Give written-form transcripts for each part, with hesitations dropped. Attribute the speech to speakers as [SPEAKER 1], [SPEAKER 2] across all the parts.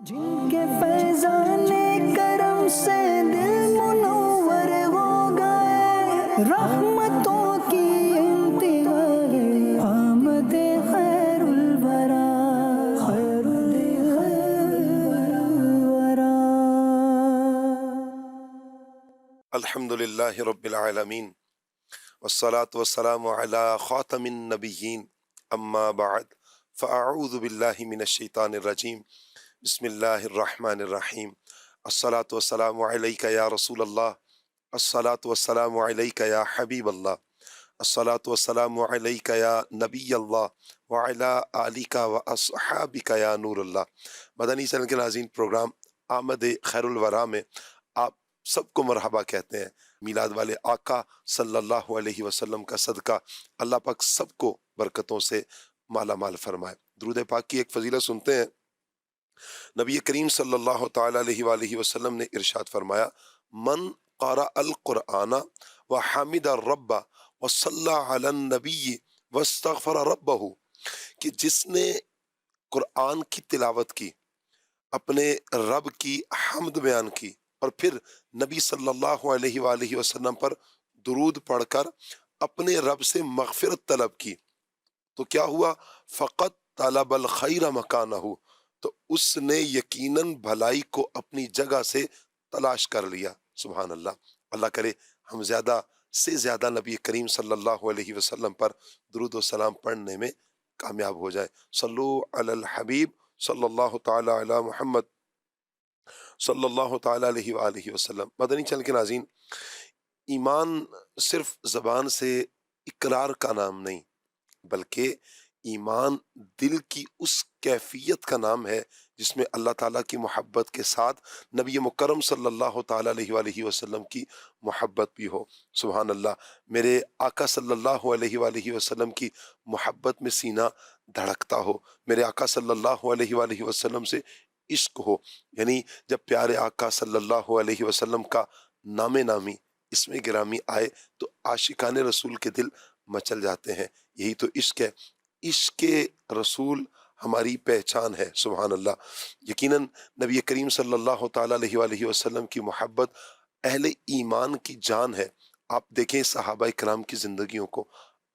[SPEAKER 1] جن کے فیضان کرم سے دل منور ہو گئے، رحمتوں کی انتہا ہے آمد خیر الورا، خیر الورا۔
[SPEAKER 2] الحمد للہ رب العالمین والصلاة والسلام علی خاتم النبیین، اما بعد فاعوذ باللہ من الشیطان الرجیم، بسم اللہ الرحمن الرحیم۔ الصلاة والسلام علیک یا رسول اللہ، الصلاة والسلام علیک یا حبیب اللہ، الصلاة والسلام علیک یا نبی اللہ وعلی آلک و اصحابک یا نور اللہ۔ مدنی چینل کے ناظرین، پروگرام آمد خیر الورا میں آپ سب کو مرحبا کہتے ہیں۔ میلاد والے آقا صلی اللہ علیہ وسلم کا صدقہ اللہ پاک سب کو برکتوں سے مالا مال فرمائے۔ درود پاک کی ایک فضیلت سنتے ہیں۔ نبی کریم صلی اللہ تعالی علیہ وآلہ وسلم نے ارشاد فرمایا، من قرأ القرآن وحمد الرب وصلی علی النبی واستغفر ربہ، کہ جس نے قرآن کی تلاوت کی، اپنے رب کی حمد بیان کی، اور پھر نبی صلی اللہ علیہ وآلہ وسلم پر درود پڑھ کر اپنے رب سے مغفرت طلب کی، تو کیا ہوا؟ فقط طلب الخیر مکانہ، تو اس نے یقیناً بھلائی کو اپنی جگہ سے تلاش کر لیا۔ سبحان اللہ۔ اللہ کرے ہم زیادہ سے زیادہ نبی کریم صلی اللہ علیہ وسلم پر درود و سلام پڑھنے میں کامیاب ہو جائے۔ صلو علی الحبیب صلی اللہ تعالی علی محمد صلی اللہ تعالی علیہ وآلہ وسلم۔ مدنی چینل کے ناظرین، ایمان صرف زبان سے اقرار کا نام نہیں، بلکہ ایمان دل کی اس کیفیت کا نام ہے جس میں اللہ تعالیٰ کی محبت کے ساتھ نبی مکرم صلی اللہ تعالیٰ علیہ وآلہ وسلم کی محبت بھی ہو۔ سبحان اللہ۔ میرے آقا صلی اللہ علیہ وآلہ وسلم کی محبت میں سینہ دھڑکتا ہو، میرے آقا صلی اللہ علیہ وآلہ وسلم سے عشق ہو، یعنی جب پیارے آقا صلی اللہ علیہ وسلم کا نام نامی، اسم گرامی آئے تو عاشقان رسول کے دل مچل جاتے ہیں۔ یہی تو عشق ہے۔ عشق رسول ہماری پہچان ہے۔ سبحان اللہ۔ یقیناً نبی کریم صلی اللہ تعالیٰ علیہ وآلہ وسلم کی محبت اہل ایمان کی جان ہے۔ آپ دیکھیں صحابہ کرام کی زندگیوں کو،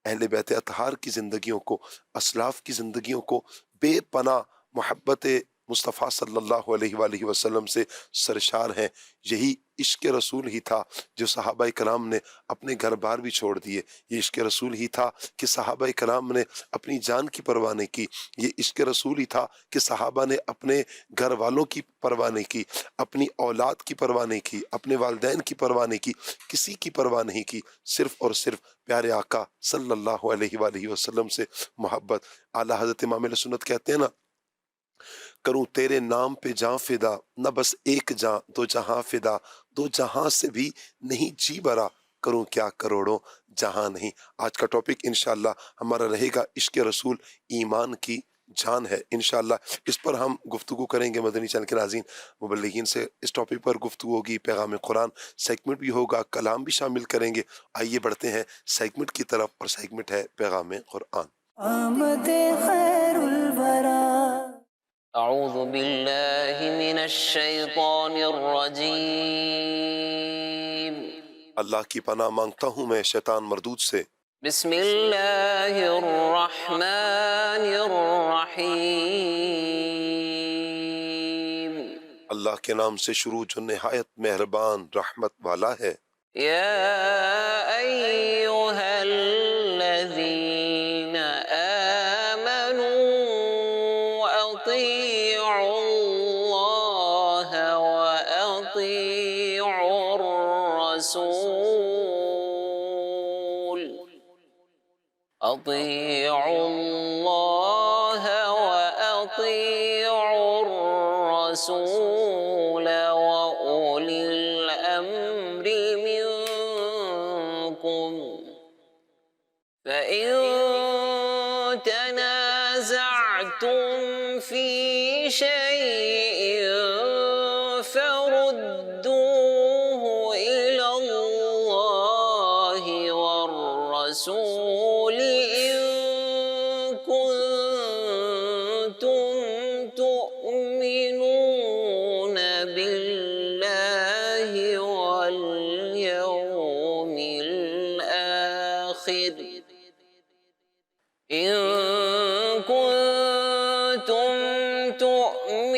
[SPEAKER 2] اہل بیت اطہار کی زندگیوں کو، اسلاف کی زندگیوں کو، بے پناہ محبت مصطفیٰ صلی اللہ علیہ وآلہ وسلم سے سرشار ہیں۔ یہی عشق رسول ہی تھا جو صحابہ کرام نے اپنے گھر بار بھی چھوڑ دیے۔ یہ عشق رسول ہی تھا کہ صحابہ کرام نے اپنی جان کی پرواہ نہیں کی۔ یہ عشق رسول ہی تھا کہ صحابہ نے اپنے گھر والوں کی پرواہ نہیں کی، اپنی اولاد کی پرواہ نہیں کی، اپنے والدین کی پرواہ نہیں کی، کسی کی پرواہ نہیں کی، صرف اور صرف پیارے آقا صلی اللہ علیہ وآلہ وسلم سے محبت۔ اعلیٰ حضرت امام اہل سنت کہتے ہیں نا، کروں تیرے نام پہ جاں فدا، نہ بس ایک جاں دو جہاں فدا، دو جہاں سے بھی نہیں جی برا، کروں کیا کروڑوں جہاں نہیں۔ آج کا ٹاپک انشاءاللہ ہمارا رہے گا عشق رسول ایمان کی جان ہے۔ انشاءاللہ اس پر ہم گفتگو کریں گے۔ مدنی چینل کے ناظرین، مبلغین سے اس ٹاپک پر گفتگو ہوگی، پیغام قرآن سیگمنٹ بھی ہوگا، کلام بھی شامل کریں گے۔ آئیے بڑھتے ہیں سیگمنٹ کی طرف، اور سیگمنٹ ہے پیغام قرآن۔
[SPEAKER 1] آمد خیر الورا۔
[SPEAKER 3] اعوذ باللہ من الشیطان الرجیم۔
[SPEAKER 2] اللہ کی پناہ مانگتا ہوں میں شیطان مردود سے۔
[SPEAKER 3] بسم اللہ الرحمن الرحیم۔
[SPEAKER 2] اللہ کے نام سے شروع جو نہایت مہربان رحمت والا ہے۔
[SPEAKER 3] یا ایہا الذین آمنوا اطیعوا اللہ واطیعوا الرسول، اطیعوا اللہ واطیعوا الرسول واولی الامر منکم، فإن تنازعتم في شيء فردوه إلى الله والرسول إن كنتم تؤمنون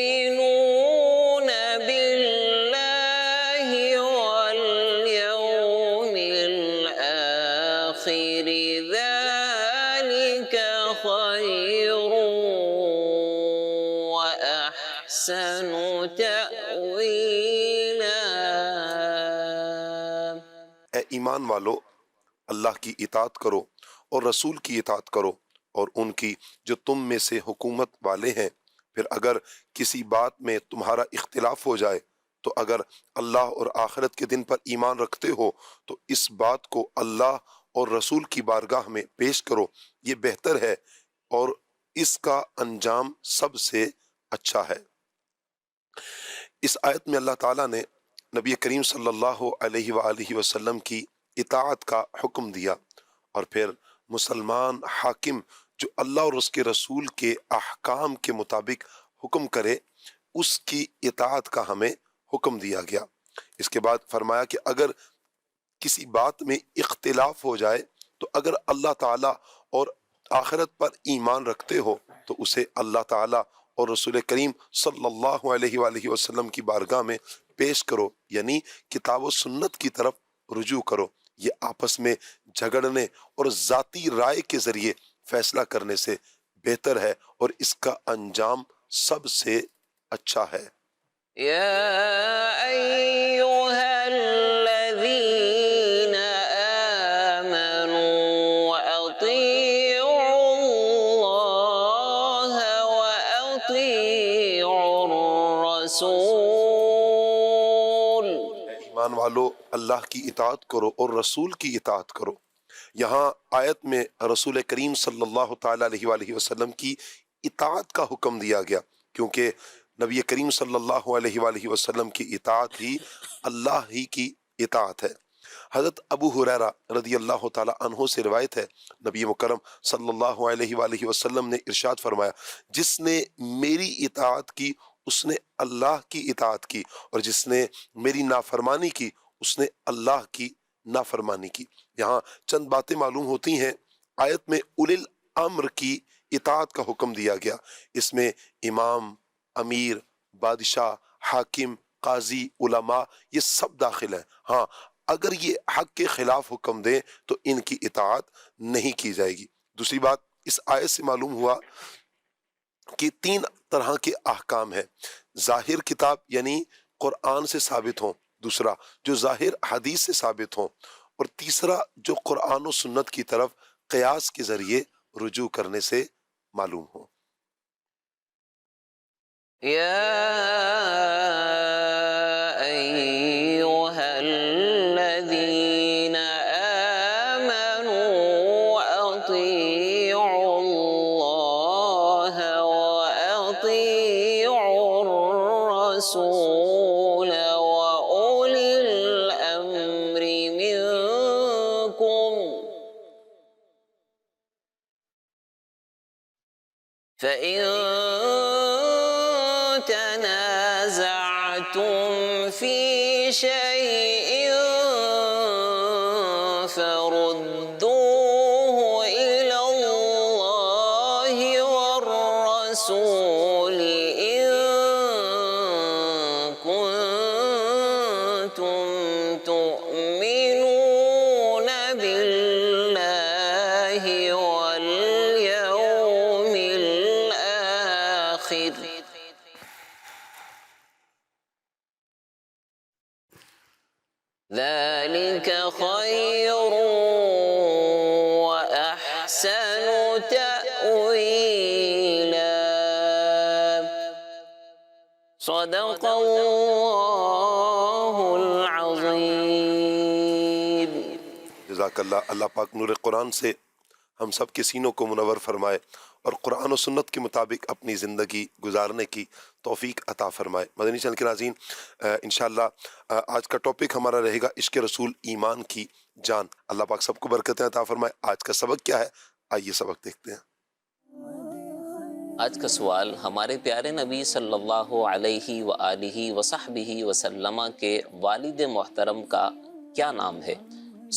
[SPEAKER 3] تؤمنون بالله واليوم الآخر ذلك خير وأحسن تأويلا۔
[SPEAKER 2] اے ایمان والو، اللہ کی اطاعت کرو اور رسول کی اطاعت کرو اور ان کی جو تم میں سے حکومت والے ہیں۔ پھر اگر کسی بات میں تمہارا اختلاف ہو جائے تو اگر اللہ اور آخرت کے دن پر ایمان رکھتے ہو تو اس بات کو اللہ اور رسول کی بارگاہ میں پیش کرو، یہ بہتر ہے اور اس کا انجام سب سے اچھا ہے۔ اس آیت میں اللہ تعالیٰ نے نبی کریم صلی اللہ علیہ وآلہ وسلم کی اطاعت کا حکم دیا، اور پھر مسلمان حاکم جو اللہ اور اس کے رسول کے احکام کے مطابق حکم کرے اس کی اطاعت کا ہمیں حکم دیا گیا۔ اس کے بعد فرمایا کہ اگر کسی بات میں اختلاف ہو جائے تو اگر اللہ تعالیٰ اور آخرت پر ایمان رکھتے ہو تو اسے اللہ تعالیٰ اور رسول کریم صلی اللہ علیہ وآلہ وسلم کی بارگاہ میں پیش کرو، یعنی کتاب و سنت کی طرف رجوع کرو۔ یہ آپس میں جھگڑنے اور ذاتی رائے کے ذریعے فیصلہ کرنے سے بہتر ہے اور اس کا انجام سب سے اچھا ہے۔
[SPEAKER 3] يا أيها الذين آمنوا أطيعوا الله وأطيعوا الرسول۔
[SPEAKER 2] ایمان والو، اللہ کی اطاعت کرو اور رسول کی اطاعت کرو۔ یہاں آیت میں رسول کریم صلی اللہ تعالیٰ علیہ وآلہ وسلم کی اطاعت کا حکم دیا گیا، کیونکہ نبی کریم صلی اللہ علیہ وآلہ وسلم کی اطاعت ہی اللہ ہی کی اطاعت ہے۔ حضرت ابو ہریرہ رضی اللہ تعالیٰ عنہ سے روایت ہے، نبی مکرم صلی اللہ علیہ وآلہ وسلم نے ارشاد فرمایا، جس نے میری اطاعت کی اس نے اللہ کی اطاعت کی، اور جس نے میری نافرمانی کی اس نے اللہ کی نافرمانی کی۔ یہاں چند باتیں معلوم ہوتی ہیں۔ آیت میں اولی الامر کی اطاعت کا حکم دیا گیا، اس میں امام، امیر، بادشاہ، حاکم، قاضی، علماء یہ سب داخل ہیں۔ ہاں، اگر یہ حق کے خلاف حکم دیں تو ان کی اطاعت نہیں کی جائے گی۔ دوسری بات، اس آیت سے معلوم ہوا کہ 3 طرح کے احکام ہیں، ظاہر کتاب یعنی قرآن سے ثابت ہوں، دوسرا جو ظاہر حدیث سے ثابت ہوں، اور تیسرا جو قرآن و سنت کی طرف قیاس کے ذریعے رجوع کرنے سے معلوم ہوں۔
[SPEAKER 3] يا أيها الذين آمنوا أطيعوا الله وأطيعوا الرسول وأولي الأمر منكم، فإن تنازعتم في شيء فردوه إلى الله والرسول إن كنتم تؤمنون بالله واليوم الآخر، ذلك خير وأحسن تأويلا۔ صدق الله العظيم۔
[SPEAKER 2] جزاک اللہ۔ اللہ پاک نور قرآن سے ہم سب کے سینوں کو منور فرمائے اور قرآن و سنت کے مطابق اپنی زندگی گزارنے کی توفیق عطا فرمائے۔ مدنی چینل کے ناظرین، انشاءاللہ آج کا ٹاپک ہمارا رہے گا عشق رسول ایمان کی جان۔ اللہ پاک سب کو برکتیں عطا فرمائے۔ آج کا سبق کیا ہے؟ آئیے سبق دیکھتے ہیں۔
[SPEAKER 3] آج کا سوال، ہمارے پیارے نبی صلی اللہ علیہ وآلہ وصحبہ وسلم کے والد محترم کا کیا نام ہے؟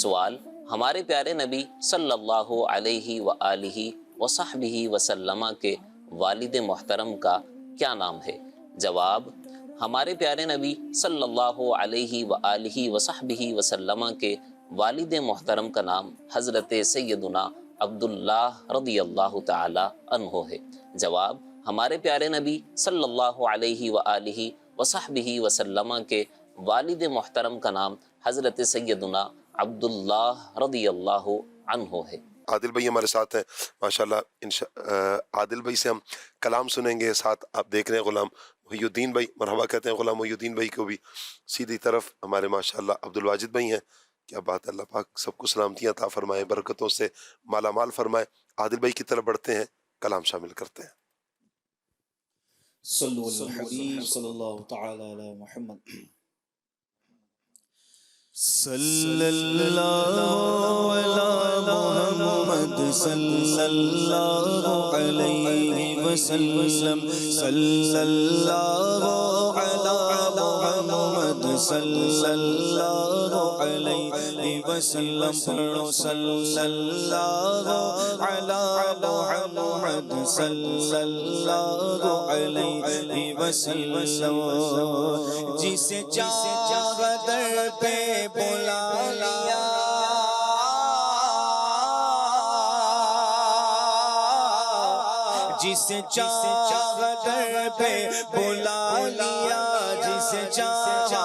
[SPEAKER 3] سوال، ہمارے پیارے نبی صلی اللہ علیہ وآلہ وصحبہ وسلم کے والد محترم کا کیا نام ہے؟ جواب: ہمارے پیارے نبی صلی اللہ علیہ وآلہ وصحبہ وسلم کے والد محترم کا نام حضرت سیدنا عبداللہ رضی اللہ تعالی عنہ ہے۔ جواب: ہمارے پیارے نبی صلی اللہ علیہ وآلہ وصحبہ وسلم کے والد محترم کا نام حضرت سیدنا عبداللہ رضی اللہ عنہ ہے۔
[SPEAKER 2] عادل بھائی ہمارے ساتھ ہیں ماشاءاللہ۔ عادل بھائی سے ہم کلام سنیں گے، ساتھ آپ دیکھ رہے ہیں غلام محی الدین بھائی، مرحبا کہتے ہیں غلام محی الدین بھائی کو بھی۔ سیدھی طرف ہمارے ماشاءاللہ عبدالواجد بھائی ہیں، کیا بات ہے، اللہ پاک سب کو سلامتیاں عطا فرمائے، برکتوں سے مالا مال فرمائے۔ عادل بھائی کی طرف بڑھتے ہیں، کلام شامل کرتے ہیں۔
[SPEAKER 4] صلو علی الحبیب صلی اللہ تعالی علی محمد۔ صلی اللہ علی محمد صلی اللہ علیہ وسلم، صلی اللہ علی محمد صلی اللہ علیہ وسلم، پڑھو صلی اللہ علی محمد صلی اللہ علیہ وسلم، جسے چاہا در پہ بلا لیا، جسے چاہا در پہ بلا لیا، جسے چاہا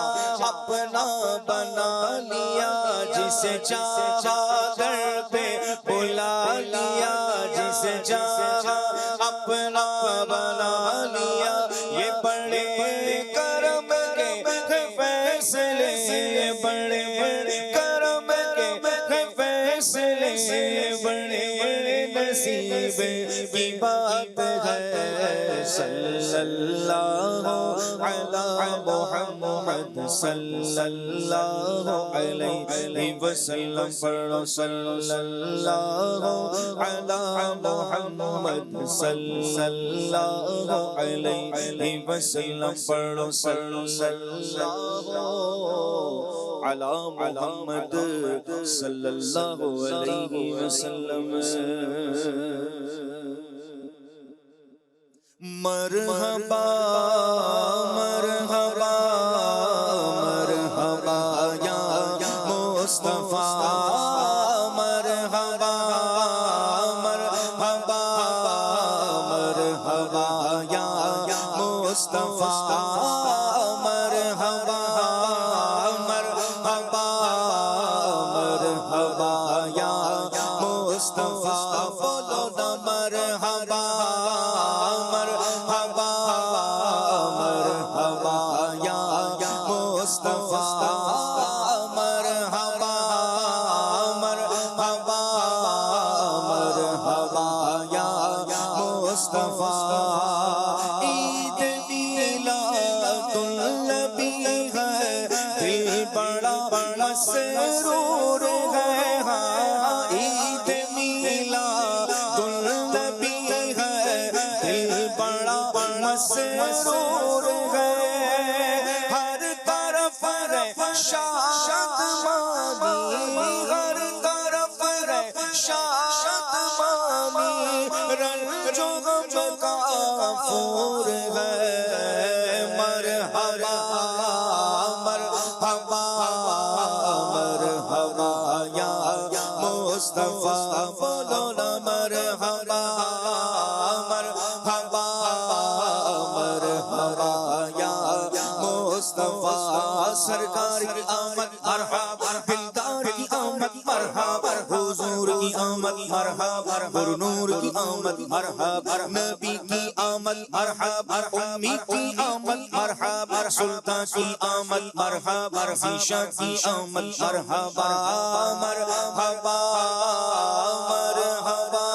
[SPEAKER 4] اپنا بنا لیا، جسے چاہا در پہ بلا لیا، جسے چاہا اپنا بنا لیا، یہ بڑے کرم کے فیصلے، یہ بڑے کرم کے فیصلے، بڑے نصیب کی بات ہے۔ صلی اللہ علی محمد صلی اللہ علیہ وسلم، پڑھو صلی اللہ علی محمد صلی اللہ علیہ وسلم، پڑھو صلی اللہ علی محمد صلی اللہ علیہ وسلم۔ مرحبا مرحبا مرحبا یا مصطفیٰ، مرحبا مرحبا مرحبا یا مصطفیٰ، مرحبا مرحبا مرحبا یا مصطفیٰ، بولو نا مرحبا مرحبا مرحبا یا مصطفیٰ، مرحبا مرحبا مرحبا یا مصطفیٰ۔ عید میلاد النبی ہے، دل بڑا مسرور ہے، ہاں عید میلاد النبی ہے، دل بڑا مسرور ہے، ہر طرف شاد مانی، ہر طرف شاد مانی، رنج و غم کا فور ہے، مرحبا مرحبا مرحبا یا مصطفیٰ، بولو نا مرحبا مرحبا مرحبا یا مصطفیٰ، سرکار کی آمد مرحبا، دلدار کی آمد مرحبا، حضور کی آمد مرحبا، نور کی آمد مرحبا، نبی کی آمد مرحبا، امی کی آمد مرحبا، سلطان کی آمد مرحبا، عیشا کی آمد مرحبا، مرحبا مرحبا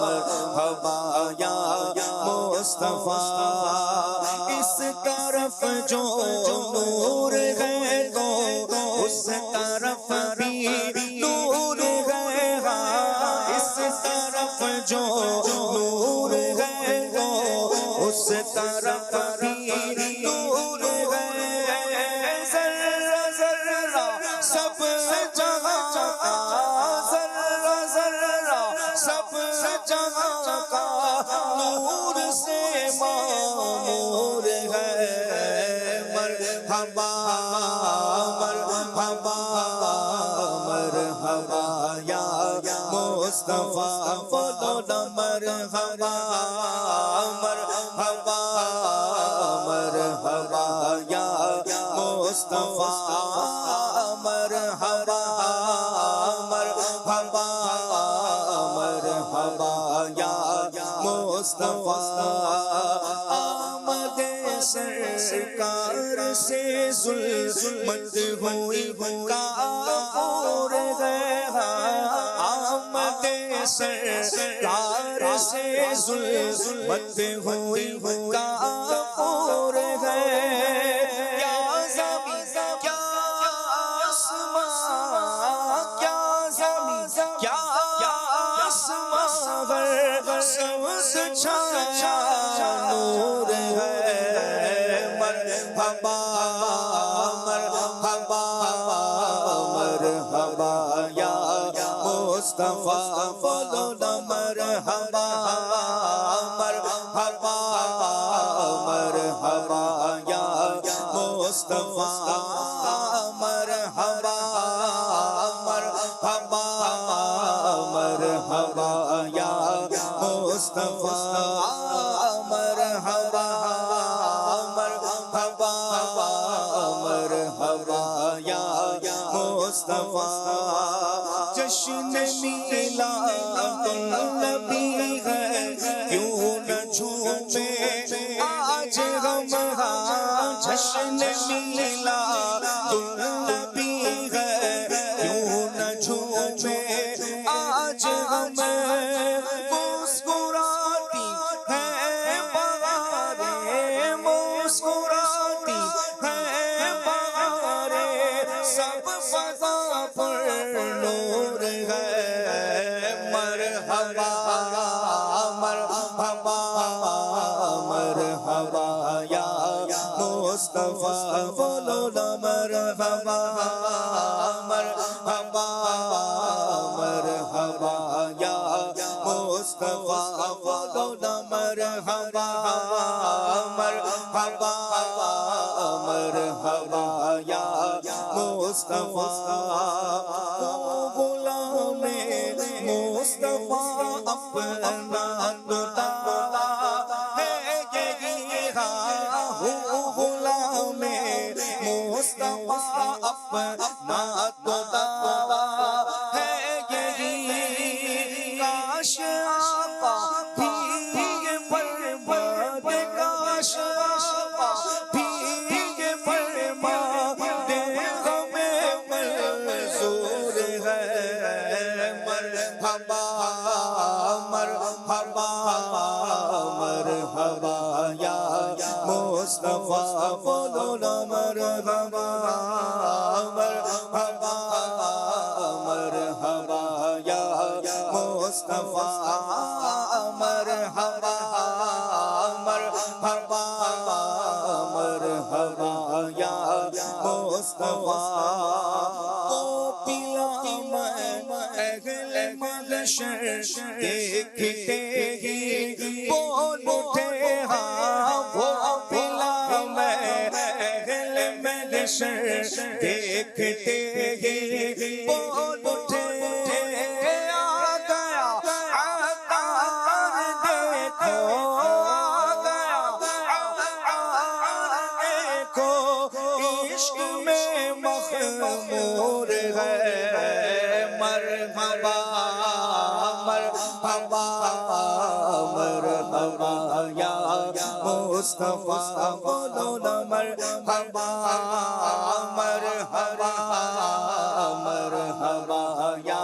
[SPEAKER 4] مرحبا یا مصطفیٰ۔ اس طرف جو نور ہے تو اس طرف بھی نور ہے، ہاں اس طرف جو نور ہے تو اس طرف بھی نور ہے، ذرہ ذرہ سب جہاں کا، ذرہ ذرہ سب جہاں کا نور سے معمور مرحبا مرحبا مرحبا یا مصطفیٰ بولو نا مرحبا مرحبا مرحبا یا مصطفیٰ مرحبا مرحبا مرحبا یا مصطفیٰ آمد سرکار سے ظلمت ہوئی کافور گئے آمد سرکار سے ظلمت ہوئی کافور گئے کیا زمین کیا آسمان کیا زمین کیا آسمان سبز چھایا نور ہے مرحبا مرحبا مرحبا یا مصطفیٰ بولو نا مرحبا مرحبا مرحبا یا مصطفیٰ مرحبا مرحبا مرحبا یا مصطفیٰ مرحبا مرحبا مرحبا یا مصطفیٰ جشن میلاد النبی ہے کیوں نہ جھومے آج ہم جشن میلاد النبی ہے کیوں نہ جھومے آج ہم مسکراتی ہے بہاریں مسکراتی ہے بہاریں سب فضا پر نور ہے مرحبا مرحبا مرحبا یا مصطفیٰ بولو نا مرحبا مرحبا مرحبا یا مصطفیٰ بولو نا مرحبا مرحبا مرحبا یا مصطفیٰ غلام مصطفیٰ اپنا دتا ہے یہی غلام مصطفیٰ اپنا دتا ہے یہی کاش آقا بھی فرماد کاش آقا بھی فرماد ہمیں منظور ہے مرحبا مرحبا مرحبا یا مصطفیٰ بولو نا مرحبا مرحبا مرحبا یا مصطفیٰ مرحبا مرحبا مرحبا یا مصطفیٰ تو پلا میں اہل محشر دیکھتے ہی بول اٹھے ہاں وہ پلا میں اہل محشر دیکھتے ہی بول اٹھے آ گیا عطار دیکھو آ گیا عطار دیکھو عشق میں مخمور ہے مرحبا مرحبا مرحبا یا مصطفیٰ بولو نا مرحبا مرحبا مرحبا یا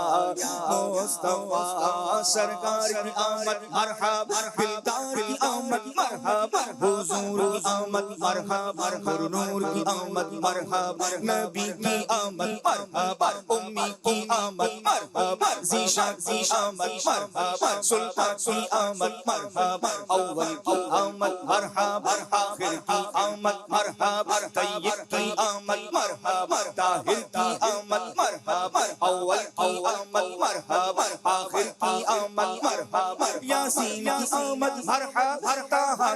[SPEAKER 4] مصطفیٰ سرکار کی آمد مرحبا دلدار کی آمد مرحبا حضور کی آمد مرحبا نور کی آمد مرحبا نبی کی آمد مرحبا امی کی آمد مرحبا ذیشان کی آمد مرحبا سلطان کی آمد مرحبا اول کی آمد مرحبا آخر کی آمد مرحبا طیب کی آمد مرحبا طاہر کی آمد مرحبا اول کی آمد مرحبا آخر کی آمد مرحبا یاسین کی آمد مرحبا طه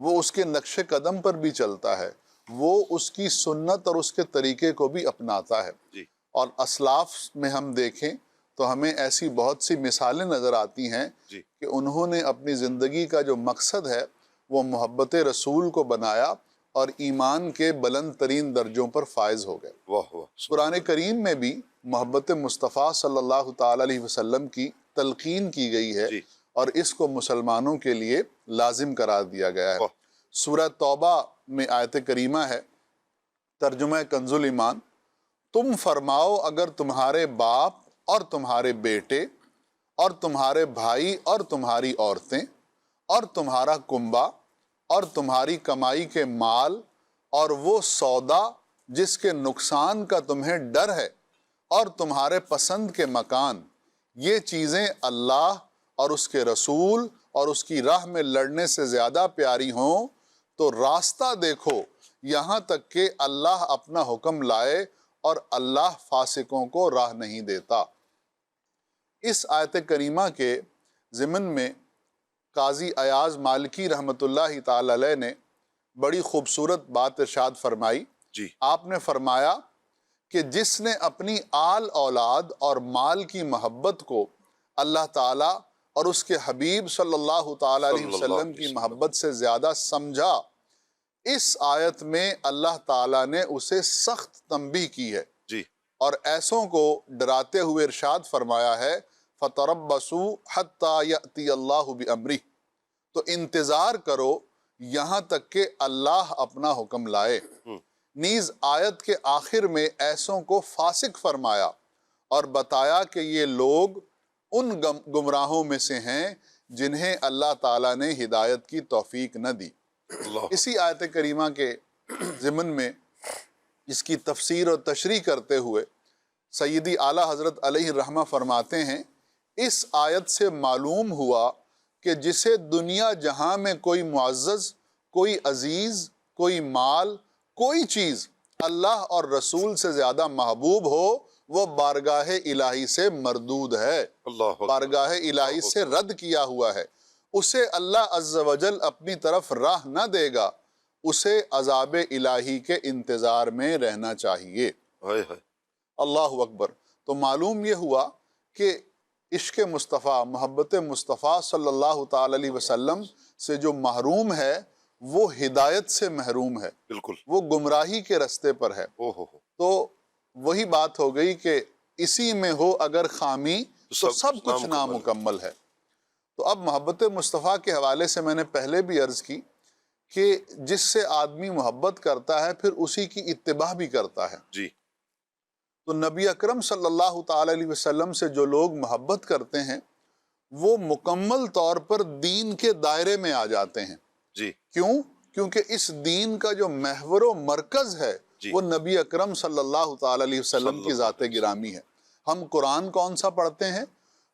[SPEAKER 5] وہ اس کے نقش قدم پر بھی چلتا ہے، وہ اس کی سنت اور اس کے طریقے کو بھی اپناتا ہے۔
[SPEAKER 2] جی
[SPEAKER 5] اور اسلاف میں ہم دیکھیں تو ہمیں ایسی بہت سی مثالیں نظر آتی ہیں
[SPEAKER 2] جی
[SPEAKER 5] کہ انہوں نے اپنی زندگی کا جو مقصد ہے وہ محبت رسول کو بنایا اور ایمان کے بلند ترین درجوں پر فائز ہو گئے۔
[SPEAKER 2] واہ واہ
[SPEAKER 5] قرآن کریم میں بھی محبت مصطفیٰ صلی اللہ تعالیٰ علیہ وسلم کی تلقین کی گئی ہے
[SPEAKER 2] جی
[SPEAKER 5] اور اس کو مسلمانوں کے لیے لازم قرار دیا گیا ہے۔
[SPEAKER 2] واہ
[SPEAKER 5] سورہ توبہ میں آیت کریمہ ہے، ترجمہ کنز الایمان، تم فرماؤ اگر تمہارے باپ اور تمہارے بیٹے اور تمہارے بھائی اور تمہاری عورتیں اور تمہارا کنبہ اور تمہاری کمائی کے مال اور وہ سودا جس کے نقصان کا تمہیں ڈر ہے اور تمہارے پسند کے مکان، یہ چیزیں اللہ اور اس کے رسول اور اس کی راہ میں لڑنے سے زیادہ پیاری ہوں تو راستہ دیکھو یہاں تک کہ اللہ اپنا حکم لائے اور اللہ فاسقوں کو راہ نہیں دیتا۔ اس آیت کریمہ کے ضمن میں قاضی ایاز مالکی رحمۃ اللہ تعالی علیہ نے بڑی خوبصورت بات ارشاد فرمائی۔
[SPEAKER 2] جی
[SPEAKER 5] آپ نے فرمایا کہ جس نے اپنی آل اولاد اور مال کی محبت کو اللہ تعالیٰ اور اس کے حبیب صلی اللہ تعالیٰ علیہ وسلم کی محبت سے زیادہ سمجھا، اس آیت میں اللہ تعالیٰ نے اسے سخت تنبیہ کی ہے
[SPEAKER 2] جی
[SPEAKER 5] اور ایسوں کو ڈراتے ہوئے ارشاد فرمایا ہے فَتَرَبَّصُوا حَتَّى يَأْتِيَ اللَّهُ بِأَمْرِهِ، تو انتظار کرو یہاں تک کہ اللہ اپنا حکم لائے۔ نیز آیت کے آخر میں ایسوں کو فاسق فرمایا اور بتایا کہ یہ لوگ ان گمراہوں میں سے ہیں جنہیں اللہ تعالیٰ نے ہدایت کی توفیق نہ دی۔
[SPEAKER 2] اللہ
[SPEAKER 5] اسی آیت کریمہ کے ضمن میں اس کی تفسیر اور تشریح کرتے ہوئے سیدی اعلیٰ حضرت علیہ الرحمہ فرماتے ہیں، اس آیت سے معلوم ہوا کہ جسے دنیا جہاں میں کوئی معزز، کوئی عزیز، کوئی مال، کوئی چیز اللہ اور رسول سے زیادہ محبوب ہو وہ بارگاہ الہی سے مردود ہے،
[SPEAKER 2] اللہ
[SPEAKER 5] بارگاہ الہی سے رد کیا ہوا ہے، اسے اللہ عز و جل اپنی طرف راہ نہ دے گا، اسے عذاب الہی کے انتظار میں رہنا چاہیے۔
[SPEAKER 2] ہائے ہائے
[SPEAKER 5] اللہ اکبر۔ تو معلوم یہ ہوا کہ عشق مصطفیٰ، محبت مصطفیٰ صلی اللہ تعالی علیہ وسلم سے جو محروم ہے وہ ہدایت سے محروم ہے،
[SPEAKER 2] بالکل
[SPEAKER 5] وہ گمراہی کے رستے پر ہے۔
[SPEAKER 2] اوہ
[SPEAKER 5] تو وہی بات ہو گئی کہ اسی میں ہو اگر خامی تو سب کچھ نامکمل ہے۔ تو اب محبت مصطفیٰ کے حوالے سے میں نے پہلے بھی عرض کی کہ جس سے آدمی محبت کرتا ہے پھر اسی کی اتباع بھی کرتا ہے۔
[SPEAKER 2] جی
[SPEAKER 5] تو نبی اکرم صلی اللہ تعالی علیہ وسلم سے جو لوگ محبت کرتے ہیں وہ مکمل طور پر دین کے دائرے میں آ جاتے ہیں۔
[SPEAKER 2] جی
[SPEAKER 5] کیوں؟ کیونکہ اس دین کا جو محور و مرکز ہے
[SPEAKER 2] جی
[SPEAKER 5] وہ نبی اکرم صلی اللہ تعالی علیہ وسلم کی ذات گرامی ہے۔ ہم قرآن کون سا پڑھتے ہیں؟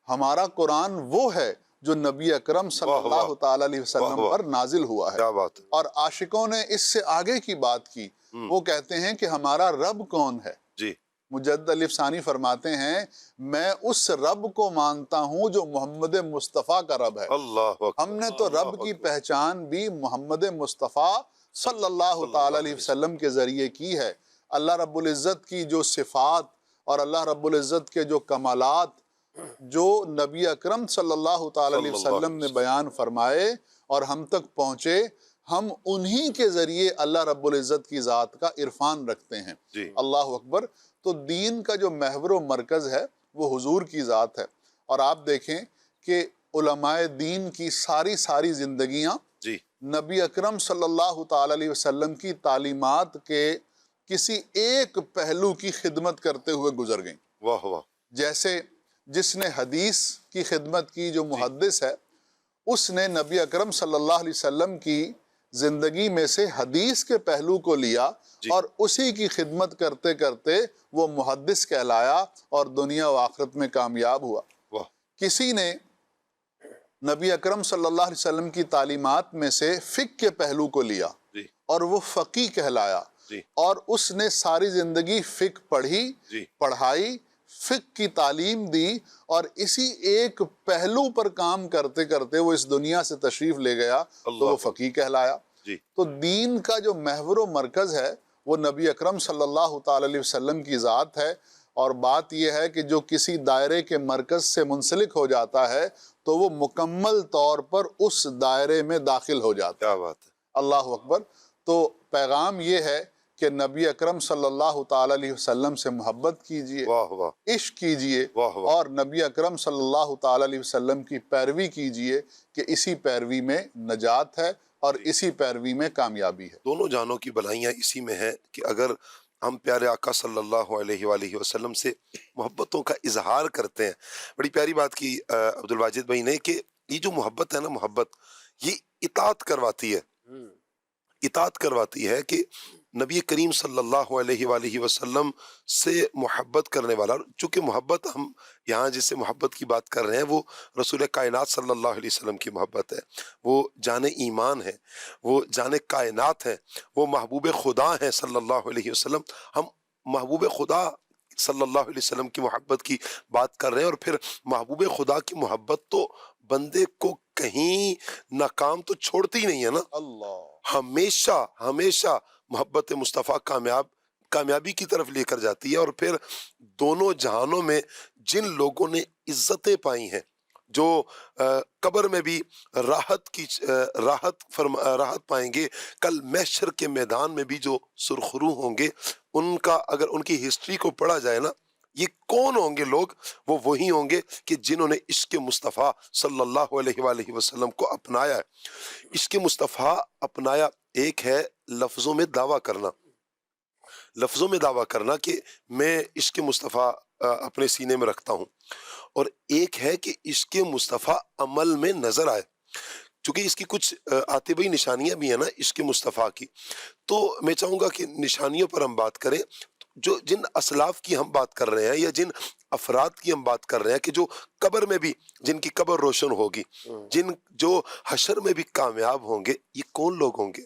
[SPEAKER 5] ہمارا قرآن وہ ہے جو نبی اکرم صلی
[SPEAKER 2] واہ واہ،
[SPEAKER 5] اللہ تعالی علیہ وسلم
[SPEAKER 2] واہ واہ،
[SPEAKER 5] پر نازل ہوا ہے۔
[SPEAKER 2] کیا بات ہے۔
[SPEAKER 5] اور عاشقوں نے اس سے آگے کی بات کی، وہ کہتے ہیں کہ ہمارا رب کون ہے؟
[SPEAKER 2] جی
[SPEAKER 5] مجدد الف ثانی فرماتے ہیں میں اس رب کو مانتا ہوں جو محمد مصطفیٰ کا رب ہے۔
[SPEAKER 2] اللہ اکبر،
[SPEAKER 5] ہم نے تو رب کی پہچان بھی محمد مصطفیٰ صلی اللہ تعالی علیہ وسلم کے ذریعے کی ہے۔ اللہ رب العزت کی جو صفات اور اللہ رب العزت کے جو کمالات جو نبی اکرم صلی اللہ تعالی علیہ وسلم نے بیان فرمائے اور ہم تک پہنچے، ہم انہی کے ذریعے اللہ رب العزت کی ذات کا عرفان رکھتے ہیں۔
[SPEAKER 2] جی
[SPEAKER 5] اللہ اکبر۔ تو دین کا جو محور و مرکز ہے وہ حضور کی ذات ہے۔ اور آپ دیکھیں کہ علماء دین کی ساری زندگیاں
[SPEAKER 2] جی
[SPEAKER 5] نبی اکرم صلی اللہ تعالی علیہ وسلم کی تعلیمات کے کسی ایک پہلو کی خدمت کرتے ہوئے گزر گئیں۔
[SPEAKER 2] واہ واہ،
[SPEAKER 5] جیسے جس نے حدیث کی خدمت کی جو محدث ہے، اس نے نبی اکرم صلی اللہ علیہ وسلم کی زندگی میں سے حدیث کے پہلو کو لیا اور اسی کی خدمت کرتے کرتے وہ محدث کہلایا اور دنیا و آخرت میں کامیاب ہوا۔
[SPEAKER 2] واہ
[SPEAKER 5] کسی نے نبی اکرم صلی اللہ علیہ وسلم کی تعلیمات میں سے فقہ کے پہلو کو لیا
[SPEAKER 2] جی
[SPEAKER 5] اور وہ فقیہ کہلایا،
[SPEAKER 2] جی
[SPEAKER 5] اور اس نے ساری زندگی فقہ پڑھی،
[SPEAKER 2] جی
[SPEAKER 5] پڑھائی، فقہ کی تعلیم دی اور اسی ایک پہلو پر کام کرتے کرتے وہ اس دنیا سے تشریف لے گیا تو وہ فقیہ کہلایا۔
[SPEAKER 2] جی
[SPEAKER 5] تو دین کا جو محور و مرکز ہے وہ نبی اکرم صلی اللہ تعالی علیہ وسلم کی ذات ہے، اور بات یہ ہے کہ جو کسی دائرے کے مرکز سے منسلک ہو جاتا ہے تو وہ مکمل طور پر اس دائرے میں داخل ہو جاتا ہے۔
[SPEAKER 2] کیا بات ہے،
[SPEAKER 5] اللہ اکبر۔ تو پیغام یہ ہے کہ نبی اکرم صلی اللہ تعالی علیہ وسلم سے محبت کیجئے،
[SPEAKER 2] واہ واہ
[SPEAKER 5] عشق کیجئے،
[SPEAKER 2] واہ واہ۔
[SPEAKER 5] اور نبی اکرم صلی اللہ تعالی علیہ وسلم کی پیروی کیجئے کہ اسی پیروی میں نجات ہے اور اسی پیروی میں کامیابی ہے۔
[SPEAKER 2] دونوں جانوں کی بھلائیاں اسی میں ہیں کہ اگر ہم پیارے آقا صلی اللہ علیہ وآلہ وسلم سے محبتوں کا اظہار کرتے ہیں۔ بڑی پیاری بات کی عبد الواجد بھائی نے کہ یہ جو محبت ہے نا، محبت یہ اطاعت کرواتی ہے، اطاعت کرواتی ہے کہ نبی کریم صلی اللہ علیہ وآلہ وسلم سے محبت کرنے والا، چونکہ محبت ہم یہاں جس سے محبت کی بات کر رہے ہیں وہ رسول کائنات صلی اللہ علیہ وسلم کی محبت ہے، وہ جان ایمان ہے، وہ جان کائنات ہے، وہ محبوب خدا ہیں صلی اللہ علیہ وسلم۔ ہم محبوب خدا صلی اللہ علیہ وسلم کی محبت کی بات کر رہے ہیں، اور پھر محبوب خدا کی محبت تو بندے کو کہیں ناکام تو چھوڑتی نہیں ہے نا،
[SPEAKER 5] اللہ
[SPEAKER 2] ہمیشہ ہمیشہ محبت مصطفیٰ کامیابی کی طرف لے کر جاتی ہے۔ اور پھر دونوں جہانوں میں جن لوگوں نے عزتیں پائی ہیں، جو قبر میں بھی راحت پائیں گے، کل محشر کے میدان میں بھی جو سرخرو ہوں گے، ان کا اگر ان کی ہسٹری کو پڑھا جائے نا، یہ کون ہوں گے لوگ؟ وہ وہی ہوں گے کہ جنہوں نے عشق مصطفیٰ صلی اللہ علیہ وآلہ وسلم کو اپنایا ہے۔ عشق مصطفیٰ اپنایا، ایک ہے لفظوں میں دعویٰ کرنا، لفظوں میں دعویٰ کرنا کہ میں عشق مصطفیٰ اپنے سینے میں رکھتا ہوں، اور ایک ہے کہ عشق مصطفیٰ عمل میں نظر آئے۔ چونکہ اس کی کچھ آتبی نشانیاں بھی ہیں نا عشق مصطفیٰ کی، تو میں چاہوں گا کہ نشانیوں پر ہم بات کریں۔ جو جن اسلاف کی ہم بات کر رہے ہیں یا جن افراد کی ہم بات کر رہے ہیں کہ جو قبر میں بھی جن کی قبر روشن ہوگی، جو حشر میں بھی کامیاب ہوں گے، یہ کون لوگ ہوں گے؟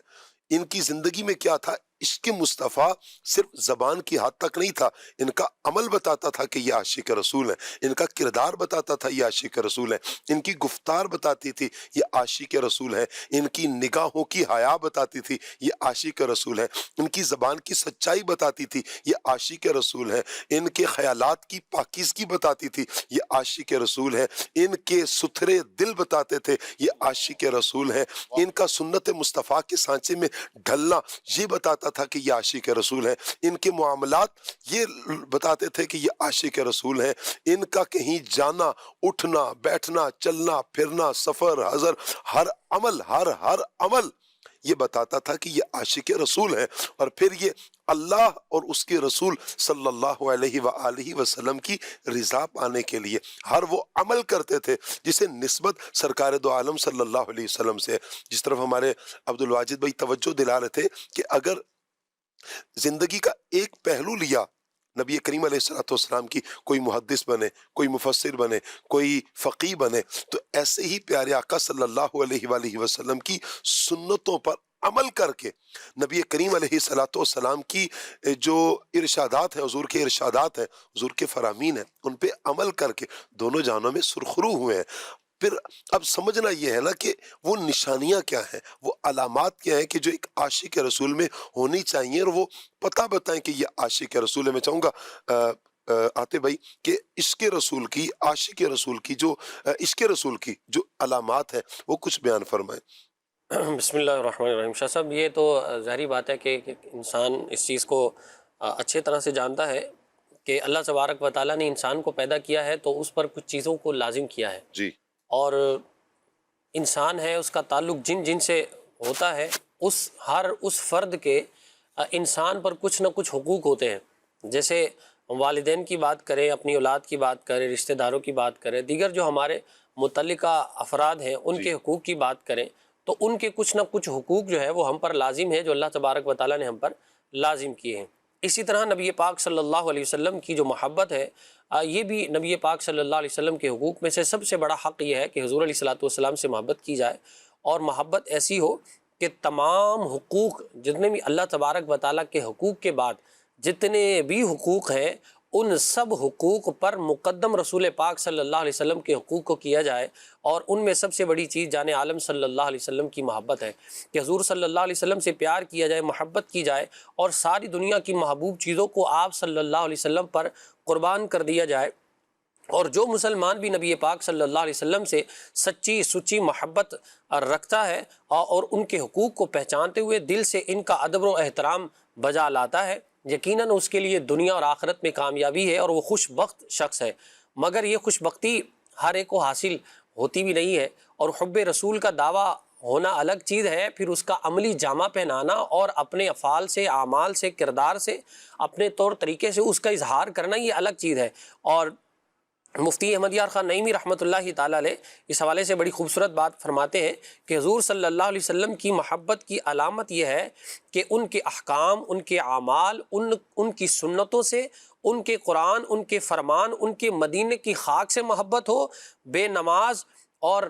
[SPEAKER 2] ان کی زندگی میں کیا تھا؟ عشق مصطفیٰ صرف زبان کی حد تک نہیں تھا، ان کا عمل بتاتا تھا کہ یہ عاشق رسول ہے، ان کا کردار بتاتا تھا یہ عاشق رسول ہے، ان کی گفتار بتاتی تھی یہ عاشق رسول ہے، ان کی نگاہوں کی حیا بتاتی تھی یہ عاشق رسول ہے، ان کی زبان کی سچائی بتاتی تھی یہ عاشق رسول ہے، ان کے خیالات کی پاکیزگی بتاتی تھی یہ عاشق رسول ہے، ان کے ستھرے دل بتاتے تھے یہ عاشق رسول ہے، ان کا سنت مصطفیٰ کے سانچے میں ڈھلنا یہ بتاتا تھا کہ یہ عاشق رسول ہے، ان کے معاملات یہ بتاتے تھے کہ یہ عاشق رسول ہے، ان کا کہیں جانا، اٹھنا، بیٹھنا، چلنا پھرنا، سفر، حضر، ہر عمل یہ بتاتا تھا کہ یہ عاشق رسول ہے۔ اور پھر یہ اللہ اور اس کے رسول صلی اللہ علیہ وآلہ وسلم کی رضا پانے کے لیے ہر وہ عمل کرتے تھے جسے نسبت سرکار دو عالم صلی اللہ علیہ وسلم سے، جس طرف ہمارے عبد الواجد بھائی توجہ دلا رہے تھے کہ اگر زندگی کا ایک پہلو لیا نبی کریم علیہ السلام کی، کوئی محدث بنے، کوئی مفسر بنے، کوئی فقیہ بنے، تو ایسے ہی پیارے آقا صلی اللہ علیہ وآلہ وسلم کی سنتوں پر عمل کر کے نبی کریم علیہ السلام کی جو ارشادات ہیں، حضور کے ارشادات ہیں، حضور کے فرامین ہیں، ان پہ عمل کر کے دونوں جہانوں میں سرخرو ہوئے ہیں۔ پھر اب سمجھنا یہ ہے نا کہ وہ نشانیاں کیا ہیں، وہ علامات کیا ہیں کہ جو ایک عاشق رسول میں ہونی چاہیے، اور وہ پتہ بتائیں کہ یہ عاشق رسول ہے۔ میں چاہوں گا آتے بھائی کہ عشق رسول کی، عاشق رسول کی جو عشق رسول کی جو علامات ہیں وہ کچھ بیان فرمائیں۔
[SPEAKER 6] بسم اللہ الرحمن الرحیم۔ شاہ صاحب، یہ تو ظاہری بات ہے کہ انسان اس چیز کو اچھے طرح سے جانتا ہے کہ اللہ تبارک و تعالیٰ نے انسان کو پیدا کیا ہے تو اس پر کچھ چیزوں کو لازم کیا ہے،
[SPEAKER 2] جی،
[SPEAKER 6] اور انسان ہے اس کا تعلق جن سے ہوتا ہے، اس فرد کے انسان پر کچھ نہ کچھ حقوق ہوتے ہیں۔ جیسے والدین کی بات کریں، اپنی اولاد کی بات کریں، رشتہ داروں کی بات کریں، دیگر جو ہمارے متعلقہ افراد ہیں ان کے حقوق کی بات کریں، تو ان کے کچھ نہ کچھ حقوق جو ہے وہ ہم پر لازم ہے، جو اللہ تبارک و تعالیٰ نے ہم پر لازم کیے ہیں۔ اسی طرح نبی پاک صلی اللہ علیہ وسلم کی جو محبت ہے، یہ بھی نبی پاک صلی اللہ علیہ وسلم کے حقوق میں سے سب سے بڑا حق یہ ہے کہ حضور علیہ الصلوۃ والسلام سے محبت کی جائے، اور محبت ایسی ہو کہ تمام حقوق، جتنے بھی اللہ تبارک و تعالیٰ کے حقوق کے بعد جتنے بھی حقوق ہیں، ان سب حقوق پر مقدم رسول پاک صلی اللہ علیہ وسلم کے حقوق کو کیا جائے، اور ان میں سب سے بڑی چیز جان عالم صلی اللہ علیہ وسلم کی محبت ہے، کہ حضور صلی اللہ علیہ وسلم سے پیار کیا جائے، محبت کی جائے، اور ساری دنیا کی محبوب چیزوں کو آپ صلی اللہ علیہ وسلم پر قربان کر دیا جائے۔ اور جو مسلمان بھی نبی پاک صلی اللہ علیہ وسلم سے سچی سچی محبت رکھتا ہے اور ان کے حقوق کو پہچانتے ہوئے دل سے ان کا ادب و احترام بجا لاتا ہے، یقیناً اس کے لیے دنیا اور آخرت میں کامیابی ہے اور وہ خوش بخت شخص ہے۔ مگر یہ خوش بختی ہر ایک کو حاصل ہوتی بھی نہیں ہے، اور حب رسول کا دعویٰ ہونا الگ چیز ہے، پھر اس کا عملی جامہ پہنانا اور اپنے افعال سے، اعمال سے، کردار سے، اپنے طور طریقے سے اس کا اظہار کرنا، یہ الگ چیز ہے۔ اور مفتی احمد یار خان نعیمی رحمۃ اللہ تعالیٰ علیہ اس حوالے سے بڑی خوبصورت بات فرماتے ہیں کہ حضور صلی اللہ علیہ وسلم کی محبت کی علامت یہ ہے کہ ان کے احکام، ان کے اعمال، ان کی سنتوں سے، ان کے قرآن، ان کے فرمان، ان کے مدینے کی خاک سے محبت ہو۔ بے نماز اور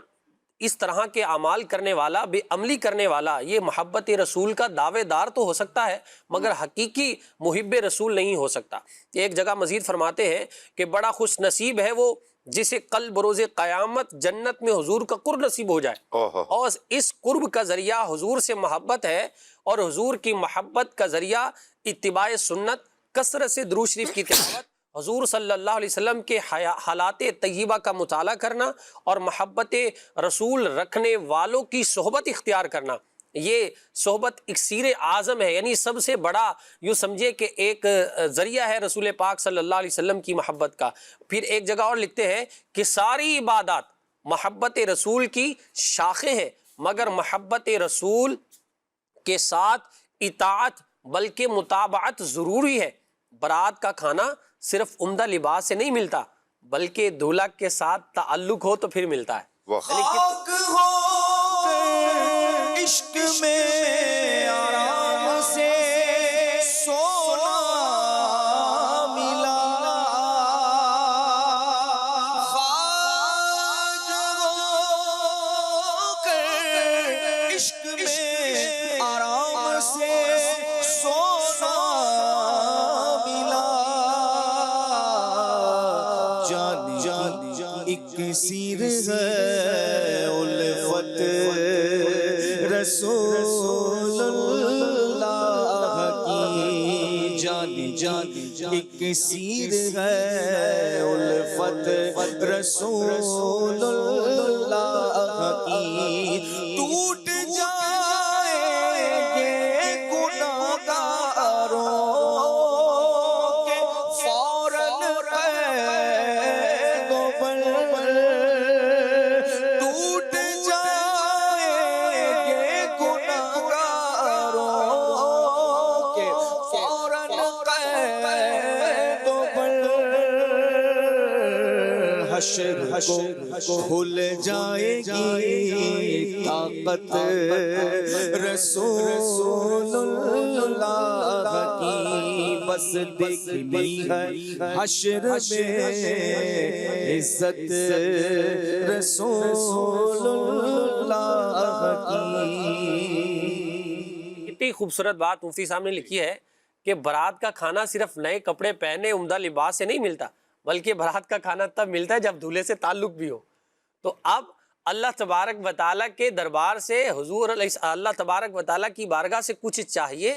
[SPEAKER 6] اس طرح کے اعمال کرنے والا، بے عملی کرنے والا، یہ محبت رسول کا دعوے دار تو ہو سکتا ہے مگر حقیقی محب رسول نہیں ہو سکتا۔ ایک جگہ مزید فرماتے ہیں کہ بڑا خوش نصیب ہے وہ جسے کل بروز قیامت جنت میں حضور کا قرب نصیب ہو جائے، اور اس قرب کا ذریعہ حضور سے محبت ہے، اور حضور کی محبت کا ذریعہ اتباع سنت، کثرت سے درود شریف کی تلاوت، حضور صلی اللہ علیہ وسلم کے حالات طیبہ کا مطالعہ کرنا، اور محبت رسول رکھنے والوں کی صحبت اختیار کرنا۔ یہ صحبت اکسیر اعظم ہے، یعنی سب سے بڑا یوں سمجھے کہ ایک ذریعہ ہے رسول پاک صلی اللہ علیہ وسلم کی محبت کا۔ پھر ایک جگہ اور لکھتے ہیں کہ ساری عبادات محبت رسول کی شاخیں ہیں، مگر محبت رسول کے ساتھ اطاعت بلکہ متابعت ضروری ہے۔ برات کا کھانا صرف عمدہ لباس سے نہیں ملتا، بلکہ دولہا کے ساتھ تعلق ہو تو پھر ملتا ہے۔
[SPEAKER 4] خاک ہو کر عشق میں آرام سے سونا ملا، خاک ہو کر عشق میں آرام سے سونا ملا، جان ایک سیر ہے الفت رسول اللہ کی، جان ایک سیر ہے الفت رسول اللہ کی، ٹوٹ جائیں گے گناہگاروں کے فوراً قید و بر، ٹوٹ جائیں گے گناہگاروں کے فوراً قید و بر، حشر کو کھل جائے گی طاقت رسول اللہ کی، بس دیکھنی ہے حشر میں عزت رسول اللہ کی۔
[SPEAKER 6] اتنی خوبصورت بات مفتی صاحب نے لکھی ہے کہ برات کا کھانا صرف نئے کپڑے پہنے عمدہ لباس سے نہیں ملتا، بلکہ برات کا کھانا تب ملتا ہے جب دولہے سے تعلق بھی ہو۔ تو اب اللہ تبارک و تعالیٰ کے دربار سے حضور اللہ تبارک و تعالیٰ کی بارگاہ سے کچھ چاہیے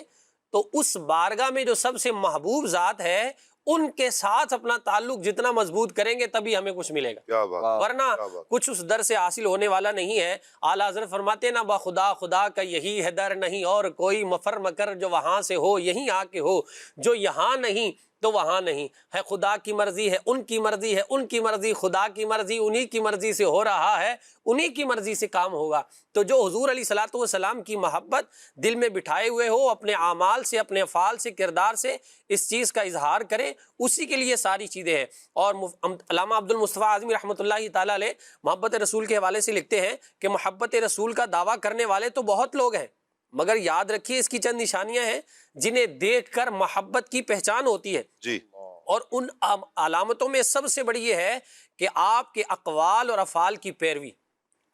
[SPEAKER 6] تو اس بارگاہ میں جو سب سے محبوب ذات ہے ان کے ساتھ اپنا تعلق جتنا مضبوط کریں گے تبھی ہمیں کچھ ملے گا، ورنہ کچھ اس در سے حاصل ہونے والا نہیں ہے۔ اعلیٰ حضرت فرماتے ہیں نا، با خدا خدا کا یہی ہے در، نہیں اور کوئی مفر مکر جو وہاں سے ہو یہیں آ کے ہو، جو یہاں نہیں تو وہاں نہیں ہے، خدا کی مرضی ہے ان کی مرضی ہے ان کی مرضی، خدا کی مرضی انہی کی مرضی سے ہو رہا ہے، انہی کی مرضی سے کام ہوگا۔ تو جو حضور علیہ الصلوۃ والسلام کی محبت دل میں بٹھائے ہوئے ہو، اپنے اعمال سے، اپنے افعال سے، کردار سے اس چیز کا اظہار کرے، اسی کے لیے ساری چیزیں ہیں۔ اور علامہ عبد المصطفیٰ اعظمی رحمۃ اللہ تعالیٰ علیہ محبت رسول کے حوالے سے لکھتے ہیں کہ محبت رسول کا دعویٰ کرنے والے تو بہت لوگ ہیں، مگر یاد رکھیے اس کی چند نشانیاں ہیں جنہیں دیکھ کر محبت کی پہچان ہوتی ہے
[SPEAKER 2] جی،
[SPEAKER 6] اور ان علامتوں میں سب سے بڑی یہ ہے کہ آپ کے اقوال اور افعال کی پیروی،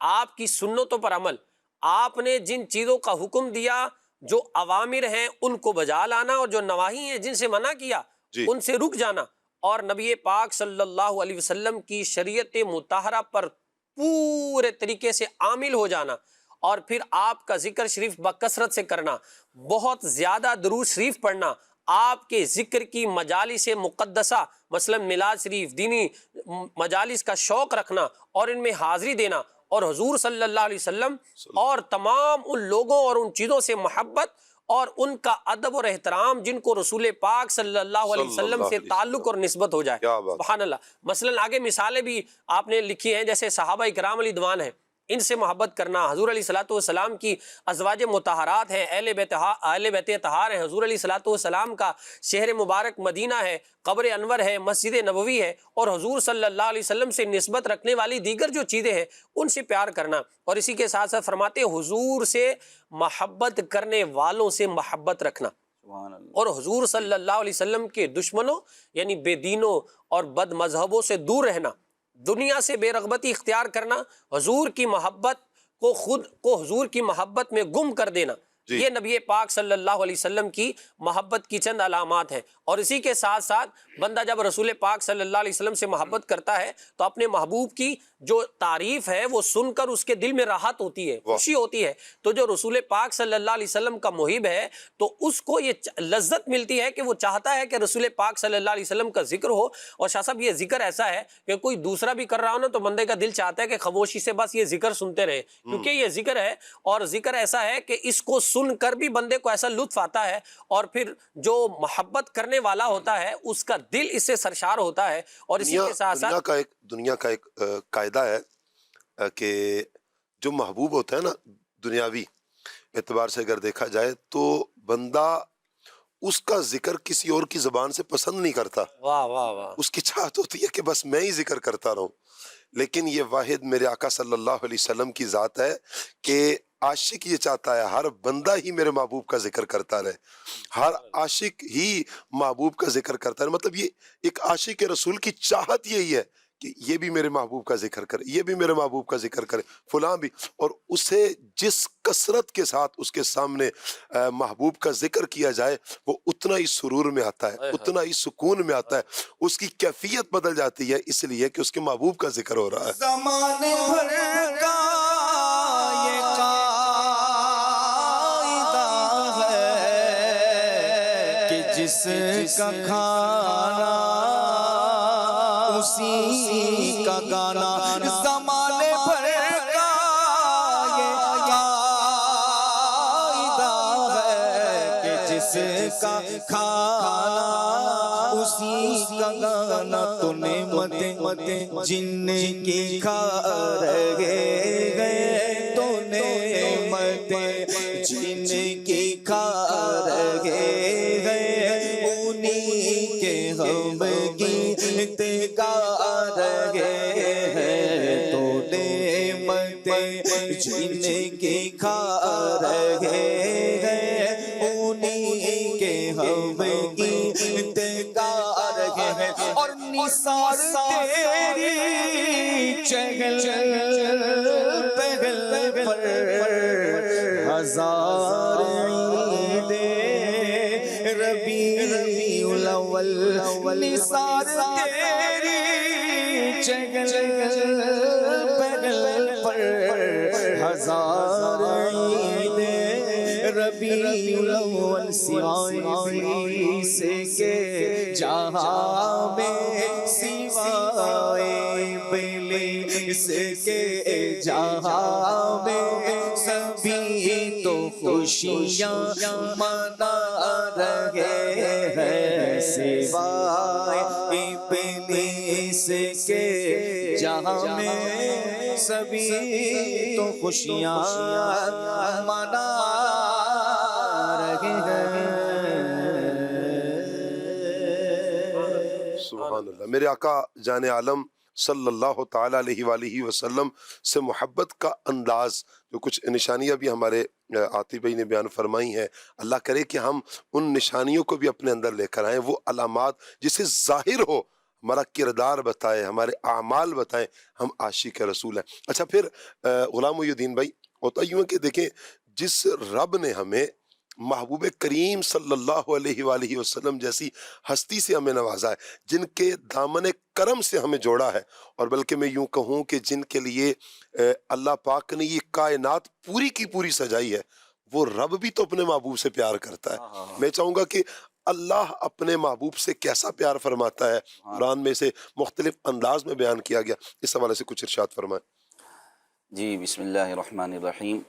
[SPEAKER 6] آپ کی سنتوں پر عمل، آپ نے جن چیزوں کا حکم دیا جو اوامر ہیں ان کو بجا لانا، اور جو نواہی ہیں جن سے منع کیا
[SPEAKER 2] جی،
[SPEAKER 6] ان سے رک جانا، اور نبی پاک صلی اللہ علیہ وسلم کی شریعت مطہرہ پر پورے طریقے سے عامل ہو جانا، اور پھر آپ کا ذکر شریف بکثرت سے کرنا، بہت زیادہ درود شریف پڑھنا، آپ کے ذکر کی مجالس مقدسہ مثلا میلاد شریف دینی مجالس کا شوق رکھنا اور ان میں حاضری دینا، اور حضور صلی اللہ علیہ وسلم اور تمام ان لوگوں اور ان چیزوں سے محبت اور ان کا ادب اور احترام جن کو رسول پاک صلی اللہ علیہ وسلم سے تعلق اور نسبت ہو جائے. سبحان اللہ. مثلا آگے مثالیں بھی آپ نے لکھی ہیں، جیسے صحابہ اکرام علیہ رضوان ہیں، ان سے محبت کرنا، حضور علیہ الصلوۃ والسلام کی ازواج مطہرات ہیں، اہل بیت اطہار ہیں، حضور علیہ الصلوۃ والسلام کا شہر مبارک مدینہ ہے، قبر انور ہے، مسجد نبوی ہے، اور حضور صلی اللہ علیہ وسلم سے نسبت رکھنے والی دیگر جو چیزیں ہیں ان سے پیار کرنا. اور اسی کے ساتھ ساتھ فرماتے ہیں حضور سے محبت کرنے والوں سے محبت رکھنا، اور حضور صلی اللہ علیہ وسلم کے دشمنوں یعنی بے دینوں اور بد مذہبوں سے دور رہنا، دنیا سے بے رغبتی اختیار کرنا، حضور کی محبت کو خود کو حضور کی محبت میں گم کر دینا. یہ نبی پاک صلی اللہ علیہ وسلم کی محبت کی چند علامات ہیں. اور اسی کے ساتھ ساتھ بندہ جب رسول پاک صلی اللہ علیہ وسلم سے محبت کرتا ہے تو اپنے محبوب کی جو تعریف ہے وہ سن کر اس کے دل میں راحت ہوتی ہے، خوشی ہوتی ہے. تو جو رسول پاک صلی اللہ علیہ وسلم کا محب ہے تو اس کو یہ لذت ملتی ہے کہ وہ چاہتا ہے کہ رسول پاک صلی اللہ علیہ وسلم کا ذکر ہو. اور شاہ صاحب یہ ذکر ایسا ہے کہ کوئی دوسرا بھی کر رہا ہو نا تو بندے کا دل چاہتا ہے کہ خاموشی سے بس یہ ذکر سنتے رہے، کیونکہ یہ ذکر ہے اور ذکر ایسا ہے کہ اس کو سن کر بھی بندے کو ایسا لطف آتا ہے، اور پھر جو محبت کرنے والا ہوتا ہے اس کا دل اس سے سرشار ہوتا ہے. اور اسی کے ساتھ ساتھ
[SPEAKER 2] دنیا کا ایک قاعدہ ہے کہ جو محبوب ہوتا ہے نا دنیاوی اعتبار سے اگر دیکھا جائے تو بندہ اس کا ذکر کسی اور کی زبان سے پسند نہیں کرتا.
[SPEAKER 6] واہ واہ واہ.
[SPEAKER 2] اس کی چاہت ہوتی ہے کہ بس میں ہی ذکر کرتا رہوں. لیکن یہ واحد میرے آقا صلی اللہ علیہ وسلم کی ذات ہے کہ عاشق یہ چاہتا ہے ہر بندہ ہی میرے محبوب کا ذکر کرتا رہے، ہر عاشق ہی محبوب کا ذکر کرتا رہے. مطلب یہ ایک عاشق رسول کی چاہت یہی ہے کہ یہ بھی میرے محبوب کا ذکر کرے، یہ بھی میرے محبوب کا ذکر کرے، فلاں بھی. اور اسے جس کثرت کے ساتھ اس کے سامنے محبوب کا ذکر کیا جائے وہ اتنا ہی سرور میں آتا ہے، اتنا ہی سکون میں آتا ہے، اس کی کیفیت بدل جاتی ہے اس لیے کہ اس کے محبوب کا ذکر ہو رہا ہے.
[SPEAKER 4] زمانے بھر کا یہ قاعدہ ہے کہ جس کا کھانا اسی کا گانا. زمانے بھر کا یہ قاعدہ ہے کہ جس کا کھانا اسی کا گانا. تو نعمتیں جن کی کھا رہے ہیں، تو نعمتیں جن کی کھا رہے ہیں، انہی کے ہم گیت گا رہے ہیں. تو نعمتیں جن کی کھا رہے ہیں، انہی کے ہم گیت گا رہے ہیں. اور نثار تیری چہل پہل پر ہزار عید ربیع الاول. نثار تیری چہل پہل پر ہزار عید ربیع الاول. سوائے سے کے جہاں میں سوائے ابلیس کے جہاں میں سبھی تو خوشیاں منا رہے ہیں. سوائے ابلیس کے جہاں میں سبھی تو خوشیاں منا رہے ہیں.
[SPEAKER 2] سبحان اللہ. میرے آقا جان عالم صلی اللہ تعالیٰ علیہ وآلہ وسلم سے محبت کا انداز، جو کچھ نشانیاں بھی ہمارے عاطف بھائی نے بیان فرمائی ہیں، اللہ کرے کہ ہم ان نشانیوں کو بھی اپنے اندر لے کر آئیں. وہ علامات جسے ظاہر ہو، ہمارا کردار بتائے، ہمارے اعمال بتائیں ہم عاشق رسول ہیں. اچھا پھر غلام محی الدین بھائی، ہوتا یوں ہے کہ دیکھیں جس رب نے ہمیں محبوب کریم صلی اللہ علیہ وآلہ وسلم جیسی ہستی سے ہمیں نوازا ہے، جن کے دامن کرم سے ہمیں جوڑا ہے، اور بلکہ میں یوں کہوں کہ جن کے لیے اللہ پاک نے یہ کائنات پوری کی پوری سجائی ہے، وہ رب بھی تو اپنے محبوب سے پیار کرتا ہے۔ میں چاہوں گا کہ اللہ اپنے محبوب سے کیسا پیار فرماتا ہے، قرآن میں سے مختلف انداز میں بیان کیا گیا، اس حوالے سے کچھ ارشاد فرمائیں۔
[SPEAKER 7] جی بسم اللہ الرحمن الرحیم۔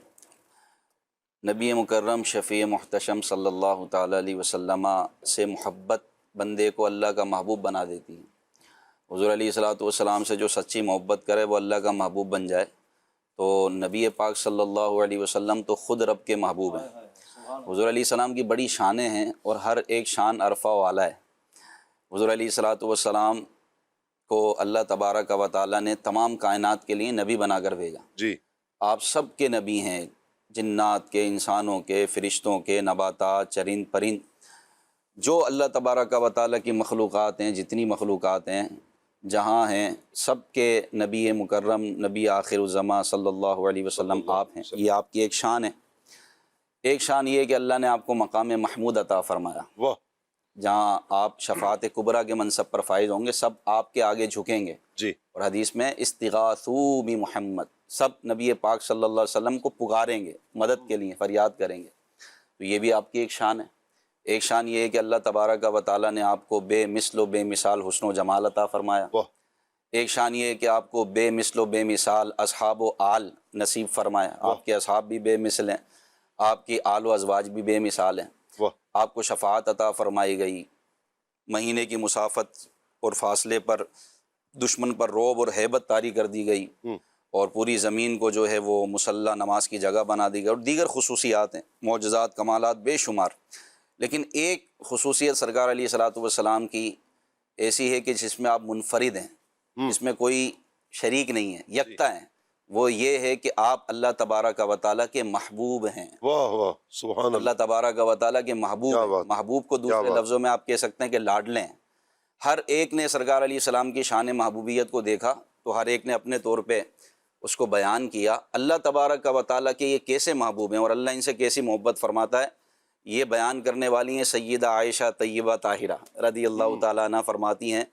[SPEAKER 7] نبی مکرم شفیع محتشم صلی اللہ تعالیٰ علیہ وسلم سے محبت بندے کو اللہ کا محبوب بنا دیتی ہے۔ حضور علیہ الصلوۃ والسلام سے جو سچی محبت کرے وہ اللہ کا محبوب بن جائے، تو نبی پاک صلی اللہ علیہ وسلم تو خود رب کے محبوب ہیں۔ حضور علیہ السلام کی بڑی شانیں ہیں اور ہر ایک شان عرفہ والا ہے۔ حضور علیہ الصلوۃ والسلام کو اللہ تبارک و تعالیٰ نے تمام کائنات کے لیے نبی بنا کر بھیجا۔
[SPEAKER 2] جی،
[SPEAKER 7] آپ سب کے نبی ہیں، جنات کے، انسانوں کے، فرشتوں کے، نباتات، چرند پرند، جو اللہ تبارک و تعالیٰ کی مخلوقات ہیں، جتنی مخلوقات ہیں جہاں ہیں، سب کے نبی مکرم، نبی آخر الزماں صلی اللہ علیہ وسلم آپ ہیں۔ یہ آپ کی ایک شان ہے۔ ایک شان یہ ہے کہ اللہ نے آپ کو مقام محمود عطا فرمایا،
[SPEAKER 2] واہ،
[SPEAKER 7] جہاں آپ شفاعت کبریٰ کے منصب پر فائز ہوں گے، سب آپ کے آگے جھکیں گے۔
[SPEAKER 2] جی،
[SPEAKER 7] اور حدیث میں استغاثوا بمحمد، سب نبی پاک صلی اللہ علیہ وسلم کو پکاریں گے، مدد کے لیے فریاد کریں گے۔ تو یہ بھی آپ کی ایک شان ہے۔ ایک شان یہ ہے کہ اللہ تبارک و تعالیٰ نے آپ کو بے مثل و بے مثال حسن و جمال عطا فرمایا۔
[SPEAKER 2] واہ،
[SPEAKER 7] ایک شان یہ ہے کہ آپ کو بے مثل و بے مثال اصحاب و آل نصیب فرمایا۔ آپ کے اصحاب بھی بے مثل ہیں، آپ کی آل و ازواج بھی بے مثال ہیں۔
[SPEAKER 2] واہ،
[SPEAKER 7] آپ کو شفاعت عطا فرمائی گئی، مہینے کی مسافت اور فاصلے پر دشمن پر رعب اور ہیبت طاری کر دی گئی، اور پوری زمین کو جو ہے وہ مصلی نماز کی جگہ بنا دی گئی، اور دیگر خصوصیات ہیں، معجزات، کمالات بے شمار۔ لیکن ایک خصوصیت سرکار علیہ الصلوۃ والسلام کی ایسی ہے کہ جس میں آپ منفرد ہیں، جس میں کوئی شریک نہیں ہے، یکتا ہیں، وہ یہ ہے کہ آپ اللہ تبارک و تعالیٰ کے محبوب ہیں۔
[SPEAKER 2] واہ واہ، سبحان اللہ،
[SPEAKER 7] اللہ تبارک و تعالیٰ کے محبوب
[SPEAKER 2] کیا
[SPEAKER 7] ہیں۔
[SPEAKER 2] بات،
[SPEAKER 7] محبوب کو
[SPEAKER 2] کیا
[SPEAKER 7] دوسرے
[SPEAKER 2] بات۔
[SPEAKER 7] لفظوں میں آپ کہہ سکتے ہیں کہ لاڈلے ہیں۔ ہر ایک نے سرکار علیہ السلام کی شان محبوبیت کو دیکھا تو ہر ایک نے اپنے طور پہ اس کو بیان کیا۔ اللہ تبارک و تعالیٰ کے یہ کیسے محبوب ہیں اور اللہ ان سے کیسی محبت فرماتا ہے، یہ بیان کرنے والی ہیں سیدہ عائشہ طیبہ طاہرہ رضی اللہ تعالیٰ عنہ، فرماتی ہیں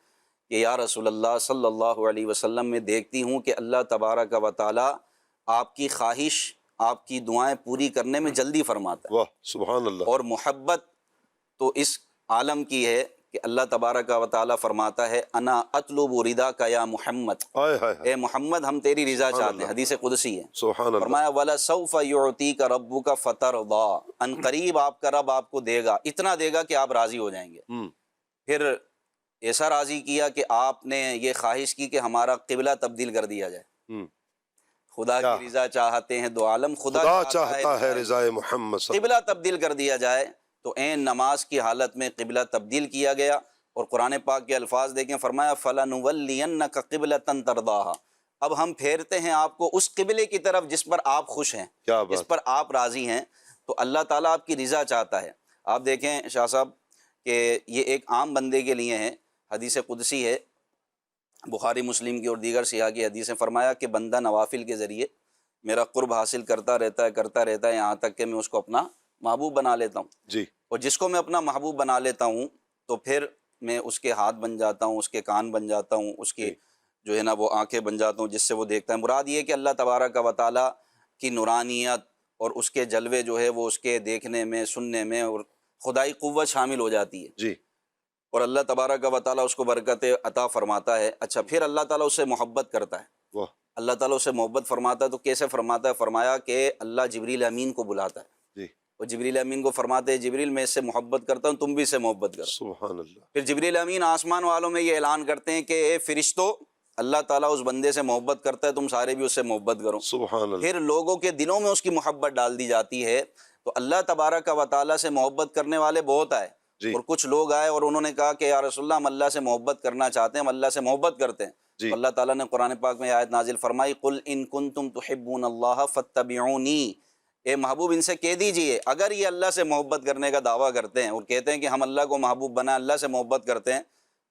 [SPEAKER 7] کہ یا رسول اللہ صلی اللہ علیہ وسلم، میں دیکھتی ہوں کہ اللہ تبارک و تعالیٰ آپ کی خواہش، آپ کی دعائیں پوری کرنے میں جلدی فرماتا ہے،
[SPEAKER 2] واہ، سبحان اللہ،
[SPEAKER 7] اور محبت تو اس عالم کی ہے کہ اللہ تبارک و تعالیٰ فرماتا ہے انا اطلب رضاک یا محمد،
[SPEAKER 2] ہائے ہائے ہائے،
[SPEAKER 7] اے محمد ہم تیری رضا چاہتے ہیں۔ حدیث قدسی ہے،
[SPEAKER 2] سبحان اللہ،
[SPEAKER 7] فرمایا وَلَسَوْفَ يُعْطِيكَ رَبُّكَ فَتَرْضَىٰ، ان قریب آپ کا رب آپ کو دے گا، اتنا دے گا کہ آپ راضی ہو جائیں گے۔ پھر ایسا راضی کیا کہ آپ نے یہ خواہش کی کہ ہمارا قبلہ تبدیل کر دیا جائے۔ خدا کی رضا چاہتے ہیں دو عالم، خدا
[SPEAKER 2] چاہتا ہے رضا محمد صلی
[SPEAKER 7] قبلہ تبدیل کر دیا جائے، تو عین نماز کی حالت میں قبلہ تبدیل کیا گیا۔ اور قرآن پاک کے الفاظ دیکھیں، فرمایا فَلَنُوَلِّيَنَّكَ قِبْلَةً تَرْضَاهَا، اب ہم پھیرتے ہیں آپ کو اس قبلے کی طرف جس پر آپ خوش ہیں،
[SPEAKER 2] کیا بات،
[SPEAKER 7] جس پر آپ راضی ہیں۔ تو اللہ تعالیٰ آپ کی رضا چاہتا ہے۔ آپ دیکھیں شاہ صاحب کہ یہ ایک عام بندے کے لیے ہے، حدیث قدسی ہے، بخاری مسلم کی اور دیگر سیاح کی حدیث میں فرمایا کہ بندہ نوافل کے ذریعے میرا قرب حاصل کرتا رہتا ہے یہاں تک کہ میں اس کو اپنا محبوب بنا لیتا ہوں۔
[SPEAKER 2] جی،
[SPEAKER 7] اور جس کو میں اپنا محبوب بنا لیتا ہوں تو پھر میں اس کے ہاتھ بن جاتا ہوں، اس کے کان بن جاتا ہوں، اس کی جو ہے نا وہ آنکھیں بن جاتا ہوں جس سے وہ دیکھتا ہے۔ مراد یہ کہ اللہ تبارک و تعالیٰ کی نورانیت اور اس کے جلوے جو ہے وہ اس کے دیکھنے میں، سننے میں، اور خدائی قوت شامل ہو جاتی ہے،
[SPEAKER 2] جی،
[SPEAKER 7] اور اللہ تبارک و تعالیٰ اس کو برکت عطا فرماتا ہے۔ اچھا، پھر اللہ تعالیٰ اس سے محبت کرتا ہے۔
[SPEAKER 2] واہ،
[SPEAKER 7] اللہ تعالیٰ اسے محبت فرماتا ہے تو کیسے فرماتا ہے؟ فرمایا کہ اللہ جبریل امین کو بلاتا ہے،
[SPEAKER 2] جی،
[SPEAKER 7] اور جبریل امین کو فرماتے ہیں جبریل میں اس سے محبت کرتا ہوں، تم بھی اس سے محبت کرو۔
[SPEAKER 2] سبحان اللہ،
[SPEAKER 7] پھر جبریل امین آسمان والوں میں یہ اعلان کرتے ہیں کہ اے فرشتو، اللہ تعالیٰ اس بندے سے محبت کرتا ہے، تم سارے بھی اس سے محبت کرو۔
[SPEAKER 2] سبحان اللہ،
[SPEAKER 7] پھر لوگوں کے دلوں میں اس کی محبت ڈال دی جاتی ہے۔ تو اللہ تبارک و تعالیٰ سے محبت کرنے والے بہت آئے،
[SPEAKER 2] جی،
[SPEAKER 7] اور کچھ لوگ آئے اور انہوں نے کہا کہ یا رسول اللہ، ہم اللہ سے محبت کرنا چاہتے ہیں، ہم اللہ سے محبت کرتے ہیں۔
[SPEAKER 2] جی،
[SPEAKER 7] تو اللہ تعالیٰ نے قرآن پاک میں آیت نازل فرمائی قل ان کنتم تحبون اللہ فاتبعونی، اے محبوب ان سے کہہ دیجئے اگر یہ اللہ سے محبت کرنے کا دعویٰ کرتے ہیں اور کہتے ہیں کہ ہم اللہ کو محبوب بنا، اللہ سے محبت کرتے ہیں،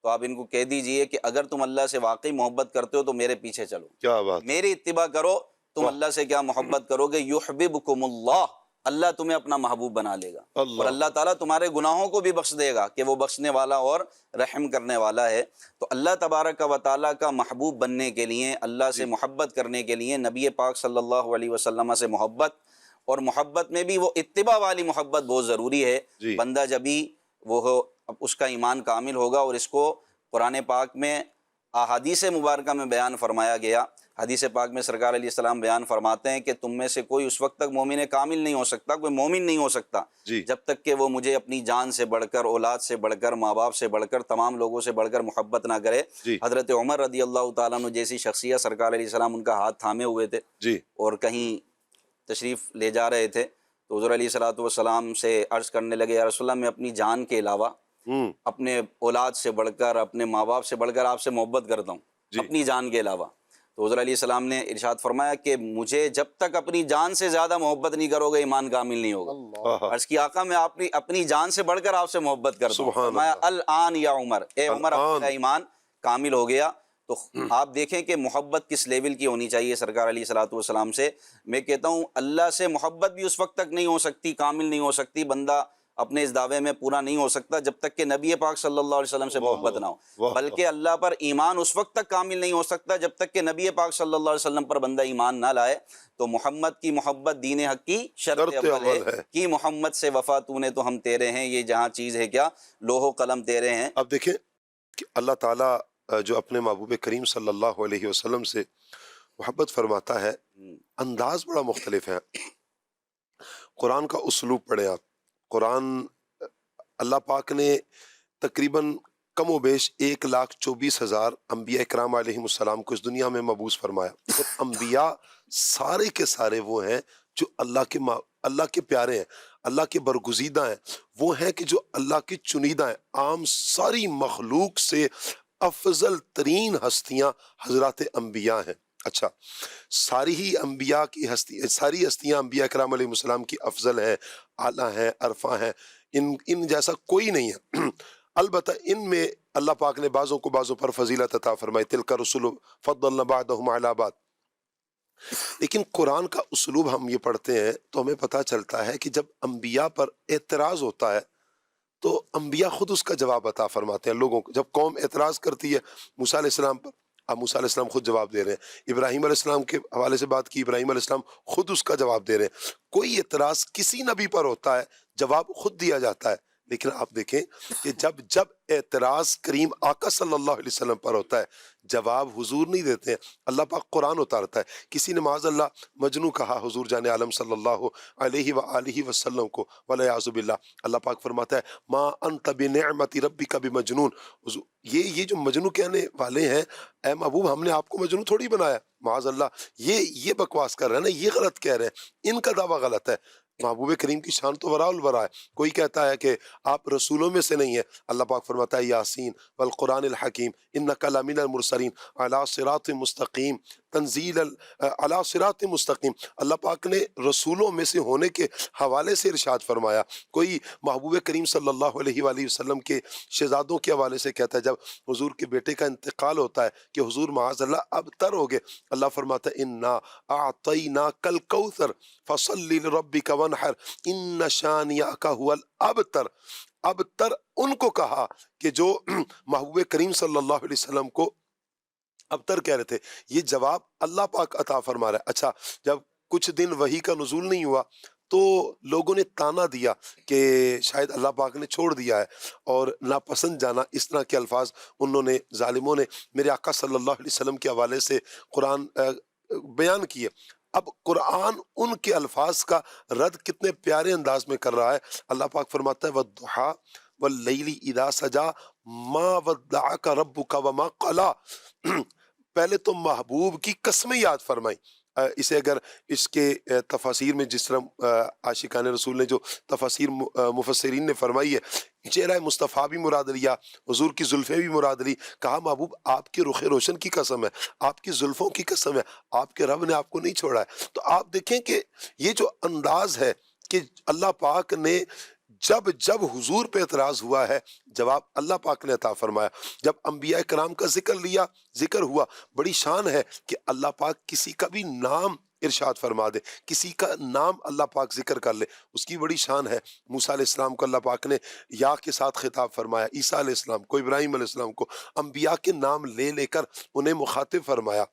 [SPEAKER 7] تو آپ ان کو کہہ دیجئے کہ اگر تم اللہ سے واقعی محبت کرتے ہو تو میرے پیچھے چلو،
[SPEAKER 2] کیا بات،
[SPEAKER 7] میری اتباع کرو، تم اللہ سے کیا محبت کرو گے، یحببکم اللہ، اللہ تمہیں اپنا محبوب بنا لے گا،
[SPEAKER 2] اللہ۔
[SPEAKER 7] اور اللہ تعالیٰ تمہارے گناہوں کو بھی بخش دے گا کہ وہ بخشنے والا اور رحم کرنے والا ہے۔ تو اللہ تبارک و تعالیٰ کا محبوب بننے کے لیے، اللہ سے محبت کرنے کے لیے نبی پاک صلی اللہ علیہ وسلم سے محبت، اور محبت میں بھی وہ اتباع والی محبت بہت ضروری ہے۔
[SPEAKER 2] جی۔
[SPEAKER 7] بندہ جبھی وہ ہو اس کا ایمان کامل ہوگا، اور اس کو قرآن پاک میں احادیث مبارکہ میں بیان فرمایا گیا۔ حدیث پاک میں سرکار علیہ السلام بیان فرماتے ہیں کہ تم میں سے کوئی اس وقت تک مومن کامل نہیں ہو سکتا، کوئی مومن نہیں ہو سکتا
[SPEAKER 2] جی۔
[SPEAKER 7] جب تک کہ وہ مجھے اپنی جان سے بڑھ کر، اولاد سے بڑھ کر، ماں باپ سے بڑھ کر، تمام لوگوں سے بڑھ کر محبت نہ کرے۔
[SPEAKER 2] جی۔
[SPEAKER 7] حضرت عمر رضی اللہ تعالیٰ عنہ جیسی شخصیت، سرکار علیہ السلام ان کا ہاتھ تھامے ہوئے تھے
[SPEAKER 2] جی۔
[SPEAKER 7] اور کہیں تشریف لے جا رہے تھے، تو حضور علیہ الصلوۃ والسلام سے عرض کرنے لگے، یا رسول اللہ میں اپنی جان کے علاوہ اپنے اولاد سے بڑھ کر، اپنے ماں باپ سے بڑھ کر آپ سے محبت کرتا ہوں،
[SPEAKER 2] جی۔
[SPEAKER 7] اپنی جان کے علاوہ۔ تو حضور علیہ السلام نے ارشاد فرمایا کہ مجھے جب تک اپنی جان سے زیادہ محبت نہیں کرو گے، ایمان کامل نہیں ہوگا۔ عرض کی آقا میں اپنی جان سے بڑھ کر آپ سے محبت کرتا ہوں۔
[SPEAKER 2] سبحان
[SPEAKER 7] فرمایا
[SPEAKER 2] اللہ۔
[SPEAKER 7] الآن یا عمر، اے عمر اب
[SPEAKER 2] الآن۔
[SPEAKER 7] تیرا ایمان کامل ہو گیا۔ تو آپ دیکھیں کہ محبت کس لیول کی ہونی چاہیے سرکار علیہ الصلوۃ والسلام سے۔ میں کہتا ہوں اللہ سے محبت بھی اس وقت تک نہیں ہو سکتی، کامل نہیں ہو سکتی، بندہ اپنے اس دعوے میں پورا نہیں ہو سکتا جب تک کہ نبی پاک صلی اللہ علیہ وسلم سے محبت نہ ہو، بلکہ اللہ پر ایمان اس وقت تک کامل نہیں ہو سکتا جب تک کہ نبی پاک صلی اللہ علیہ وسلم پر بندہ ایمان نہ لائے۔ تو محمد کی محبت دین حق کی شرط اول ہے کہ محمد سے وفا تو نے تو ہم تیرے ہیں، یہ جہاں چیز ہے کیا لوح و قلم تیرے ہیں۔
[SPEAKER 2] اب دیکھیں کہ اللہ تعالیٰ جو اپنے محبوب کریم صلی اللہ علیہ وسلم سے محبت فرماتا ہے، انداز بڑا مختلف ہے۔ قرآن کا اسلوب پڑھیں آپ۔ قرآن اللہ پاک نے تقریباً کم و بیش 1,24,000 انبیاء اکرام علیہ السلام کو اس دنیا میں مبعوث فرمایا۔ اور انبیاء سارے کے سارے وہ ہیں جو اللہ کے پیارے ہیں، اللہ کے برگزیدہ ہیں، وہ ہیں کہ جو اللہ کے چنیدہ ہیں۔ عام ساری مخلوق سے افضل ترین ہستیاں حضرات انبیاء ہیں۔ اچھا، ساری ہی انبیاء کی ساری ہستیاں انبیاء کرام علیہ السلام کی افضل ہیں، اعلیٰ ہیں، عرفہ ہیں، ان جیسا کوئی نہیں ہے۔ البتہ ان میں اللہ پاک نے بعضوں کو بعضوں پر فضیلت عطا فرمائی، تلک رسول فضلنا بعضهم علی بعض۔ لیکن قرآن کا اسلوب ہم یہ پڑھتے ہیں تو ہمیں پتہ چلتا ہے کہ جب انبیاء پر اعتراض ہوتا ہے تو انبیاء خود اس کا جواب عطا فرماتے ہیں لوگوں کو۔ جب قوم اعتراض کرتی ہے موسیٰ علیہ السلام پر، اب موسیٰ علیہ السلام خود جواب دے رہے ہیں۔ ابراہیم علیہ السلام کے حوالے سے بات کی، ابراہیم علیہ السلام خود اس کا جواب دے رہے ہیں۔ کوئی اعتراض کسی نبی پر ہوتا ہے، جواب خود دیا جاتا ہے۔ لیکن آپ دیکھیں کہ جب اعتراض کریم آقا صلی اللہ علیہ وسلم پر ہوتا ہے، جواب حضور نہیں دیتے ہیں، اللہ پاک قرآن اتارتا ہے۔ کسی نے معاذ اللہ مجنون کہا حضور جان عالم صلی اللہ علیہ وآلہ وسلم کو، والعیاذ باللہ، اللہ پاک فرماتا ہے ما انت بنعمت ربک بمجنون۔ یہ جو مجنون کہنے والے ہیں، اے محبوب ہم نے آپ کو مجنون تھوڑی بنایا، معاذ اللہ یہ بکواس کر رہے ہیں نا، یہ غلط کہہ رہے ہیں، ان کا دعویٰ غلط ہے۔ محبوب کریم کی شان تو وراء الورا ہے۔ کوئی کہتا ہے کہ آپ رسولوں میں سے نہیں ہیں، اللہ پاک فرماتا ہے یاسین والقرآن الحکیم انک لمن المرسلین علی صراط مستقیم تنزیل علی صراط مستقیم۔ اللہ پاک نے رسولوں میں سے ہونے کے حوالے سے ارشاد فرمایا۔ کوئی محبوب کریم صلی اللہ علیہ وآلہ وسلم کے شہزادوں کے حوالے سے کہتا ہے جب حضور کے بیٹے کا انتقال ہوتا ہے کہ حضور معاذ اللہ اب تر ہو گئے، اللہ فرماتا ہے انا اعطیناک الکوثر فصلی لربک وانحر ان شانئک هو الابتر۔ ابتر ان کو کہا کہ جو محبوب کریم صلی اللہ علیہ وسلم کو ابتر کہہ رہے تھے۔ یہ جواب اللہ پاک عطا فرما رہا ہے۔ اچھا، جب کچھ دن وحی کا نزول نہیں ہوا تو لوگوں نے تانا دیا کہ شاید اللہ پاک نے چھوڑ دیا ہے اور ناپسند جانا، اس طرح کے الفاظ انہوں نے ظالموں نے میرے آقا صلی اللہ علیہ وسلم کے حوالے سے قرآن بیان کیے۔ اب قرآن ان کے الفاظ کا رد کتنے پیارے انداز میں کر رہا ہے۔ اللہ پاک فرماتا ہے وَالضُّحَىٰ وَاللَّيْلِ إِذَا سَجَىٰ مَا وَدَّعَكَ رَبُّكَ وَمَا قَلَىٰ۔ پہلے تو محبوب کی قسمیں یاد فرمائیں۔ اسے اگر اس کے تفاسیر میں جس طرح عاشقان رسول نے جو تفاسیر مفسرین نے فرمائی ہے، چہرہ مصطفیٰ بھی مراد لیا، حضور کی زلفیں بھی مراد لی، کہا محبوب آپ کے رخ روشن کی قسم ہے، آپ کی زلفوں کی قسم ہے، آپ کے رب نے آپ کو نہیں چھوڑا ہے۔ تو آپ دیکھیں کہ یہ جو انداز ہے کہ اللہ پاک نے جب حضور پہ اعتراض ہوا ہے، جواب اللہ پاک نے عطا فرمایا۔ جب انبیاء کرام کا ذکر ہوا، بڑی شان ہے کہ اللہ پاک کسی کا بھی نام ارشاد فرما دے، کسی کا نام اللہ پاک ذکر کر لے، اس کی بڑی شان ہے۔ موسیٰ علیہ السلام کو اللہ پاک نے یا کے ساتھ خطاب فرمایا، عیسیٰ علیہ السلام کو، ابراہیم علیہ السلام کو، انبیاء کے نام لے لے کر انہیں مخاطب فرمایا۔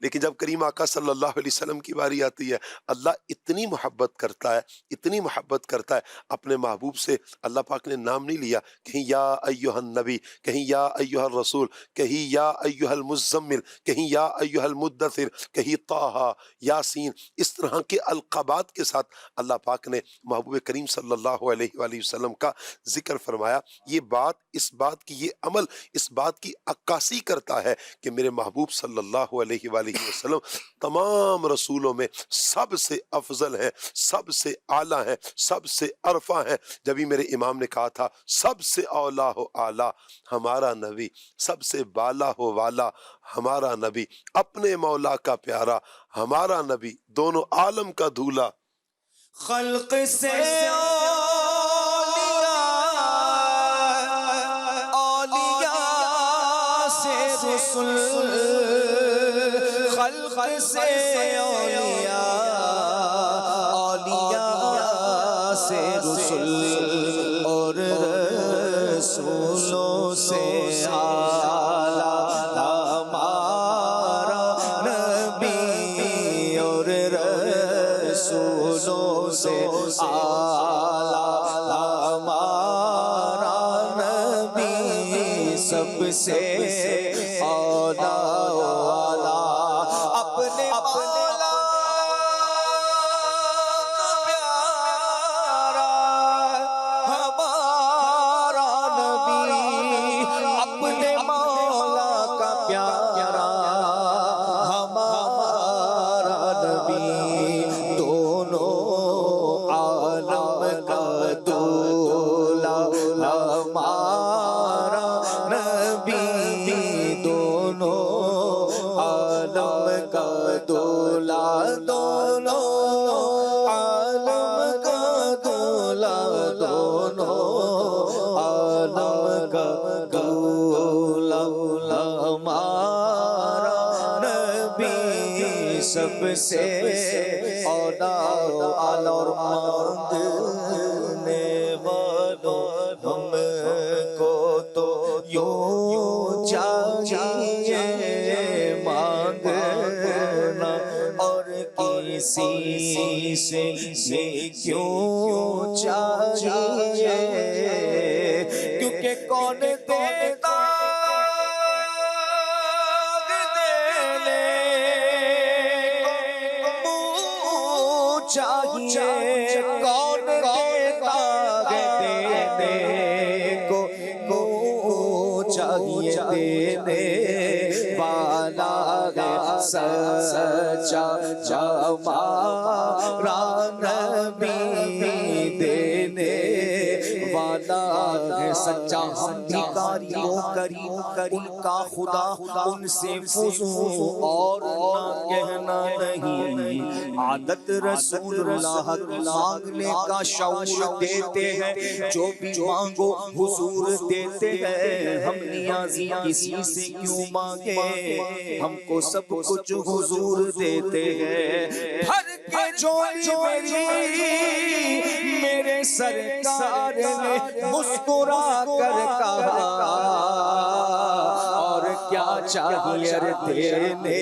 [SPEAKER 2] لیکن جب کریم آقا صلی اللہ علیہ وسلم کی باری آتی ہے، اللہ اتنی محبت کرتا ہے، اتنی محبت کرتا ہے اپنے محبوب سے، اللہ پاک نے نام نہیں لیا، کہیں یا ایہا النبی، کہیں یا ایہا الرسول، کہیں یا ایہا المزمل، کہیں یا ایہا المدثر، کہیں طٰہٰ، یاسین، اس طرح کے القابات کے ساتھ اللہ پاک نے محبوب کریم صلی اللہ علیہ وآلہ وسلم کا ذکر فرمایا۔ یہ بات، اس بات کی، یہ عمل اس بات کی عکاسی کرتا ہے کہ میرے محبوب صلی اللہ علیہ وآلہ وسلم تمام رسولوں میں سب سے افضل ہیں، سب سے اعلیٰ ہیں، سب سے عرفہ ہیں۔ جبھی میرے امام نے کہا تھا سب سے اولا ہو اعلیٰ ہمارا نبی، سب سے بالا ہو والا ہمارا نبی، اپنے مولا کا پیارا ہمارا نبی، دونوں عالم کا دھولا۔
[SPEAKER 4] خلق سے اولیاء سے رسل، خلق سے اولیاء، اولیاء سے رسل، اور رسولوں سے اعلیٰ ہمارا نبی، اور رسولوں سے اعلیٰ ہمارا نبی، سب سے اولیٰ والا اپنے مولا کا پیارا ہمارا نبی، اپنے مولا کا پیارا ہمارا نبی، دونوں عالم کا دولا ہمارا نبی، دونوں عالم کا دولا، دونوں عالم کا دولا، دونوں عالم کا دولا ہمارا نبی، سب سے اولا اور مانگنے والوں ہم کو تو یوں چاہیے مانگنا، اور کسی سے کیوں چاہیے، کیونکہ کون دیتا چاہیے، کون دیتا ہے دینے کو چاہیے، دینے والا ہے سچا ہمارا نبی، دینے والا ہے سچا، ہم بھکاری ہو کر ان کا خدا ان سے فضو اور نہ کہنا نہیں، عادت رسول اللہ مانگنے کا شعور دیتے ہیں، جو بھی مانگو حضور دیتے ہیں، ہم نیازی کسی سے کیوں مانگے، ہم کو سب کچھ حضور دیتے ہیں۔ بھر کے جھولی میری میرے سرکار نے مسکرا کر کہا، اور کیا چاہیے دینے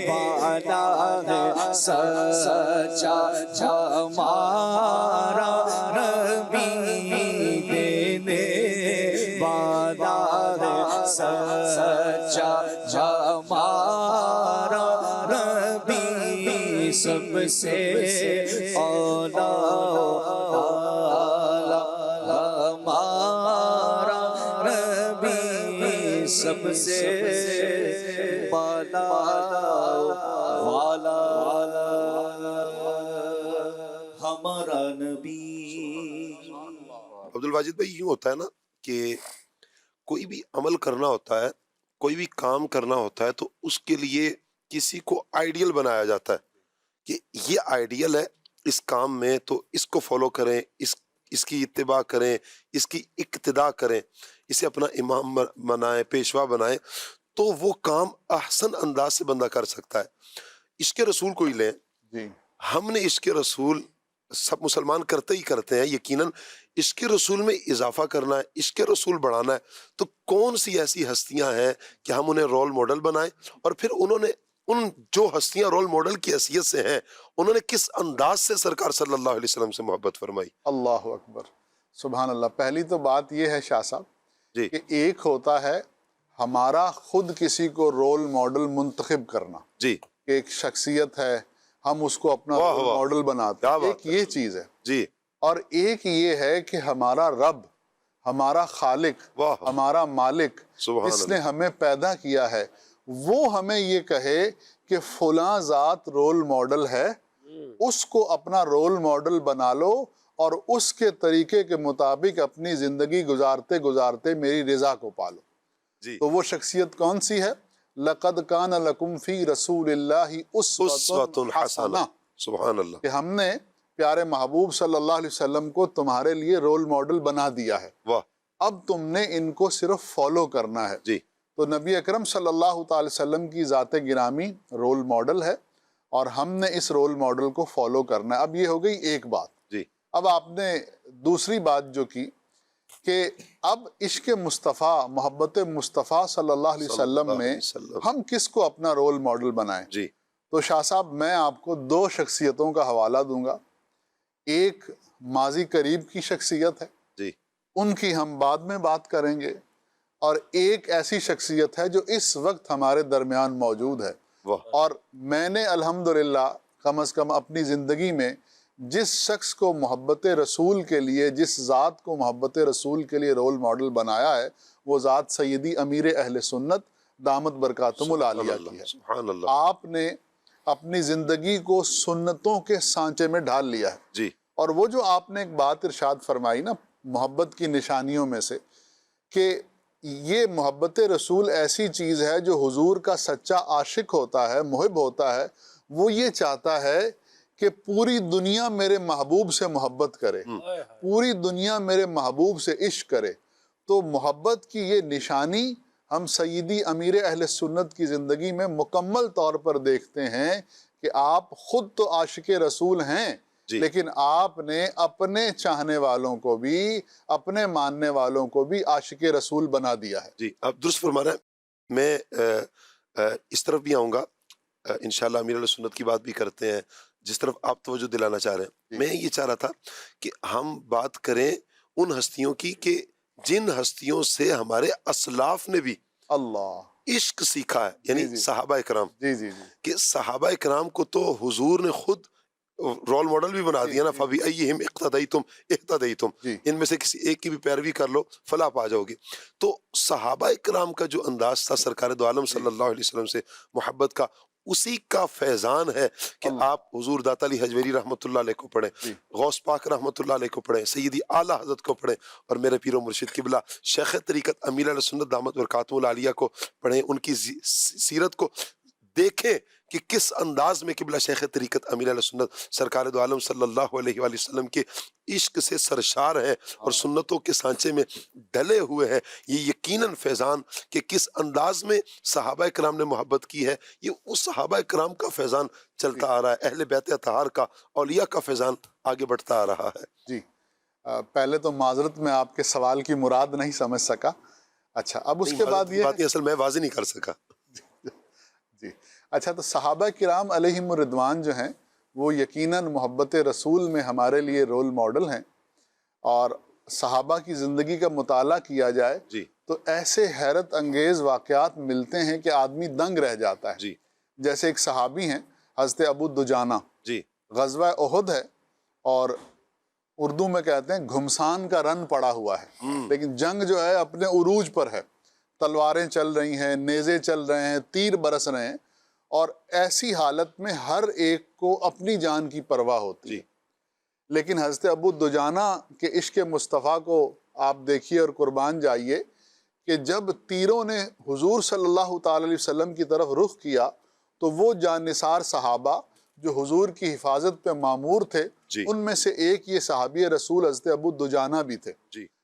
[SPEAKER 4] والا ہے سچا ہمارا نبی، دینے والا ہے سچا ہمارا نبی، سب سے اولا ہمارا نبی، سب سے بالا والا ہمارا نبی۔
[SPEAKER 2] عبد الواجد بھائی، یوں ہوتا ہے نا کہ کوئی بھی عمل کرنا ہوتا ہے، کوئی بھی کام کرنا ہوتا ہے، تو اس کے لیے کسی کو آئیڈیل بنایا جاتا ہے کہ یہ آئیڈیل ہے اس کام میں، تو اس کو فالو کریں، اس کی اتباع کریں، اس کی اقتداء کریں، اسے اپنا امام بنائیں، پیشوا بنائیں، تو وہ کام احسن انداز سے بندہ کر سکتا ہے۔ عشق رسول کو ہی لیں،
[SPEAKER 5] جی
[SPEAKER 2] ہم نے عشق رسول سب مسلمان کرتے ہی کرتے ہیں، یقیناً عشق رسول میں اضافہ کرنا ہے، عشق رسول بڑھانا ہے، تو کون سی ایسی ہستیاں ہیں کہ ہم انہیں رول ماڈل بنائیں، اور پھر انہوں نے ان جو ہستیاں رول ماڈل کی حیثیت سے ہیں انہوں نے کس انداز سے سرکار صلی اللہ علیہ وسلم سے محبت فرمائی۔
[SPEAKER 5] اللہ اکبر، سبحان اللہ۔ پہلی تو بات یہ ہے شاہ صاحب
[SPEAKER 2] جی
[SPEAKER 5] کہ ایک ہوتا ہے ہمارا خود کسی کو رول ماڈل منتخب کرنا،
[SPEAKER 2] جی
[SPEAKER 5] کہ ایک شخصیت ہے ہم اس کو اپنا
[SPEAKER 2] واہ
[SPEAKER 5] رول
[SPEAKER 2] واہ،
[SPEAKER 5] ماڈل بناتے
[SPEAKER 2] کیا
[SPEAKER 5] ہیں،
[SPEAKER 2] بات
[SPEAKER 5] ایک یہ چیز ہے۔
[SPEAKER 2] جی
[SPEAKER 5] اور ایک یہ ہے کہ ہمارا رب، ہمارا خالق،
[SPEAKER 2] واہ،
[SPEAKER 5] ہمارا مالک
[SPEAKER 2] سبحان
[SPEAKER 5] جس نے
[SPEAKER 2] اللہ،
[SPEAKER 5] ہمیں پیدا کیا ہے، وہ ہمیں یہ کہے کہ فلاں ذات رول ماڈل ہے، اس کو اپنا رول ماڈل بنا لو اور اس کے طریقے کے مطابق اپنی زندگی گزارتے گزارتے میری رضا کو پالو۔
[SPEAKER 2] جی
[SPEAKER 5] تو وہ شخصیت کون سی ہے؟ لَقَدْ كَانَ لَكُمْ فِي رَسُولِ اللَّهِ
[SPEAKER 2] اسوۃ
[SPEAKER 5] أُسْوَةٌ
[SPEAKER 2] حسنہ،
[SPEAKER 5] حَسَنَةٌ،
[SPEAKER 2] سبحان اللہ،
[SPEAKER 5] کہ ہم نے پیارے محبوب صلی اللہ علیہ وسلم کو تمہارے لیے رول ماڈل بنا دیا ہے،
[SPEAKER 2] واہ،
[SPEAKER 5] اب تم نے ان کو صرف فالو کرنا ہے۔
[SPEAKER 2] جی
[SPEAKER 5] تو نبی اکرم صلی اللہ تعالی وسلم کی ذات گرامی رول ماڈل ہے اور ہم نے اس رول ماڈل کو فالو کرنا ہے۔ اب یہ ہو گئی ایک بات۔
[SPEAKER 2] جی
[SPEAKER 5] اب آپ نے دوسری بات جو کی کہ اب عشق مصطفیٰ، محبت مصطفیٰ صلی اللہ علیہ
[SPEAKER 2] صلی اللہ
[SPEAKER 5] وسلم
[SPEAKER 2] علیہ
[SPEAKER 5] میں
[SPEAKER 2] وسلم،
[SPEAKER 5] ہم کس کو اپنا رول ماڈل بنائیں؟
[SPEAKER 2] جی
[SPEAKER 5] تو شاہ صاحب میں آپ کو دو شخصیتوں کا حوالہ دوں گا۔ ایک ماضی قریب کی شخصیت ہے،
[SPEAKER 2] جی
[SPEAKER 5] ان کی ہم بعد میں بات کریں گے، اور ایک ایسی شخصیت ہے جو اس وقت ہمارے درمیان موجود ہے۔
[SPEAKER 2] واہ،
[SPEAKER 5] اور میں نے الحمدللہ کم از کم اپنی زندگی میں جس شخص کو محبت رسول کے لیے، جس ذات کو محبت رسول کے لیے رول ماڈل بنایا ہے، وہ ذات سیدی امیر اہل سنت دامت برکاتہم العالیہ کی ہے۔
[SPEAKER 2] سبحان اللہ،
[SPEAKER 5] آپ نے اپنی زندگی کو سنتوں کے سانچے میں ڈھال لیا ہے،
[SPEAKER 2] جی
[SPEAKER 5] اور وہ جو آپ نے ایک بات ارشاد فرمائی نا محبت کی نشانیوں میں سے، کہ یہ محبت رسول ایسی چیز ہے جو حضور کا سچا عاشق ہوتا ہے، محب ہوتا ہے، وہ یہ چاہتا ہے کہ پوری دنیا میرے محبوب سے محبت کرے، پوری دنیا میرے محبوب سے عشق کرے۔ تو محبت کی یہ نشانی ہم سیدی امیر اہل سنت کی زندگی میں مکمل طور پر دیکھتے ہیں کہ آپ خود تو عاشق رسول ہیں،
[SPEAKER 2] جی
[SPEAKER 5] لیکن آپ نے اپنے چاہنے والوں کو بھی، اپنے ماننے والوں کو بھی عاشق رسول بنا دیا ہے۔
[SPEAKER 2] جی، آپ درست فرما رہے ہیں۔ میں اس طرف بھی آؤں گا، انشاءاللہ امیر علیہ سنت کی بات بھی کرتے ہیں جس طرف آپ توجہ دلانا چاہ رہے ہیں۔ میں یہ چاہ رہا تھا کہ ہم بات کریں ان ہستیوں کی کہ جن ہستیوں سے ہمارے اسلاف نے بھی
[SPEAKER 5] اللہ،
[SPEAKER 2] عشق سیکھا ہے، یعنی
[SPEAKER 5] جی
[SPEAKER 2] صحابہ اکرام،
[SPEAKER 5] جی جی جی
[SPEAKER 2] کہ صحابہ اکرام کو تو حضور نے خود رول ماڈل بھی بنا دیا نا، فَبِأَيِّهِمْ اقْتَدَيْتُمْ اهْتَدَيْتُمْ،
[SPEAKER 5] جی
[SPEAKER 2] ان میں سے کسی ایک کی بھی پیروی کر لو فلاح پا جاؤ گے۔ تو صحابہ اکرام کا جو انداز تھا سرکار دو عالم صلی اللہ علیہ وسلم سے محبت کا، اسی کا فیضان ہے کہ آپ حضور داتا علی حجویری رحمۃ اللہ علیہ کو پڑھیں، غوث پاک رحمۃ اللہ علیہ کو پڑھیں، سیدی اعلیٰ حضرت کو پڑھیں، اور میرے پیر و مرشد قبلہ شیخ طریقت امیر علیہ سنت دامت برکاتہم العالیہ کو پڑھیں، ان کی سیرت کو دیکھیں کہ کس انداز میں قبلہ شیخ طریقت امیر علیہ سنت سرکار دو عالم صلی اللہ علیہ وآلہ وسلم کے عشق سے سرشار ہیں اور سنتوں کے سانچے میں ڈلے ہوئے ہیں۔ یہ یقیناً فیضان کہ کس انداز میں صحابہ کرام نے محبت کی ہے، یہ اس صحابہ کرام کا فیضان چلتا آ رہا ہے، اہل بیت اطہار کا، اولیاء کا فیضان آگے بڑھتا آ رہا ہے۔
[SPEAKER 5] جی پہلے تو معذرت میں آپ کے سوال کی مراد نہیں سمجھ سکا۔ اچھا، اب اس کے بعد یہ
[SPEAKER 2] باتیں اصل میں واضح نہیں کر سکا۔
[SPEAKER 5] جی اچھا، تو صحابہ کرام علیہم الرضوان جو ہیں وہ یقیناً محبت رسول میں ہمارے لیے رول ماڈل ہیں، اور صحابہ کی زندگی کا مطالعہ کیا جائے
[SPEAKER 2] جی
[SPEAKER 5] تو ایسے حیرت انگیز واقعات ملتے ہیں کہ آدمی دنگ رہ جاتا ہے۔
[SPEAKER 2] جی
[SPEAKER 5] جیسے ایک صحابی ہیں حضرت ابو دجانہ،
[SPEAKER 2] جی
[SPEAKER 5] غزوہ احد ہے، اور اردو میں کہتے ہیں گھمسان کا رن پڑا ہوا ہے، لیکن جنگ جو ہے اپنے عروج پر ہے، تلواریں چل رہی ہیں، نیزے چل رہے ہیں، تیر برس رہے ہیں، اور ایسی حالت میں ہر ایک کو اپنی جان کی پرواہ ہوتی ہے۔ لیکن حضرت ابو دجانہ کے عشق مصطفیٰ کو آپ دیکھیے اور قربان جائیے کہ جب تیروں نے حضور صلی اللہ تعالی علیہ وسلم کی طرف رخ کیا تو وہ جانثار صحابہ جو حضور کی حفاظت پہ مامور تھے، ان میں سے ایک یہ صحابی رسول حضرت ابو دجانہ بھی تھے۔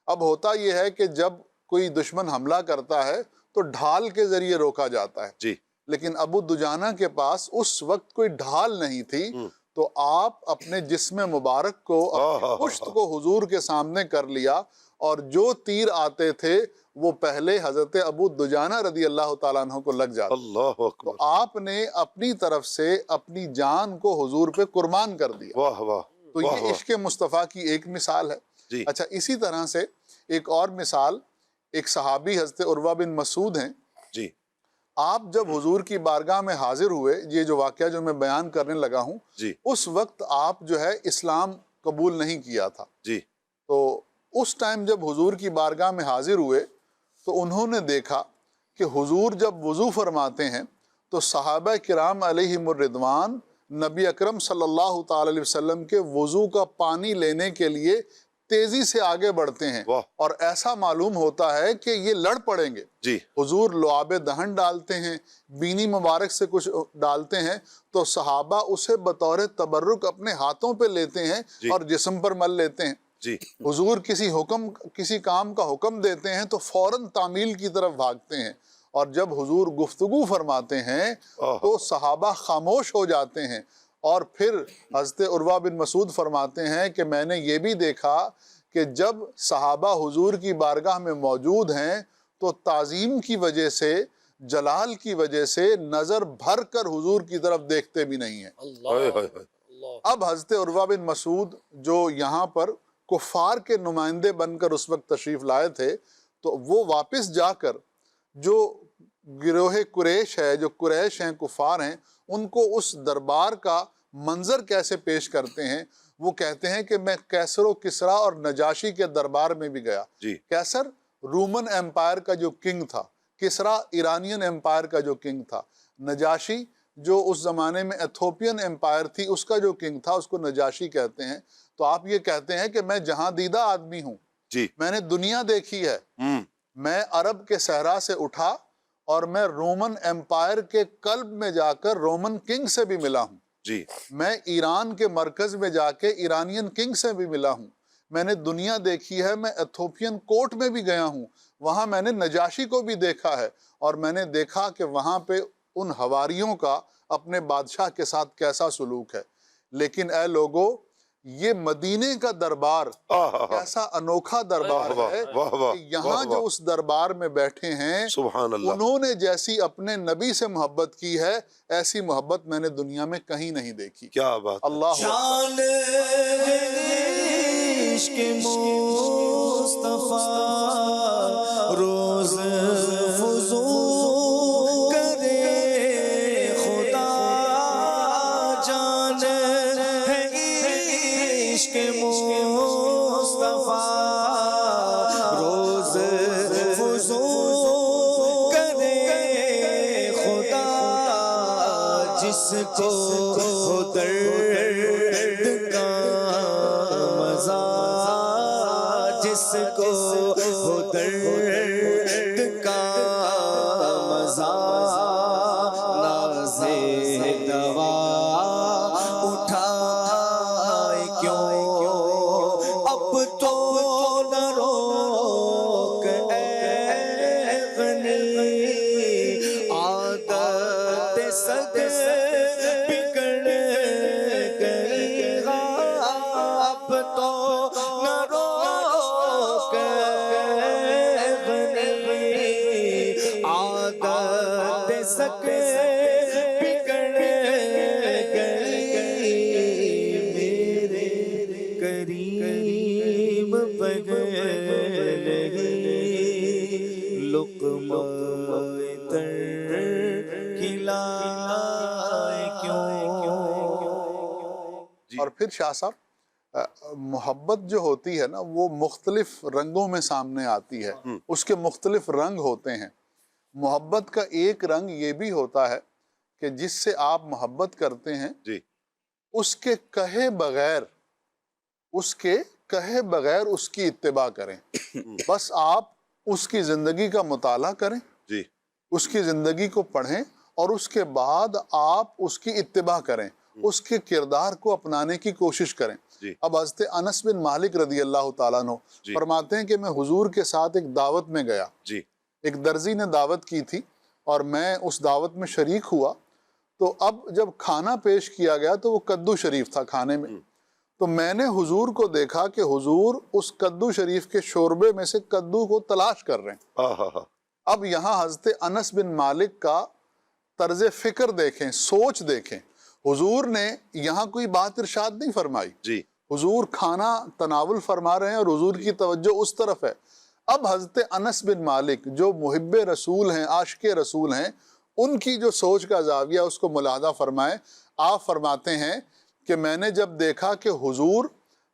[SPEAKER 5] اب ہوتا یہ ہے کہ جب کوئی دشمن حملہ کرتا ہے تو ڈھال کے ذریعے روکا جاتا ہے، لیکن ابو دجانہ کے پاس اس وقت کوئی ڈھال نہیں تھی، تو آپ اپنے جسم مبارک کو، اپنی پشت کو حضور کے سامنے کر لیا، اور جو تیر آتے تھے وہ پہلے حضرت ابو دجانہ رضی اللہ تعالیٰ عنہ کو لگ جاتے۔
[SPEAKER 2] اللہ
[SPEAKER 5] تو
[SPEAKER 2] اکبر،
[SPEAKER 5] آپ نے اپنی طرف سے اپنی جان کو حضور پہ قربان کر دیا۔
[SPEAKER 2] واہ واہ،
[SPEAKER 5] تو
[SPEAKER 2] واہ
[SPEAKER 5] یہ
[SPEAKER 2] واہ،
[SPEAKER 5] عشق مصطفیٰ کی ایک مثال ہے۔
[SPEAKER 2] جی
[SPEAKER 5] اچھا، اسی طرح سے ایک اور مثال، ایک صحابی حضرت عروہ بن مسعود ہیں۔
[SPEAKER 2] جی
[SPEAKER 5] آپ جب حضور کی بارگاہ میں حاضر ہوئے، یہ جو واقعہ جو میں بیان کرنے لگا ہوں،
[SPEAKER 2] جی
[SPEAKER 5] اس وقت آپ جو ہے اسلام قبول نہیں کیا تھا۔
[SPEAKER 2] جی
[SPEAKER 5] تو اس ٹائم جب حضور کی بارگاہ میں حاضر ہوئے تو انہوں نے دیکھا کہ حضور جب وضو فرماتے ہیں تو صحابہ کرام علیہم الرضوان نبی اکرم صلی اللہ تعالی علیہ وسلم کے وضو کا پانی لینے کے لیے تیزی سے آگے بڑھتے ہیں،
[SPEAKER 2] واہ،
[SPEAKER 5] اور ایسا معلوم ہوتا ہے کہ یہ لڑ پڑیں گے۔
[SPEAKER 2] جی
[SPEAKER 5] حضور لعاب دہن ڈالتے ہیں، بینی مبارک سے کچھ ڈالتے ہیں، تو صحابہ اسے بطور تبرک اپنے ہاتھوں پہ لیتے ہیں
[SPEAKER 2] جی
[SPEAKER 5] اور جسم پر مل لیتے ہیں۔
[SPEAKER 2] جی
[SPEAKER 5] حضور کسی کام کا حکم دیتے ہیں تو فوراً تعمیل کی طرف بھاگتے ہیں، اور جب حضور گفتگو فرماتے ہیں تو صحابہ خاموش ہو جاتے ہیں۔ اور پھر حضرت عروہ بن مسعود فرماتے ہیں کہ میں نے یہ بھی دیکھا کہ جب صحابہ حضور کی بارگاہ میں موجود ہیں تو تعظیم کی وجہ سے، جلال کی وجہ سے نظر بھر کر حضور کی طرف دیکھتے بھی نہیں ہیں۔
[SPEAKER 2] ہائے ہائے ہائے،
[SPEAKER 6] اللہ،
[SPEAKER 5] اب حضرت عروہ بن مسعود جو یہاں پر کفار کے نمائندے بن کر اس وقت تشریف لائے تھے، تو وہ واپس جا کر جو گروہ قریش ہے، جو قریش ہیں، کفار ہیں، ان کو اس دربار کا منظر کیسے پیش کرتے ہیں۔ وہ کہتے ہیں کہ میں کیسر و کسریٰ اور نجاشی کے دربار میں بھی گیا۔
[SPEAKER 2] جی
[SPEAKER 5] کیسر رومن ایمپائر کا جو کنگ تھا، کسریٰ ایرانین ایمپائر کا جو کنگ تھا، نجاشی جو اس زمانے میں ایتھوپین ایمپائر تھی اس کا جو کنگ تھا، اس کو نجاشی کہتے ہیں۔ تو آپ یہ کہتے ہیں کہ میں جہاں دیدہ آدمی ہوں،
[SPEAKER 2] جی
[SPEAKER 5] میں نے دنیا دیکھی ہے، میں عرب کے صحرا سے اٹھا اور میں رومن ایمپائر کے قلب میں جا کر رومن کنگ سے بھی ملا ہوں،
[SPEAKER 2] جی
[SPEAKER 5] میں ایران کے مرکز میں جا کے ایرانین کنگ سے بھی ملا ہوں، میں نے دنیا دیکھی ہے، میں ایتھوپین کورٹ میں بھی گیا ہوں، وہاں میں نے نجاشی کو بھی دیکھا ہے، اور میں نے دیکھا کہ وہاں پہ ان حواریوں کا اپنے بادشاہ کے ساتھ کیسا سلوک ہے۔ لیکن اے لوگو، یہ مدینے کا دربار کیسا انوکھا دربار ہے
[SPEAKER 2] واہ واہ،
[SPEAKER 5] کہ یہاں جو اس دربار میں بیٹھے ہیں،
[SPEAKER 2] سبحان اللہ،
[SPEAKER 5] انہوں نے جیسی اپنے نبی سے محبت کی ہے، ایسی محبت میں نے دنیا میں کہیں نہیں دیکھی۔
[SPEAKER 2] کیا بات ہے،
[SPEAKER 5] اللہ
[SPEAKER 4] شان عشق مصطفیٰ روز فزوں کرے خدا، جان ہے عشق مصطفیٰ روز فزوں کرے خدا، جس کو درد کا مزہ، جس کو درد کا مزہ، ناز دوا اٹھائے کیوں، اب تو نہ روک اے غنی، عادت صد بگڑ گئی، اب تو نہ روک اے غنی، عادت صد بگڑ گئی، میرے کریم بغیر لقمہ تر کھلائے کیوں۔
[SPEAKER 5] اور پھر شاہ صاحب، محبت جو ہوتی ہے نا، وہ مختلف رنگوں میں سامنے آتی ہے، اس کے مختلف رنگ ہوتے ہیں۔ محبت کا ایک رنگ یہ بھی ہوتا ہے کہ جس سے آپ محبت کرتے ہیں،
[SPEAKER 2] جی
[SPEAKER 5] اس کے کہے بغیر اس کی اتباع کریں، بس آپ اس کی زندگی کا مطالعہ کریں،
[SPEAKER 2] جی
[SPEAKER 5] اس کی زندگی کو پڑھیں، اور اس کے بعد آپ اس کی اتباع کریں، اس کے کردار کو اپنانے کی کوشش کریں۔
[SPEAKER 2] جی
[SPEAKER 5] اب حضرت انس بن مالک رضی اللہ تعالیٰ عنہ فرماتے ہیں کہ میں حضور کے ساتھ ایک دعوت میں گیا،
[SPEAKER 2] جی
[SPEAKER 5] ایک درزی نے دعوت کی تھی، اور میں اس دعوت میں شریک ہوا، تو اب جب کھانا پیش کیا گیا تو وہ کدو شریف تھا کھانے میں، تو میں نے حضور کو دیکھا کہ حضور اس کدو شریف کے شوربے میں سے کدو کو تلاش کر رہے ہیں۔ اب یہاں حضرت انس بن مالک کا طرز فکر دیکھیں، سوچ دیکھیں، حضور نے یہاں کوئی بات ارشاد نہیں فرمائی،
[SPEAKER 2] جی
[SPEAKER 5] حضور کھانا تناول فرما رہے ہیں اور حضور کی توجہ اس طرف ہے۔ اب حضرت انس بن مالک جو محب رسول ہیں، عاشق رسول ہیں، ان کی جو سوچ کا زاویہ اس کو ملاحظہ فرمائیں۔ آپ فرماتے ہیں کہ میں نے جب دیکھا کہ حضور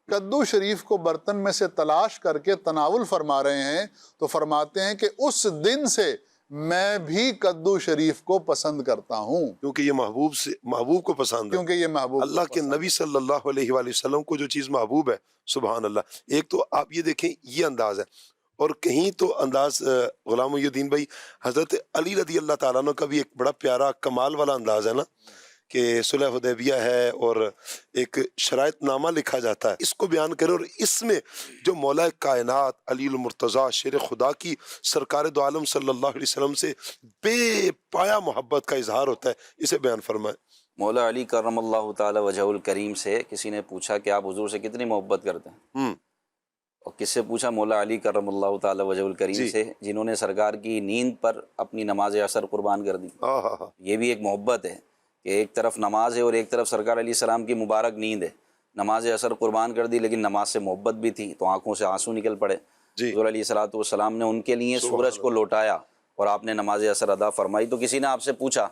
[SPEAKER 5] کدو شریف کو برتن میں سے تلاش کر کے تناول فرما رہے ہیں، تو فرماتے ہیں کہ اس دن سے میں بھی کدو شریف کو پسند کرتا ہوں،
[SPEAKER 2] کیونکہ یہ محبوب کو پسند ہے،
[SPEAKER 5] کیونکہ یہ محبوب
[SPEAKER 2] اللہ کے نبی صلی اللہ علیہ وآلہ وسلم کو جو چیز محبوب ہے، سبحان اللہ۔ ایک تو آپ یہ دیکھیں یہ انداز ہے، اور کہیں تو انداز غلام محی الدین بھائی حضرت علی رضی اللہ تعالیٰ عنہ کا بھی ایک بڑا پیارا کمال والا انداز ہے نا، کہ صلح حدیبیہ ہے اور ایک شرائط نامہ لکھا جاتا ہے، اس کو بیان کریں، اور اس میں جو مولا کائنات علی المرتضیٰ شیر خدا کی سرکار دو عالم صلی اللہ علیہ وسلم سے بے پایا محبت کا اظہار ہوتا ہے، اسے بیان فرمائیں۔
[SPEAKER 7] مولا علی کرم اللہ تعالی وجہ الکریم سے کسی نے پوچھا کہ آپ حضور سے کتنی محبت کرتے ہیں، اور کس سے پوچھا؟ مولا علی کرم اللہ تعالی وجہ الکریم سے، جنہوں نے سرکار کی نیند پر اپنی نماز عصر قربان کر دی۔ یہ بھی ایک محبت ہے کہ ایک طرف نماز ہے اور ایک طرف سرکار علیہ السلام کی مبارک نیند ہے، نماز عصر قربان کر دی، لیکن نماز سے محبت بھی تھی تو آنکھوں سے آنسو نکل پڑے۔ حضور علیہ السلام نے ان کے لیے سورج کو لوٹایا اور آپ نے نماز عصر ادا فرمائی۔ تو کسی نے آپ سے پوچھا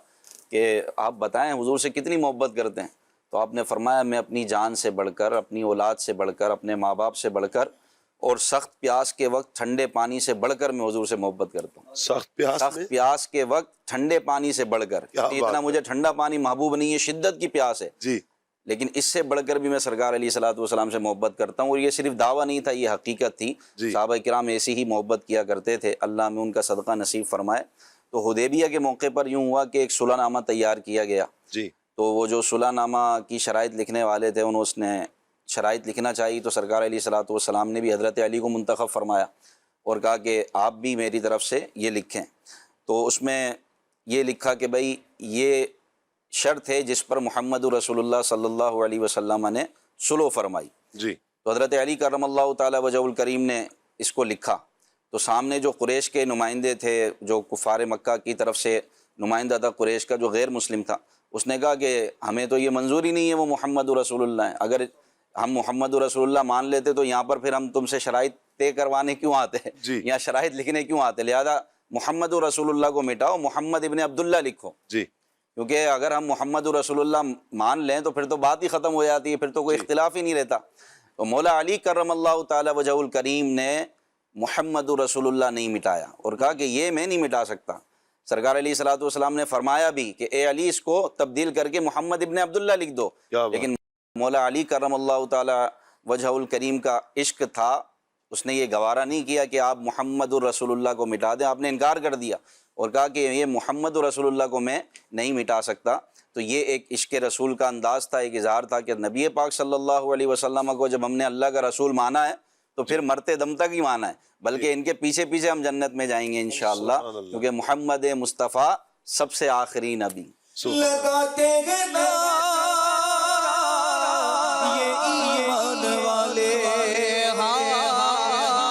[SPEAKER 7] کہ آپ بتائیں حضور سے کتنی محبت کرتے ہیں، تو آپ نے فرمایا میں اپنی جان سے بڑھ کر، اپنی اولاد سے بڑھ کر، اپنے ماں باپ سے بڑھ کر، اور سخت پیاس کے وقت ٹھنڈے پانی سے بڑھ کر میں حضور سے محبت کرتا ہوں۔
[SPEAKER 2] سخت
[SPEAKER 7] پیاس کے وقت ٹھنڈے پانی سے بڑھ کر، اتنا مجھے ٹھنڈا پانی محبوب نہیں ہے، شدت کی پیاس ہے،
[SPEAKER 2] جی،
[SPEAKER 7] لیکن اس سے بڑھ کر بھی میں سرکار علیہ السلام سے محبت کرتا ہوں۔ اور یہ صرف دعویٰ نہیں تھا، یہ حقیقت تھی۔ صحابہ کرام ایسی ہی محبت کیا کرتے تھے، اللہ میں ان کا صدقہ نصیب فرمائے۔ تو حدیبیہ کے موقع پر یوں ہوا کہ ایک صلح نامہ تیار کیا گیا،
[SPEAKER 2] جی،
[SPEAKER 7] تو وہ جو صلح نامہ کی شرائط لکھنے والے تھے، انہوں نے شرائط لکھنا چاہیے، تو سرکار علیہ السلام نے بھی حضرت علی کو منتخب فرمایا اور کہا کہ آپ بھی میری طرف سے یہ لکھیں۔ تو اس میں یہ لکھا کہ بھائی یہ شرط ہے جس پر محمد رسول اللہ صلی اللہ علیہ وسلم نے صلح فرمائی۔
[SPEAKER 2] جی،
[SPEAKER 7] تو حضرت علی کرم اللہ تعالی وجہ الکریم نے اس کو لکھا، تو سامنے جو قریش کے نمائندے تھے، جو کفار مکہ کی طرف سے نمائندہ تھا قریش کا، جو غیر مسلم تھا، اس نے کہا کہ ہمیں تو یہ منظور ہی نہیں ہے وہ محمد رسول اللہ ہیں، اگر ہم محمد رسول اللہ مان لیتے تو یہاں پر پھر ہم تم سے شرائط طے کروانے کیوں آتے ہیں، یا شرائط لکھنے کیوں آتے، لہذا محمد رسول اللہ کو مٹاؤ، محمد ابن عبداللہ لکھو،
[SPEAKER 2] جی،
[SPEAKER 7] کیونکہ اگر ہم محمد رسول اللہ مان لیں تو پھر تو بات ہی ختم ہو جاتی ہے، پھر تو کوئی اختلاف ہی نہیں رہتا۔ تو مولا علی کرم اللہ تعالی وجہ الکریم نے محمد رسول اللہ نہیں مٹایا اور کہا کہ یہ میں نہیں مٹا سکتا۔ سرکار علیہ السلام نے فرمایا بھی کہ اے علی اس کو تبدیل کر کے محمد ابن عبداللہ لکھ دو، لیکن مولا علی کرم اللہ تعالی وجہ الکریم کا عشق تھا، اس نے یہ گوارا نہیں کیا کہ آپ محمد الرسول اللہ کو مٹا دیں، آپ نے انکار کر دیا اور کہا کہ یہ محمد رسول اللہ کو میں نہیں مٹا سکتا۔ تو یہ ایک عشق رسول کا انداز تھا، ایک اظہار تھا کہ نبی پاک صلی اللہ علیہ وسلم کو جب ہم نے اللہ کا رسول مانا ہے تو پھر مرتے دم تک ہی مانا ہے، بلکہ ان کے پیچھے پیچھے ہم جنت میں جائیں گے انشاءاللہ، کیونکہ محمد مصطفیٰ سب سے آخری نبی۔
[SPEAKER 4] لگاتے ہیں نعرہ یہ ایمان والے،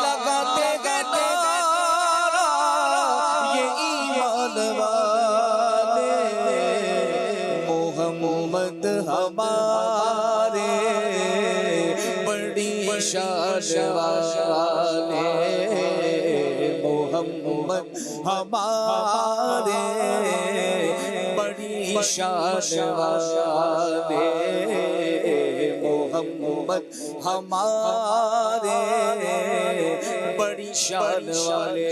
[SPEAKER 4] لگاتے ہیں نعرہ یہ ایمان والے، محمد ہمارے بڑی شان والے، محمد ہمارے بڑی شان والے، محمد ہمارے بڑی شان والے۔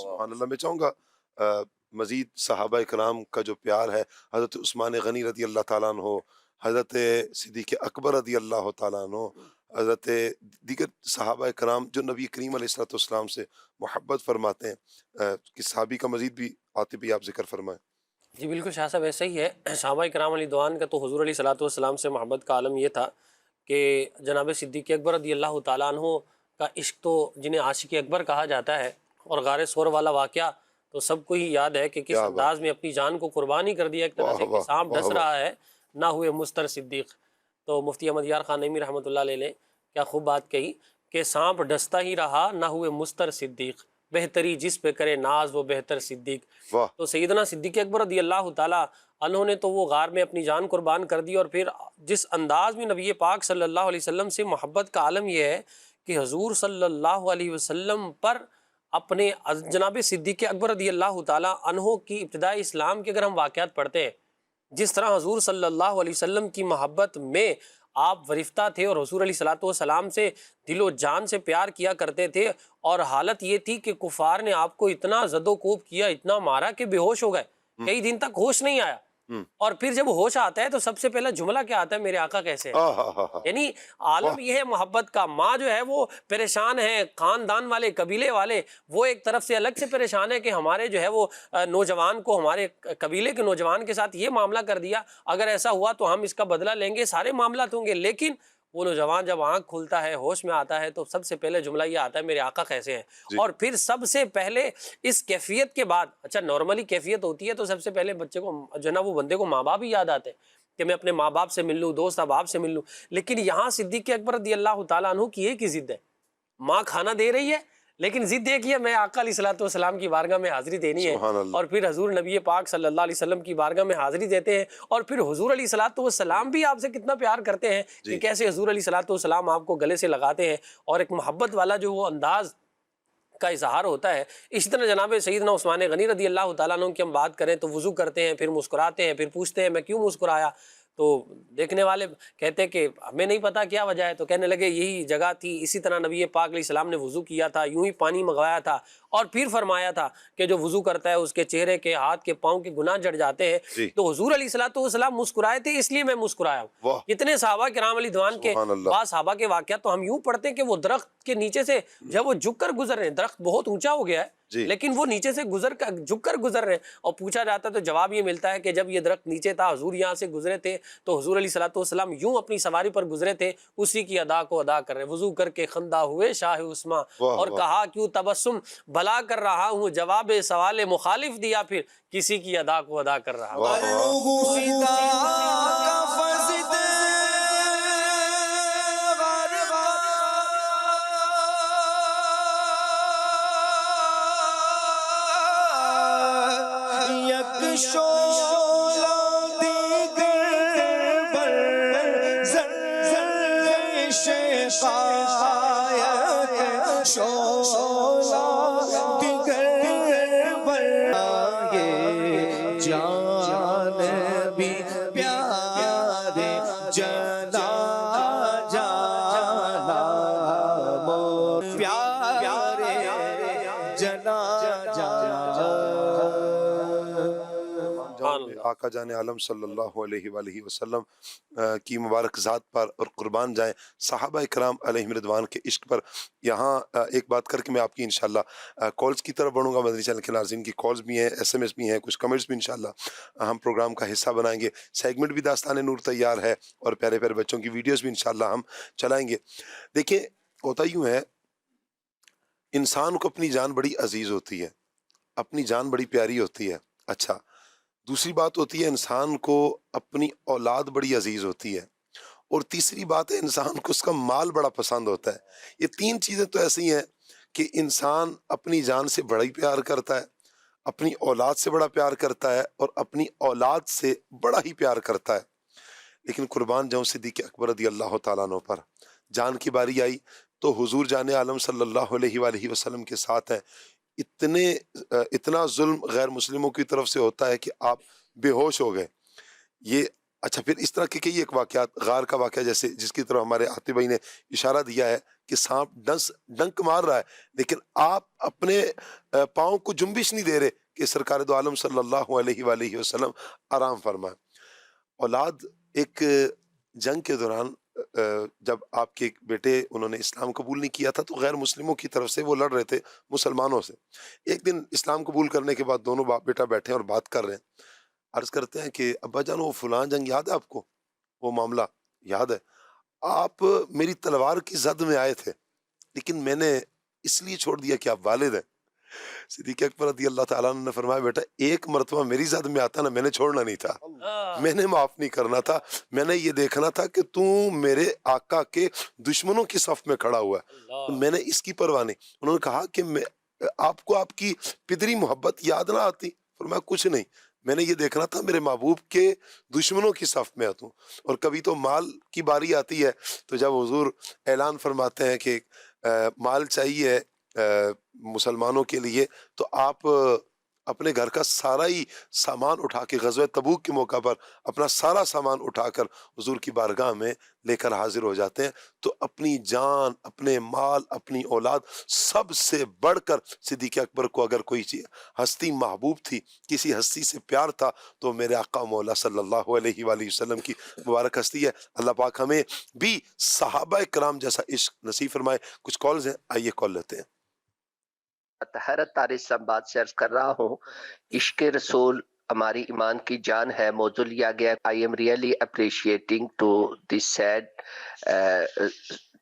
[SPEAKER 2] سبحان اللہ۔ میں چاہوں گا مزید صحابہ کرام کا جو پیار ہے، حضرت عثمان غنی رضی اللہ تعالیٰ عنہ، حضرت صدیق اکبر رضی اللہ تعالیٰ عنہ، حضرت دیگر صحابہ کرام جو نبی کریم علیہ السلام سے محبت فرماتے ہیں، کہ صحابی کا مزید بھی عاطف بھی آپ ذکر فرمائیں۔
[SPEAKER 6] جی بالکل شاہ صاحب، ایسا ہی ہے۔ صحابہ کرام علیہ رضوان کا تو حضور علیہ السلام سے محبت کا عالم یہ تھا کہ جناب صدیق اکبر رضی اللہ تعالیٰ عنہ کا عشق، تو جنہیں عاشق اکبر کہا جاتا ہے، اور غار ثور والا واقعہ تو سب کو ہی یاد ہے کہ کس
[SPEAKER 2] کیا
[SPEAKER 6] انداز میں اپنی جان کو قربانی کر دیا ایک طرح سے،
[SPEAKER 2] واہ
[SPEAKER 6] کہ سانپ
[SPEAKER 2] واہ
[SPEAKER 6] ڈس
[SPEAKER 2] واہ
[SPEAKER 6] رہا ہے نہ ہوئے مستر صدیق۔ تو مفتی احمد یار خان نعیمی رحمۃ اللہ علیہ نے کیا خوب بات کہی کہ سانپ ڈستا ہی رہا نہ ہوئے مستر صدیق، بہتری جس پہ کرے ناز وہ بہتر صدیق۔
[SPEAKER 2] واہ
[SPEAKER 6] تو سیدنا صدیق اکبر رضی اللہ تعالیٰ عنہ نے تو وہ غار میں اپنی جان قربان کر دی، اور پھر جس انداز میں نبی پاک صلی اللہ علیہ وسلم سے محبت کا عالم یہ ہے کہ حضور صلی اللہ علیہ وسلم پر اپنے جناب صدیق اکبر رضی اللہ تعالیٰ عنہ کی ابتدائی اسلام کے اگر ہم واقعات پڑھتے ہیں، جس طرح حضور صلی اللہ علیہ وسلم کی محبت میں آپ ورفتہ تھے اور حضور علیہ الصلوۃ والسلام سے دل و جان سے پیار کیا کرتے تھے، اور حالت یہ تھی کہ کفار نے آپ کو اتنا زد و کوب کیا، اتنا مارا کہ بے ہوش ہو گئے، کئی دن تک ہوش نہیں آیا۔ اور پھر جب ہوش آتا ہے تو سب سے پہلا جملہ کیا آتا ہے؟ میرے آقا کیسے ہیں؟ یعنی عالم یہ ہے محبت کا۔ ماں جو ہے وہ پریشان ہے، خاندان والے، قبیلے والے وہ ایک طرف سے الگ سے پریشان ہے کہ ہمارے جو ہے وہ نوجوان کو، ہمارے قبیلے کے نوجوان کے ساتھ یہ معاملہ کر دیا، اگر ایسا ہوا تو ہم اس کا بدلہ لیں گے، سارے معاملات ہوں گے۔ لیکن وہ نوجوان جب آنکھ کھلتا ہے، ہوش میں آتا ہے، تو سب سے پہلے جملہ یہ آتا ہے میرے آقا کیسے ہیں۔ اور پھر سب سے پہلے اس کیفیت کے بعد، اچھا نارملی کیفیت ہوتی ہے تو سب سے پہلے بچے کو جو ہے نا وہ بندے کو ماں باپ ہی یاد آتے ہیں کہ میں اپنے ماں باپ سے مل لوں، دوست احباب سے مل لوں۔ لیکن یہاں صدیق اکبر رضی اللہ تعالیٰ عنہ کی ایک ہی ضد ہے، ماں کھانا دے رہی ہے لیکن ضد ایک ہی ہے، میں آقا علیہ الصلوۃ والسلام کی بارگاہ میں حاضری دینی ہے۔
[SPEAKER 2] سبحان اللہ۔
[SPEAKER 6] اور پھر حضور نبی پاک صلی اللہ علیہ وسلم کی بارگاہ میں حاضری دیتے ہیں، اور پھر حضور علیہ الصلوۃ والسلام بھی آپ سے کتنا پیار کرتے ہیں کہ کیسے حضور علیہ الصلوۃ والسلام آپ کو گلے سے لگاتے ہیں، اور ایک محبت والا جو وہ انداز کا اظہار ہوتا ہے۔ اسی طرح جناب سیدنا عثمان غنی رضی اللہ تعالیٰ عنہ کی ہم بات کریں تو وضو کرتے ہیں، پھر مسکراتے ہیں، پھر پوچھتے ہیں میں کیوں مسکرایا، تو دیکھنے والے کہتے ہیں کہ ہمیں نہیں پتا کیا وجہ ہے، تو کہنے لگے یہی جگہ تھی، اسی طرح نبی پاک علیہ السلام نے وضو کیا تھا، یوں ہی پانی منگوایا تھا، اور پھر فرمایا تھا کہ جو وضو کرتا ہے اس کے چہرے کے، ہاتھ کے، پاؤں کے گناہ جڑ جاتے ہیں۔ تو حضور علیہ الصلوۃ والسلام مسکرائے تھے اس لیے میں مسکرایا ہوں۔ کتنے صحابہ کرام علی دوان کے بعض صحابہ کے واقعات تو ہم یوں پڑھتے ہیں کہ وہ درخت کے نیچے سے جب وہ جھک کر گزر رہے ہیں، درخت بہت اونچا ہو گیا ہے لیکن وہ نیچے سے جھک کر گزر رہے ہیں، اور پوچھا جاتا ہے تو جواب یہ ملتا ہے کہ جب یہ درخت نیچے تھا، حضور یہاں سے گزرے تھے تو حضور علیہ الصلوۃ والسلام یوں اپنی سواری پر گزرے تھے، اسی کی ادا کو ادا کر رہے، وضو کر کے خندہ ہوئے شاہ عثمان، اور کہا کیوں تبسم بھلا کر رہا ہوں، جواب سوال مخالف دیا پھر کسی کی ادا کو ادا کر رہا ہوں۔
[SPEAKER 2] آقا جان عالم صلی اللہ علیہ وآلہ وسلم کی مبارک ذات پر اور قربان جائیں صحابہ کرام علیہم رضوان کے عشق پر۔ یہاں ایک بات کر کے میں آپ کی انشاءاللہ کالز کی طرف بڑھوں گا، مدنی چینل کے ناظرین کی کالز بھی ہیں، ایس ایم ایس بھی ہیں، کچھ کمنٹس بھی انشاءاللہ ہم پروگرام کا حصہ بنائیں گے۔ سیگمنٹ بھی داستان نور تیار ہے، اور پیارے پیارے بچوں کی ویڈیوز بھی انشاءاللہ ہم چلائیں گے۔ دیکھیں ہوتا یوں ہے، انسان کو اپنی جان بڑی عزیز ہوتی ہے، اپنی جان بڑی پیاری ہوتی ہے۔ اچھا، دوسری بات ہوتی ہے انسان کو اپنی اولاد بڑی عزیز ہوتی ہے، اور تیسری بات ہے انسان کو اس کا مال بڑا پسند ہوتا ہے۔ یہ تین چیزیں تو ایسی ہیں کہ انسان اپنی جان سے بڑا ہی پیار کرتا ہے، اپنی اولاد سے بڑا پیار کرتا ہے، اور اپنی اولاد سے بڑا ہی پیار کرتا ہے۔ لیکن قربان جاؤں صدیق اکبر رضی اللہ تعالیٰ عنہ پر جان کی باری آئی تو حضور جان عالم صلی اللہ علیہ وآلہ وسلم کے ساتھ ہے، اتنا ظلم غیر مسلموں کی طرف سے ہوتا ہے کہ آپ بے ہوش ہو گئے۔ یہ اچھا، پھر اس طرح کے کئی ایک واقعات، غار کا واقعہ جیسے جس کی طرف ہمارے عاطف بھائی نے اشارہ دیا ہے کہ سانپ ڈنک مار رہا ہے لیکن آپ اپنے پاؤں کو جنبش نہیں دے رہے کہ سرکار دو عالم صلی اللہ علیہ وآلہ وسلم آرام فرمائے۔ اولاد ایک جنگ کے دوران جب آپ کے بیٹے انہوں نے اسلام قبول نہیں کیا تھا تو غیر مسلموں کی طرف سے وہ لڑ رہے تھے مسلمانوں سے۔ ایک دن اسلام قبول کرنے کے بعد دونوں باپ بیٹا بیٹھے اور بات کر رہے ہیں، عرض کرتے ہیں کہ ابا جان وہ فلاں جنگ یاد ہے آپ کو؟ وہ معاملہ یاد ہے؟ آپ میری تلوار کی زد میں آئے تھے لیکن میں نے اس لیے چھوڑ دیا کہ آپ والد ہیں۔ صدیق اکبر رضی اللہ تعالیٰ عنہ نے فرمایا بیٹا ایک مرتبہ میری ذات میں آتا نا میں نے چھوڑنا نہیں تھا، میں نے معاف نہیں کرنا تھا، میں نے یہ دیکھنا تھا کہ تو میرے آقا کے دشمنوں کی صف میں کھڑا ہوا ہے، میں نے اس کی پرواہ نہیں۔ انہوں نے کہا کہ آپ کو آپ کی پدری محبت یاد نہ آتی؟ فرمایا کچھ نہیں، میں نے یہ دیکھنا تھا میرے محبوب کے دشمنوں کی صف میں آتا ہوں۔ اور کبھی تو مال کی باری آتی ہے تو جب حضور اعلان فرماتے ہیں کہ مال چاہیے مسلمانوں کے لیے، تو آپ اپنے گھر کا سارا ہی سامان اٹھا کے غزوہ تبوک کے موقع پر اپنا سارا سامان اٹھا کر حضور کی بارگاہ میں لے کر حاضر ہو جاتے ہیں۔ تو اپنی جان، اپنے مال، اپنی اولاد، سب سے بڑھ کر صدیق اکبر کو اگر کوئی ہستی محبوب تھی، کسی ہستی سے پیار تھا تو میرے آقا مولا صلی اللہ علیہ وآلہ وسلم کی مبارک ہستی ہے۔ اللہ پاک ہمیں بھی صحابہ کرام جیسا عشق نصیب فرمائے۔ کچھ کالز ہیں، آئیے کال لیتے ہیں۔
[SPEAKER 8] حیرت طارق اسلام سے عرض کر رہا ہوں، عشق رسول ہماری ایمان کی جان ہے، موضوع لیا گیا I am really appreciating to this sad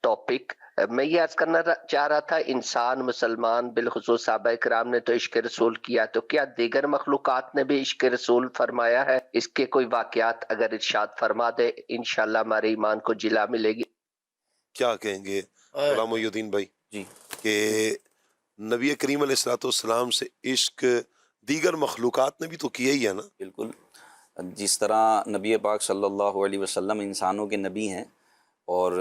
[SPEAKER 8] topic۔ میں یہ عرض کرنا چاہ رہا تھا، انسان مسلمان بالخصوص صحابہ کرام نے تو عشق رسول کیا، تو کیا دیگر مخلوقات نے بھی عشق رسول فرمایا ہے؟ اس کے کوئی واقعات اگر ارشاد فرما دے انشاءاللہ ہمارے ایمان کو جلا ملے گی۔
[SPEAKER 2] کیا کہیں گے غلام محی الدین بھائی
[SPEAKER 7] جی
[SPEAKER 2] کہ نبی کریم علیہ الصلوۃ والسلام سے عشق دیگر مخلوقات نے بھی تو کیا ہی ہے نا؟
[SPEAKER 7] بالکل، جس طرح نبی پاک صلی اللہ علیہ وسلم انسانوں کے نبی ہیں اور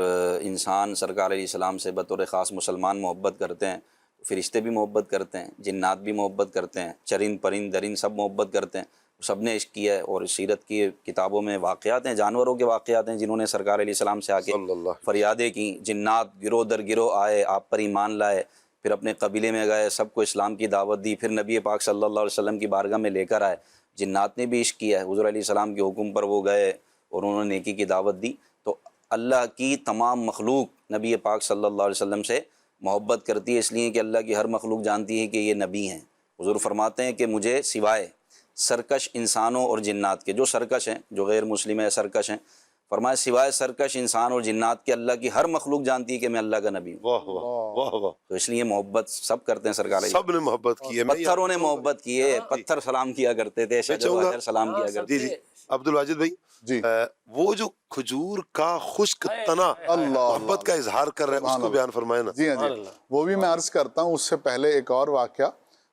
[SPEAKER 7] انسان سرکار علیہ السلام سے بطور خاص مسلمان محبت کرتے ہیں، فرشتے بھی محبت کرتے ہیں، جنات بھی محبت کرتے ہیں، چرند پرند درند سب محبت کرتے ہیں، سب نے عشق کیا ہے۔ اور سیرت کی کتابوں میں واقعات ہیں، جانوروں کے واقعات ہیں جنہوں نے سرکار علیہ السلام سے آ کے
[SPEAKER 2] صلی اللہ
[SPEAKER 7] فریادیں کی، جنات گروہ در گروہ آئے، آپ پر ایمان لائے، پھر اپنے قبیلے میں گئے، سب کو اسلام کی دعوت دی، پھر نبی پاک صلی اللہ علیہ وسلم کی بارگاہ میں لے کر آئے۔ جنات نے بھی عشق کیا ہے، حضور علیہ السلام کے حکم پر وہ گئے اور انہوں نے نیکی کی دعوت دی۔ تو اللہ کی تمام مخلوق نبی پاک صلی اللہ علیہ وسلم سے محبت کرتی ہے، اس لیے کہ اللہ کی ہر مخلوق جانتی ہے کہ یہ نبی ہیں۔ حضور فرماتے ہیں کہ مجھے سوائے سرکش انسانوں اور جنات کے، جو سرکش ہیں، جو غیر مسلم ہے سرکش ہیں، فرمایا سوائے سرکش انسان اور جنات کے اللہ کی ہر مخلوق جانتی ہے کہ میں اللہ کا نبی ہوں۔
[SPEAKER 2] واہ واہ واہ واہ،
[SPEAKER 7] تو اس لیے محبت سب کرتے ہیں سرکار علیہ،
[SPEAKER 2] سب نے محبت کی ہے۔
[SPEAKER 7] پتھروں نے محبت کی ہے، پتھر سلام کیا کرتے تھے، شجر و حجر سلام کیا کرتے
[SPEAKER 2] جی جی عبد الواجد بھائی
[SPEAKER 5] جی
[SPEAKER 2] وہ جو کھجور کا خشک تنا محبت کا اظہار کر رہے ہیں، اس کو بیان فرمائے نا۔
[SPEAKER 5] جی ہاں جی، وہ بھی میں عرض کرتا ہوں۔ اس سے پہلے ایک اور واقعہ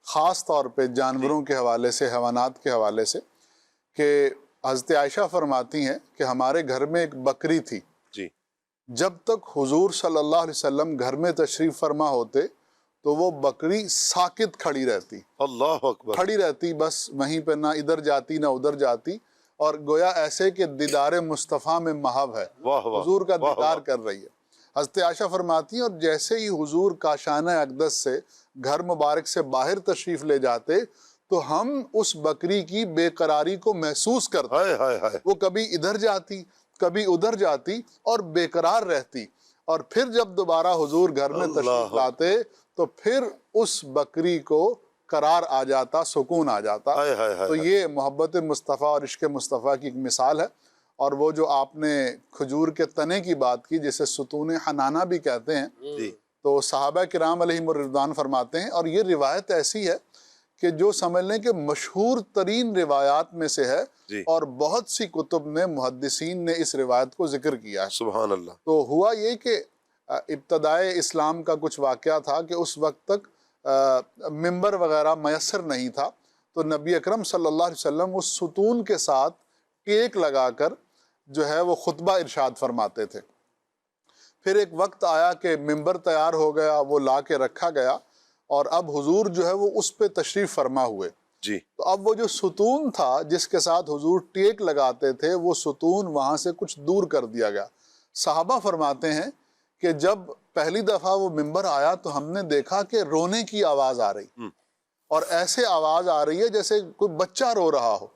[SPEAKER 5] خاص طور پہ جانوروں کے حوالے سے، حیوانات کے حوالے سے، کہ حضرت عائشہ فرماتی ہیں کہ ہمارے گھر میں ایک بکری تھی،
[SPEAKER 2] جی
[SPEAKER 5] جب تک حضور صلی اللہ علیہ وسلم گھر میں تشریف فرما ہوتے تو وہ بکری ساکت کھڑی رہتی،
[SPEAKER 2] اللہ اکبر،
[SPEAKER 5] کھڑی رہتی، بس وہیں پہ نہ ادھر جاتی نہ ادھر جاتی، اور گویا ایسے کہ دیدار مصطفیٰ میں محو ہے،
[SPEAKER 2] واہ واہ،
[SPEAKER 5] حضور کا
[SPEAKER 2] واہ
[SPEAKER 5] دیدار
[SPEAKER 2] واہ۔
[SPEAKER 5] کر رہی ہے۔ حضرت عائشہ فرماتی ہیں اور جیسے ہی حضور کاشانہ اقدس سے گھر مبارک سے باہر تشریف لے جاتے تو ہم اس بکری کی بے قراری کو محسوس کرتے،
[SPEAKER 2] ہائے ہائے ہائے،
[SPEAKER 5] وہ کبھی ادھر جاتی کبھی ادھر جاتی اور بے قرار رہتی، اور پھر جب دوبارہ حضور گھر میں تشریف لاتے تو پھر اس بکری کو قرار آ جاتا، سکون آ جاتا۔
[SPEAKER 2] ہائے ہائے ہائے،
[SPEAKER 5] تو یہ محبت مصطفیٰ اور عشق مصطفیٰ کی ایک مثال ہے۔ اور وہ جو آپ نے کھجور کے تنے کی بات کی جسے ستون حنانہ بھی کہتے ہیں،
[SPEAKER 2] جی
[SPEAKER 5] تو صحابہ کرام علیہم الرضوان فرماتے ہیں، اور یہ روایت ایسی ہے کہ جو سمجھ لیں کہ مشہور ترین روایات میں سے ہے،
[SPEAKER 2] جی،
[SPEAKER 5] اور بہت سی کتب نے، محدثین نے اس روایت کو ذکر کیا ہے۔
[SPEAKER 2] سبحان اللہ۔
[SPEAKER 5] تو ہوا یہ کہ ابتدائے اسلام کا کچھ واقعہ تھا کہ اس وقت تک ممبر وغیرہ میسر نہیں تھا، تو نبی اکرم صلی اللہ علیہ وسلم اس ستون کے ساتھ ٹیک لگا کر جو ہے وہ خطبہ ارشاد فرماتے تھے۔ پھر ایک وقت آیا کہ ممبر تیار ہو گیا، وہ لا کے رکھا گیا، اور اب حضور جو ہے وہ اس پہ تشریف فرما ہوئے۔
[SPEAKER 2] جی،
[SPEAKER 5] تو اب وہ جو ستون تھا جس کے ساتھ حضور ٹیک لگاتے تھے، وہ ستون وہاں سے کچھ دور کر دیا گیا۔ صحابہ فرماتے ہیں کہ جب پہلی دفعہ وہ ممبر آیا تو ہم نے دیکھا کہ رونے کی آواز آ رہی، اور ایسے آواز آ رہی ہے جیسے کوئی بچہ رو رہا ہو۔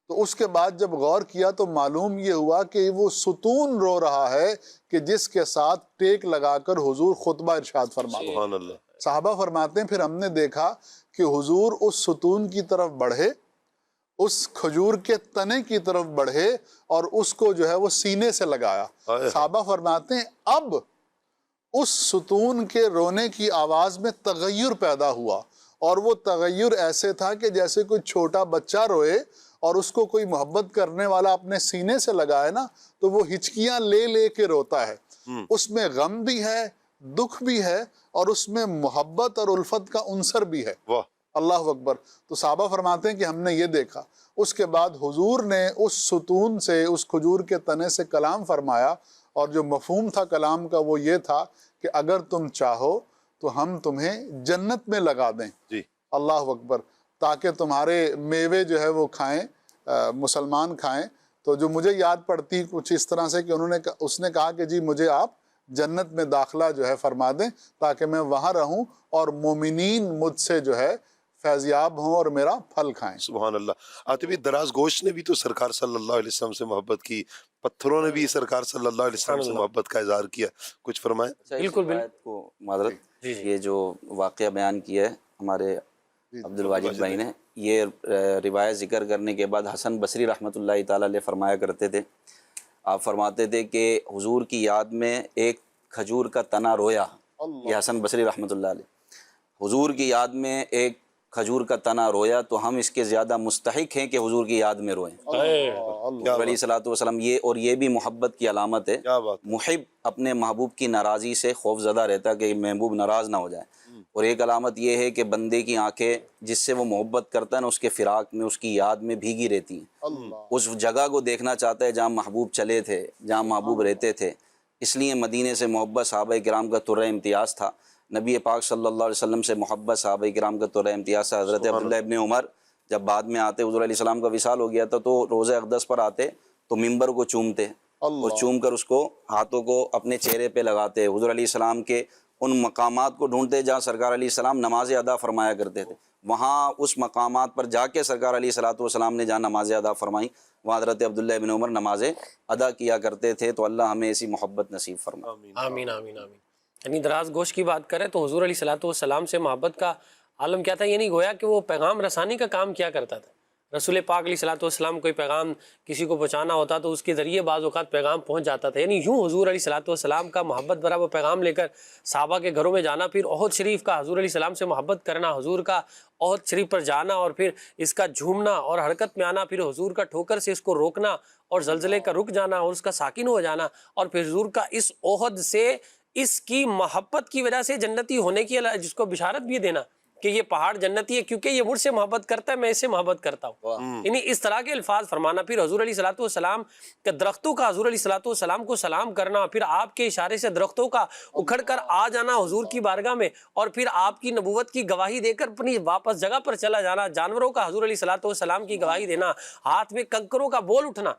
[SPEAKER 5] تو اس کے بعد جب غور کیا تو معلوم یہ ہوا کہ وہ ستون رو رہا ہے کہ جس کے ساتھ ٹیک لگا کر حضور خطبہ ارشاد فرما۔
[SPEAKER 2] سبحان اللہ۔
[SPEAKER 5] صحابہ فرماتے ہیں پھر ہم نے دیکھا کہ حضور اس ستون کی طرف بڑھے، اس کھجور کے تنے کی طرف بڑھے اور اس کو جو ہے وہ سینے سے لگایا۔ صحابہ فرماتے ہیں اب اس ستون کے رونے کی آواز میں تغیر پیدا ہوا، اور وہ تغیر ایسے تھا کہ جیسے کوئی چھوٹا بچہ روئے اور اس کو کوئی محبت کرنے والا اپنے سینے سے لگائے نا تو وہ ہچکیاں لے لے کے روتا ہے. اس میں غم بھی ہے، دکھ بھی ہے، اور اس میں محبت اور الفت کا عنصر بھی ہے.
[SPEAKER 2] واہ.
[SPEAKER 5] اللہ اکبر. تو صحابہ فرماتے ہیں کہ ہم نے یہ دیکھا. اس کے بعد حضور نے اس ستون سے، اس کھجور کے تنے سے کلام فرمایا، اور جو مفہوم تھا کلام کا وہ یہ تھا کہ اگر تم چاہو تو ہم تمہیں جنت میں لگا دیں.
[SPEAKER 2] جی.
[SPEAKER 5] اللہ اکبر. تاکہ تمہارے میوے جو ہے وہ کھائیں، مسلمان کھائیں. تو جو مجھے یاد پڑتی کچھ اس طرح سے کہ اس نے کہا کہ جی مجھے آپ جنت میں داخلہ جو ہے فرما دیں تاکہ میں وہاں رہوں اور مومنین مجھ سے جو ہے فیضیاب ہوں اور میرا پھل کھائیں.
[SPEAKER 2] سبحان اللہ. آتے دراز گوشت نے بھی تو سرکار صلی اللہ علیہ وسلم سے محبت کی، پتھروں نے بھی سرکار صلی اللہ علیہ وسلم سے محبت کا اظہار کیا. کچھ فرمائیں.
[SPEAKER 6] بالکل
[SPEAKER 7] کو معذرت، یہ جو واقعہ بیان کیا ہے ہمارے عبد الواجد بھائی نے، یہ روایت ذکر کرنے کے بعد حسن بصری رحمۃ اللہ تعالیٰ علیہ فرمایا کرتے تھے، آپ فرماتے تھے کہ حضور کی یاد میں ایک کھجور کا تنا رویا. یہ حسن بصری رحمۃ اللہ علیہ، حضور کی یاد میں ایک کھجور کا تنا رویا تو ہم اس کے زیادہ مستحق ہیں کہ حضور کی یاد میں روئیں. علیہ الصلوۃ والسلام. یہ بھی محبت کی علامت ہے. محب اپنے محبوب کی ناراضی سے خوف زدہ رہتا کہ محبوب ناراض نہ ہو جائے. اور ایک علامت یہ ہے کہ بندے کی آنکھیں جس سے وہ محبت کرتا ہے نا اس کے فراق میں، اس کی یاد میں بھیگی رہتی ہیں. اس جگہ کو دیکھنا چاہتا ہے جہاں محبوب چلے تھے، جہاں محبوب رہتے تھے. اس لیے مدینے سے محبت صحابہ کرام کا ترہ امتیاز تھا. نبی پاک صلی اللہ علیہ وسلم سے محبت صحابہ کرام کا ترہ امتیاز تھا. حضرت عبداللہ ابن عمر جب بعد میں آتے، حضور علیہ السلام کا وصال ہو گیا تھا تو روزہ اقدس پر آتے تو منبر کو چومتے اور چوم کر اس کو ہاتھوں کو اپنے چہرے پہ لگاتے. حضور علیہ السلام کے ان مقامات کو ڈھونڈتے جہاں سرکار علیہ السلام نماز ادا فرمایا کرتے تھے. وہاں اس مقامات پر جا کے سرکار علیہ الصلوۃ والسلام نے جہاں نماز ادا فرمائی وہاں حضرت عبداللہ ابن عمر نمازیں ادا کیا کرتے تھے. تو اللہ ہمیں ایسی محبت نصیب فرمائے.
[SPEAKER 6] آمین آمین آمین. یعنی دراز گوشت کی بات کریں تو حضور علیہ الصلوۃ والسلام سے محبت کا عالم کیا تھا؟ یعنی گویا کہ وہ پیغام رسانی کا کام کیا کرتا تھا. رسول پاک علیہ الصلوۃ والسلام کوئی پیغام کسی کو پہنچانا ہوتا تو اس کے ذریعے بعض اوقات پیغام پہنچ جاتا تھا. یعنی یوں حضور علیہ الصلوۃ والسلام کا محبت بھرا وہ پیغام لے کر صحابہ کے گھروں میں جانا، پھر احد شریف کا حضور علیہ السلام سے محبت کرنا، حضور کا احد شریف پر جانا اور پھر اس کا جھومنا اور حرکت میں آنا، پھر حضور کا ٹھوکر سے اس کو روکنا اور زلزلے کا رک جانا اور اس کا ساکن ہو جانا، اور پھر حضور کا اس احد سے اس کی محبت کی وجہ سے جنتی ہونے کی جس کو بشارت بھی دینا کہ یہ پہاڑ جنتی ہے کیونکہ یہ مجھ سے محبت کرتا ہے، میں اس سے محبت کرتا ہوں. یعنی اس طرح کے الفاظ فرمانا. پھر حضور علیہ الصلوۃ والسلام کے درختوں کا حضور علیہ الصلوۃ والسلام کو سلام کرنا، پھر آپ کے اشارے سے درختوں کا اکھڑ کر آ جانا حضور کی بارگاہ میں، اور پھر آپ کی نبوت کی گواہی دے کر اپنی واپس جگہ پر چلا جانا. جانوروں کا حضور علیہ الصلوۃ والسلام کی گواہی دینا، ہاتھ میں کنکروں کا بول اٹھنا،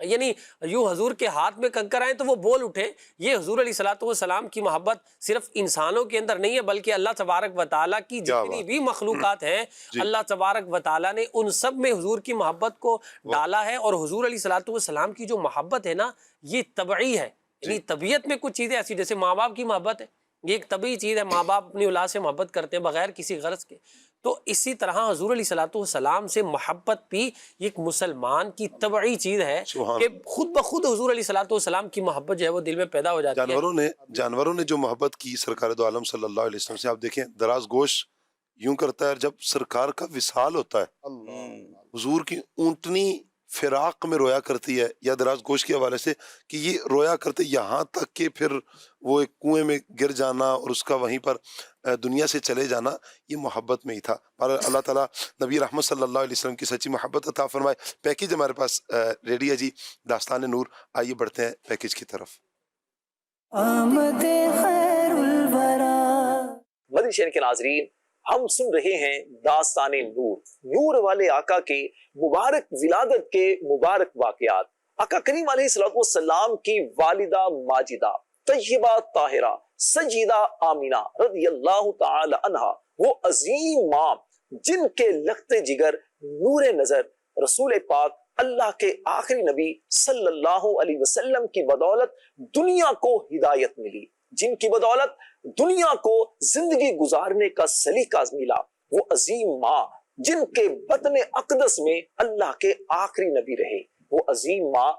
[SPEAKER 6] یعنی یوں حضور کے ہاتھ میں کنکر آئے تو وہ بول اٹھے. یہ حضور علیہ الصلوۃ والسلام کی محبت صرف انسانوں کے اندر نہیں ہے بلکہ اللہ تبارک و تعالیٰ کی جتنی بھی مخلوقات ہیں اللہ تبارک و تعالیٰ نے ان سب میں حضور کی محبت کو ڈالا ہے. اور حضور علیہ الصلوۃ والسلام کی جو محبت ہے نا یہ طبعی ہے. یعنی طبیعت میں کچھ چیزیں ایسی جیسے ماں باپ کی محبت ہے، یہ ایک طبعی چیز ہے. ماں باپ اپنی اولاد سے محبت کرتے ہیں بغیر کسی غرض کے. تو اسی طرح حضور علیہ الصلوۃ والسلام سے محبت بھی ایک مسلمان کی طبعی چیز ہے کہ خود بخود حضور علیہ الصلوۃ والسلام کی محبت جو ہے وہ دل میں پیدا ہو جاتی ہے.
[SPEAKER 2] جانوروں نے جو محبت کی سرکار دو عالم صلی اللہ علیہ وسلم سے، آپ دیکھیں دراز گوشت یوں کرتا ہے جب سرکار کا وصال ہوتا ہے حضور کی اونٹنی فراق میں رویا کرتی ہے، یا دراز گوشت کے حوالے سے کہ یہ رویا کرتے یہاں تک کہ پھر وہ ایک کنویں میں گر جانا اور اس کا وہیں پر دنیا سے چلے جانا، یہ محبت میں ہی تھا. اور اللہ تعالیٰ نبی رحمت صلی اللہ علیہ وسلم کی سچی محبت عطا فرمائے. پیکیج ہمارے پاس ریڈی ہے جی، داستان نور. آئیے بڑھتے ہیں پیکیج کی طرف.
[SPEAKER 1] آمد خیر الورا.
[SPEAKER 9] مدنی شہر کے ناظرین، ہم سن رہے ہیں داستان نور، نور والے آقا کے مبارک ولادت کے مبارک واقعات. آقا کریم علیہ الصلوۃ والسلام کی والدہ ماجدہ طیبہ طاہرہ سیدہ آمینہ رضی اللہ تعالی عنہا، وہ عظیم ماں جن کے لخت جگر نور نظر رسول پاک اللہ کے آخری نبی صلی اللہ علیہ وسلم کی بدولت دنیا کو ہدایت ملی، جن کی بدولت دنیا کو زندگی گزارنے کا سلیقہ ملا. وہ عظیم ماں جن کے بطن اقدس میں اللہ کے آخری نبی رہے، وہ عظیم ماں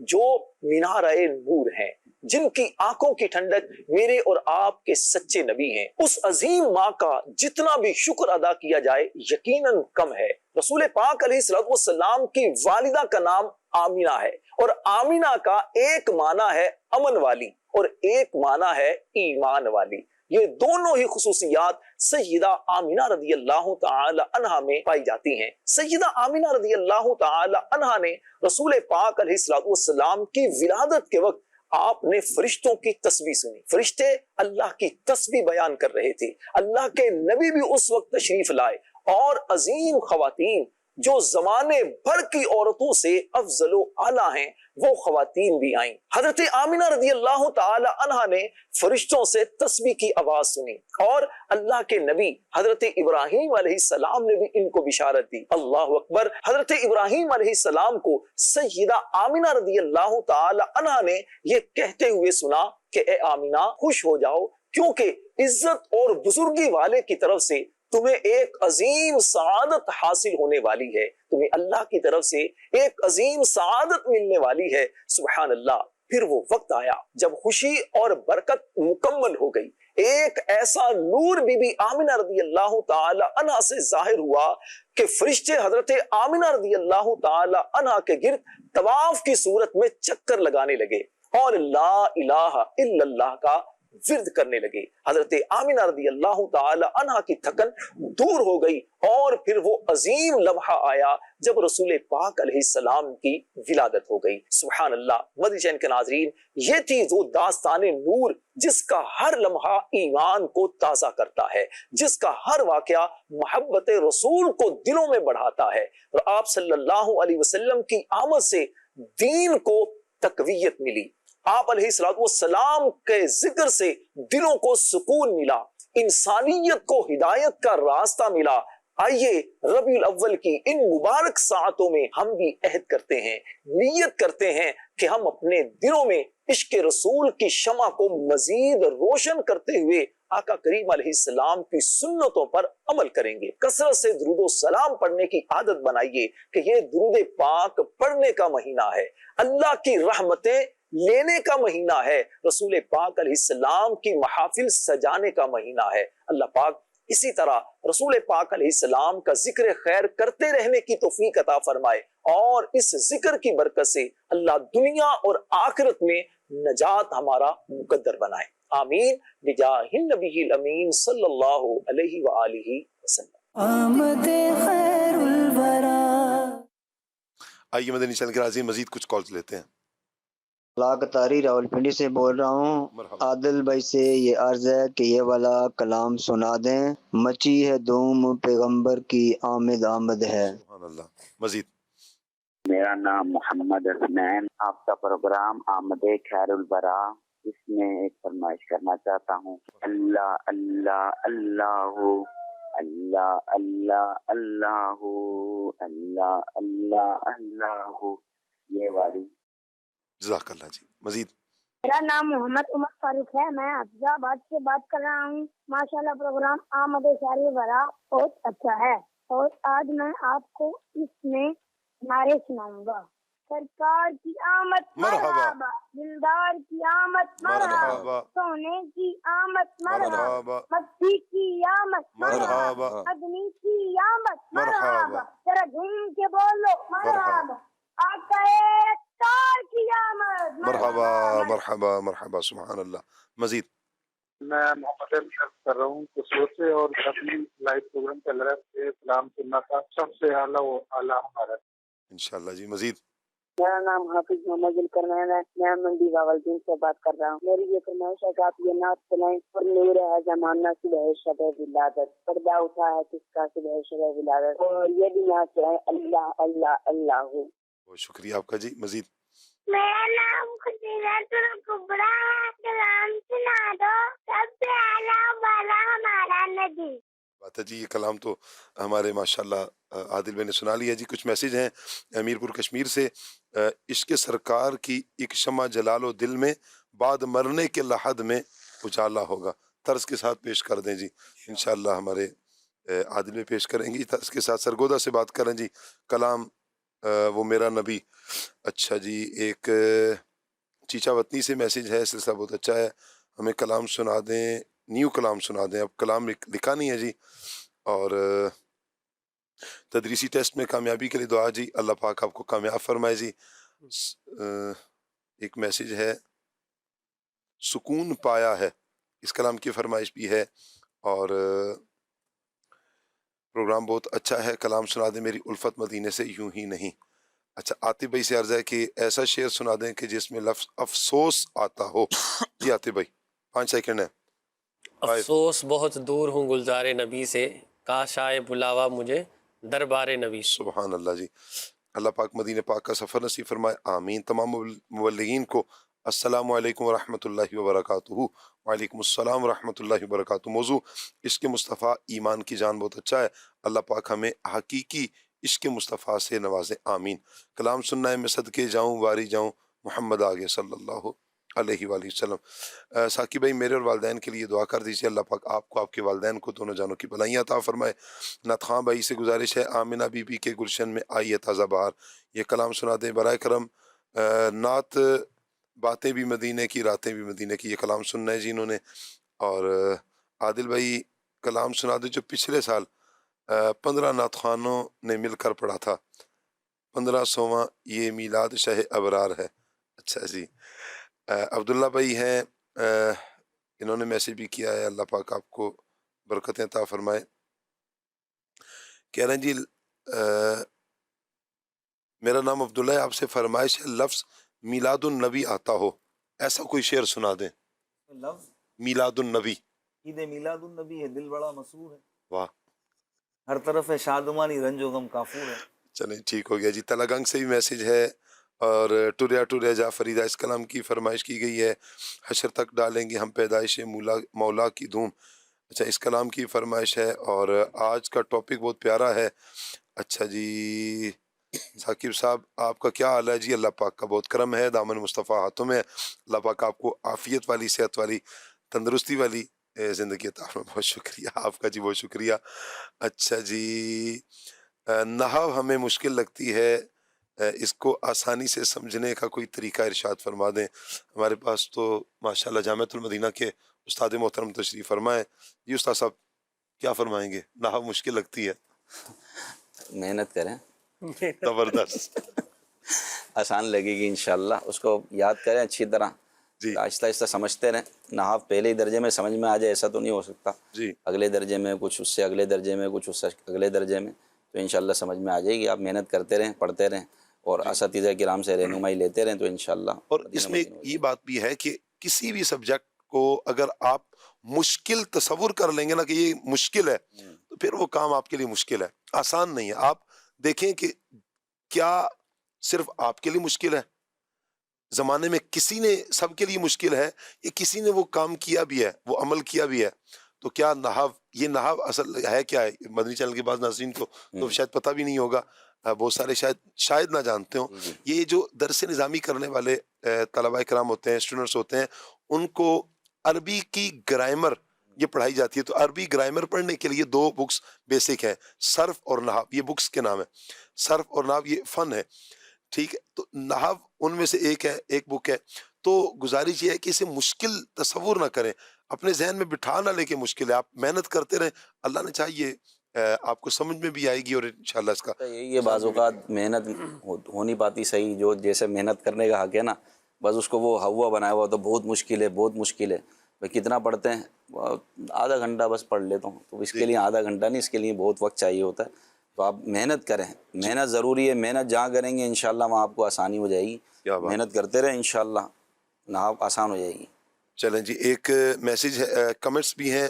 [SPEAKER 9] جو مینارہ نور ہیں، جن کی آنکھوں کی ٹھنڈک میرے اور آپ کے سچے نبی ہیں، اس عظیم ماں کا جتنا بھی شکر ادا کیا جائے یقیناً کم ہے۔ رسول پاک علیہ الصلوۃ والسلام کی والدہ کا نام آمینہ ہے، اور آمینہ کا ایک معنی ہے امن والی اور ایک معنی ہے ایمان والی۔ یہ دونوں ہی خصوصیات سیدہ آمینہ رضی اللہ تعالی عنہا میں پائی جاتی ہیں۔ سیدہ آمینہ رضی اللہ تعالی عنہا نے رسول پاک علیہ الصلوۃ والسلام کی ولادت کے وقت آپ نے فرشتوں کی تسبیح سنی۔ فرشتے اللہ کی تسبیح بیان کر رہے تھے، اللہ کے نبی بھی اس وقت تشریف لائے، اور عظیم خواتین جو زمانے بھر کی عورتوں سے افضل و اعلیٰ ہیں وہ خواتین بھی آئیں۔ حضرت آمینہ رضی اللہ تعالی عنہا نے فرشتوں سے تسبیح کی آواز سنی، اور اللہ کے نبی حضرت ابراہیم علیہ السلام نے بھی ان کو بشارت دی۔ اللہ اکبر۔ حضرت ابراہیم علیہ السلام کو سیدہ آمینہ رضی اللہ تعالی عنہا نے یہ کہتے ہوئے سنا کہ اے آمینہ خوش ہو جاؤ، کیونکہ عزت اور بزرگی والے کی طرف سے تمہیں ایک عظیم سعادت حاصل ہونے والی ہے، تمہیں اللہ کی طرف سے ایک عظیم سعادت ملنے والی ہے۔ سبحان اللہ۔ پھر وہ وقت آیا جب خوشی اور برکت مکمل ہو گئی، ایک ایسا نور بی بی آمینہ رضی اللہ تعالی عنہا سے ظاہر ہوا کہ فرشتے حضرت آمینہ رضی اللہ تعالی عنہا کے گرد طواف کی صورت میں چکر لگانے لگے اور لا الہ الا اللہ کا ورد کرنے لگے۔ حضرت آمینہ رضی اللہ تعالی عنہا کی تھکن دور ہو گئی، اور پھر وہ عظیم لمحہ آیا جب رسول پاک علیہ السلام کی ولادت ہو گئی۔ سبحان اللہ۔ مدنی چینل کے ناظرین، یہ تھی وہ داستان نور جس کا ہر لمحہ ایمان کو تازہ کرتا ہے، جس کا ہر واقعہ محبت رسول کو دلوں میں بڑھاتا ہے، اور آپ صلی اللہ علیہ وسلم کی آمد سے دین کو تقویت ملی، آپ علیہ الصلوۃ والسلام کے ذکر سے دلوں کو سکون ملا، انسانیت کو ہدایت کا راستہ ملا۔ آئیے ربیع الاول کی ان مبارک ساعتوں میں ہم بھی عہد کرتے ہیں، نیت کرتے ہیں کہ ہم اپنے دلوں میں عشق رسول کی شمع کو مزید روشن کرتے ہوئے آقا کریم علیہ السلام کی سنتوں پر عمل کریں گے۔ کثرت سے درود و سلام پڑھنے کی عادت بنائیے کہ یہ درود پاک پڑھنے کا مہینہ ہے، اللہ کی رحمتیں لینے کا مہینہ ہے، رسول پاک علیہ السلام کی محافل سجانے کا مہینہ ہے۔ اللہ پاک اسی طرح رسول پاک علیہ السلام کا ذکر خیر کرتے رہنے کی توفیق عطا فرمائے، اور اس ذکر کی برکت سے اللہ دنیا اور آخرت میں نجات ہمارا مقدر بنائے۔ آمین بجاہ النبی الامین صلی اللہ علیہ وآلہ وسلم۔
[SPEAKER 1] آمد خیر الورا۔
[SPEAKER 2] آئیے مدنی چینل کے ناظرین مزید کچھ کالز لیتے ہیں۔
[SPEAKER 10] لاقتاری راولپنڈی سے بول رہا ہوں۔
[SPEAKER 2] مرحبا۔
[SPEAKER 10] عادل بھائی سے یہ عرض ہے کہ یہ والا کلام سنا دیں، مچی ہے دھوم پیغمبر کی آمد آمد ہے۔
[SPEAKER 2] سبحان اللہ۔ مزید۔
[SPEAKER 11] میرا نام محمد حسنین، آپ کا پروگرام آمد خیر البرا، اس میں ایک فرمائش کرنا چاہتا ہوں۔ اللہ اللہ اللہ اللہ اللہ اللہ اللہ اللہ اللہ، یہ والی۔
[SPEAKER 2] جزاک اللہ جی۔ مزید۔
[SPEAKER 12] میرا نام محمد عمر فاروق ہے، میں حفظ آباد سے بات کر رہا ہوں۔ ماشاءاللہ پروگرام آمد خیر الورا بہت اچھا ہے، اور آج میں آپ کو اس میں نعرے سناؤں گا۔ سرکار کی آمد مرحبا، دلدار کی آمد مرحبا، سونے کی آمد مرحبا، مکی کی آمد مرحبا، مدنی کی آمد مرحبا، ذرا جھوم کے بولو مرحبا، آقا تار کی آمد
[SPEAKER 2] مرحبا مرحبا مرحبا۔ سبحان اللہ۔ مزید۔
[SPEAKER 13] میں محمد ارشد کر رہا ہوں قصور سے، اور اپنی لائیو پروگرام چل رہا ہے، سلام سننا تھا، سب سے اعلیٰ وہ اعلیٰ ہمارا۔
[SPEAKER 2] انشاءاللہ جی۔ مزید۔
[SPEAKER 12] میرا نام حافظ محمد الکرنین ہے، میں منڈی راولپنڈی سے بات کر رہا ہوں۔ میری یہ فرمائش ہے کہ آپ یہ نعت سنائیں، اور نور ہے زمانہ صبح شب ولادت، پردہ اٹھا ہے کس کا صبح شب ولادت، اور یہ بھی نعت ہے اللہ اللہ اللہ۔
[SPEAKER 2] بہت شکریہ آپ کا جی۔ مزید۔
[SPEAKER 12] میرا نام خدیجہ الکبریٰ ہے، کلام سنا دو، سب سے اعلیٰ والا ہمارا نبی۔
[SPEAKER 2] بات ہے جی، یہ کلام تو ہمارے ماشاءاللہ عادل بھائی نے سنا لیا جی۔ کچھ میسیج ہیں امیر پور کشمیر سے۔ عشق سرکار کی ایک شمع جلال و دل میں، بعد مرنے کے لحد میں اجالا ہوگا۔ طرز کے ساتھ پیش کر دیں جی، انشاءاللہ ہمارے عادل میں پیش کریں گی۔ طرز کے ساتھ سرگودا سے بات کریں جی، کلام وہ میرا نبی۔ اچھا جی، ایک چیچا وطنی سے میسیج ہے، سلسلہ بہت اچھا ہے، ہمیں کلام سنا دیں، نیو کلام سنا دیں. اب کلام لکھا نہیں ہے جی. اور تدریسی ٹیسٹ میں کامیابی کے لیے دعا جی، اللہ پاک آپ کو کامیاب فرمائے جی. ایک میسیج ہے، سکون پایا ہے، اس کلام کی فرمائش بھی ہے. اور پروگرام بہت اچھا ہے، کلام سنا دیں میری الفت مدینے سے یوں ہی نہیں. اچھا، عاطف بھائی سے عرض ہے کہ ایسا شعر سنا دیں کہ جس میں لفظ افسوس آتا ہو. جی عاطف بھائی 5 سیکنڈ ہیں.
[SPEAKER 6] افسوس بہت دور ہوں گلزار نبی سے، کاش آئے بلاوا مجھے دربار نبی.
[SPEAKER 2] سبحان اللہ جی. اللہ پاک مدینہ پاک کا سفر نصیب فرمائے، آمین. تمام مبلغین کو السلام علیکم ورحمۃ اللہ وبرکاتہ. وعلیکم السلام ورحمۃ اللہ وبرکاتہ. موضوع عشق مصطفیٰ ایمان کی جان بہت اچھا ہے، اللہ پاک ہمیں حقیقی عشق مصطفیٰ سے نوازے، آمین. کلام سننا ہے، میں صدقے جاؤں واری جاؤں محمد آگے صلی اللہ علیہ وآلہ وسلم. ثاقب بھائی میرے اور والدین کے لیے دعا کر دیجیے، اللہ پاک آپ کو، آپ کے والدین کو دونوں جانوں کی بھلائیاں عطا فرمائے. نعت خواں بھائی سے گزارش ہے، آمنہ بی بی کے گلشن میں آئی ہے تازہ بہار، یہ کلام سنا دیں برائے کرم. نعت باتیں بھی مدینے کی راتیں بھی مدینے کی، یہ کلام سننا ہے جی انہوں نے. اور عادل بھائی کلام سنا دیں جو پچھلے سال 15 نعت خوانوں نے مل کر پڑھا تھا، 1500واں یہ میلاد شہ ابرار ہے. اچھا جی. عبداللہ بھائی ہیں، انہوں نے میسیج بھی کیا ہے، اللہ پاک آپ کو برکتیں عطا فرمائے. کہہ رہے ہیں جی میرا نام عبداللہ ہے، آپ سے فرمائش ہے لفظ میلاد النبی آتا ہو، ایسا کوئی شعر سنا دیں.
[SPEAKER 14] لفظ
[SPEAKER 2] میلاد النبی.
[SPEAKER 14] عید میلاد النبی ہے، دل بڑا مسرور ہے،
[SPEAKER 2] واہ،
[SPEAKER 14] ہر طرف ہے شادمانی، رنج و غم کافور ہے.
[SPEAKER 2] چلیں ٹھیک ہو گیا جی. تلگنگ سے بھی میسیج ہے، اور ٹوریا ٹوریا جا فریدہ اس کلام کی فرمائش کی گئی ہے، حشر تک ڈالیں گے ہم پیدائش مولا کی دھوم. اچھا، اس کلام کی فرمائش ہے. اور آج کا ٹاپک بہت پیارا ہے. اچھا جی، ثاقب صاحب آپ کا کیا حال ہے جی؟ اللہ پاک کا بہت کرم ہے، دامن مصطفیٰ ہاتھوں میں. اللہ پاک آپ کو عافیت والی، صحت والی، تندرستی والی زندگی عطا فرمائے. بہت شکریہ آپ کا جی، بہت شکریہ. اچھا جی، نحو ہمیں مشکل لگتی ہے، اس کو آسانی سے سمجھنے کا کوئی طریقہ ارشاد فرما دیں. ہمارے پاس تو ماشاءاللہ جامعۃ المدینہ کے استاد محترم تشریف فرمائیں. جی استاد صاحب کیا فرمائیں گے؟ نحو مشکل لگتی ہے،
[SPEAKER 7] محنت کریں،
[SPEAKER 2] زبردست.
[SPEAKER 7] آسان لگے گی انشاءاللہ. اس کو یاد کریں اچھی طرح،
[SPEAKER 2] جی
[SPEAKER 7] آہستہ آہستہ سمجھتے رہیں. نحو پہلے ہی درجے میں سمجھ میں آ جائے ایسا تو نہیں ہو سکتا.
[SPEAKER 2] جی
[SPEAKER 7] اگلے درجے میں کچھ، اس سے اگلے درجے میں کچھ، اس سے اگلے درجے میں، تو انشاءاللہ سمجھ میں آ جائے گی. آپ محنت کرتے رہیں، پڑھتے رہیں، اور اساتذہ کرام سے رہنمائی لیتے رہیں تو انشاءاللہ.
[SPEAKER 2] اور اس میں یہ بات بھی ہے کہ کسی بھی سبجیکٹ کو اگر آپ مشکل تصور کر لیں گے نا کہ یہ مشکل ہے، تو پھر وہ کام آپ کے لیے مشکل ہے، آسان نہیں ہے. آپ دیکھیں کہ کیا صرف آپ کے لیے مشکل ہے، زمانے میں کسی نے سب کے لیے مشکل ہے، یا کسی نے وہ کام کیا بھی ہے، وہ عمل کیا بھی ہے. تو کیا نحو، یہ نحو اصل ہے کیا ہے؟ مدنی چینل کے بعض ناظرین کو تو شاید پتہ بھی نہیں ہوگا، بہت سارے شاید نہ جانتے ہوں. یہ جو درس نظامی کرنے والے طلبہ کرام ہوتے ہیں، اسٹوڈنٹس ہوتے ہیں، ان کو عربی کی گرامر یہ پڑھائی جاتی ہے. تو عربی گرامر پڑھنے کے لیے 2 بکس بیسک ہیں، صرف اور نحو. یہ بکس کے نام ہے، صرف اور نحو، یہ فن ہے، ٹھیک ہے. تو نحو ان میں سے ایک بک ہے. تو گزارش یہ ہے کہ اسے مشکل تصور نہ کریں، اپنے ذہن میں بٹھا نہ لے کے مشکل ہے. آپ محنت کرتے رہیں، اللہ نے چاہیے آپ کو سمجھ میں بھی آئے گی، اور انشاءاللہ اس کا
[SPEAKER 7] یہ بعض اوقات محنت ہو نہیں پاتی صحیح. جو جیسے محنت کرنے کا حق ہے نا، بس اس کو وہ ہوا بنایا ہوا تو بہت مشکل ہے، بہت مشکل ہے. بھائی کتنا پڑھتے ہیں؟ آدھا گھنٹہ بس پڑھ لیتا ہوں. تو اس کے لیے آدھا گھنٹہ نہیں، اس کے لیے بہت وقت چاہیے ہوتا ہے. تو آپ محنت کریں، محنت ضروری ہے. محنت جہاں کریں گے انشاءاللہ وہاں آپ کو آسانی ہو جائے گی. محنت کرتے رہیں انشاءاللہ نحو آسان ہو جائے گی.
[SPEAKER 2] چلیں جی، ایک میسیج ہے، کمنٹس بھی ہیں.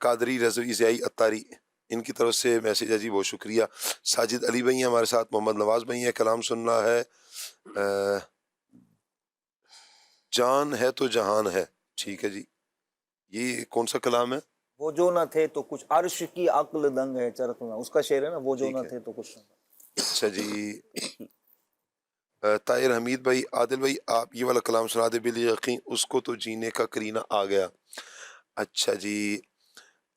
[SPEAKER 2] قادری رضوی ضیائی اتاری، ان کی طرف سے میسیج ہے جی، بہت شکریہ. ساجد علی بھائی ہیں ہمارے ساتھ، محمد نواز بھائی ہیں. کلام سننا ہے، جان ہے تو جہان ہے. ٹھیک ہے جی، یہ کون سا کلام ہے؟
[SPEAKER 14] وہ جو نہ تھے تو کچھ، عرش کی عقل دنگ ہے چرخنا، اس کا شعر ہے نا، وہ جو نہ تھے تو کچھ.
[SPEAKER 2] اچھا جی، طاہر حمید بھائی، عادل بھائی آپ یہ والا کلام سنا دے، بال یقین اس کو تو جینے کا کرینہ آ گیا. اچھا جی،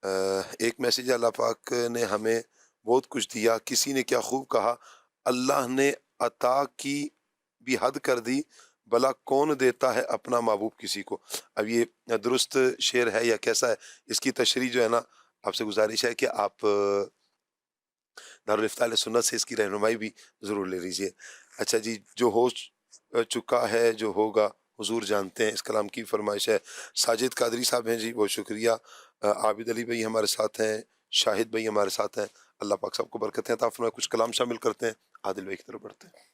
[SPEAKER 2] ایک میسیج، اللہ پاک نے ہمیں بہت کچھ دیا، کسی نے کیا خوب کہا، اللہ نے عطا کی بھی حد کر دی، بھلا کون دیتا ہے اپنا محبوب کسی کو. اب یہ درست شعر ہے یا کیسا ہے، اس کی تشریح جو ہے نا آپ سے گزارش ہے کہ آپ دارالفتاء علیہ سنت سے اس کی رہنمائی بھی ضرور لے لیجیے. اچھا جی، جو ہو چکا ہے جو ہوگا حضور جانتے ہیں، اس کلام کی فرمائش ہے. ساجد قادری صاحب ہیں جی، بہت شکریہ. عابد علی بھائی ہمارے ساتھ ہیں، شاہد بھائی ہمارے ساتھ ہیں. اللہ پاک صاحب کو برکتیں عطا فرمائے. کچھ کلام شامل کرتے ہیں، عادل بھائی کی طرف بڑھتے ہیں.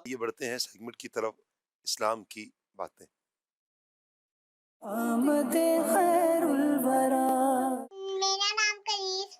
[SPEAKER 2] یہ بڑھتے ہیں سیگمنٹ کی طرف، اسلام کی باتیں.
[SPEAKER 1] آمد خیر الورا.
[SPEAKER 12] میرا نام کریس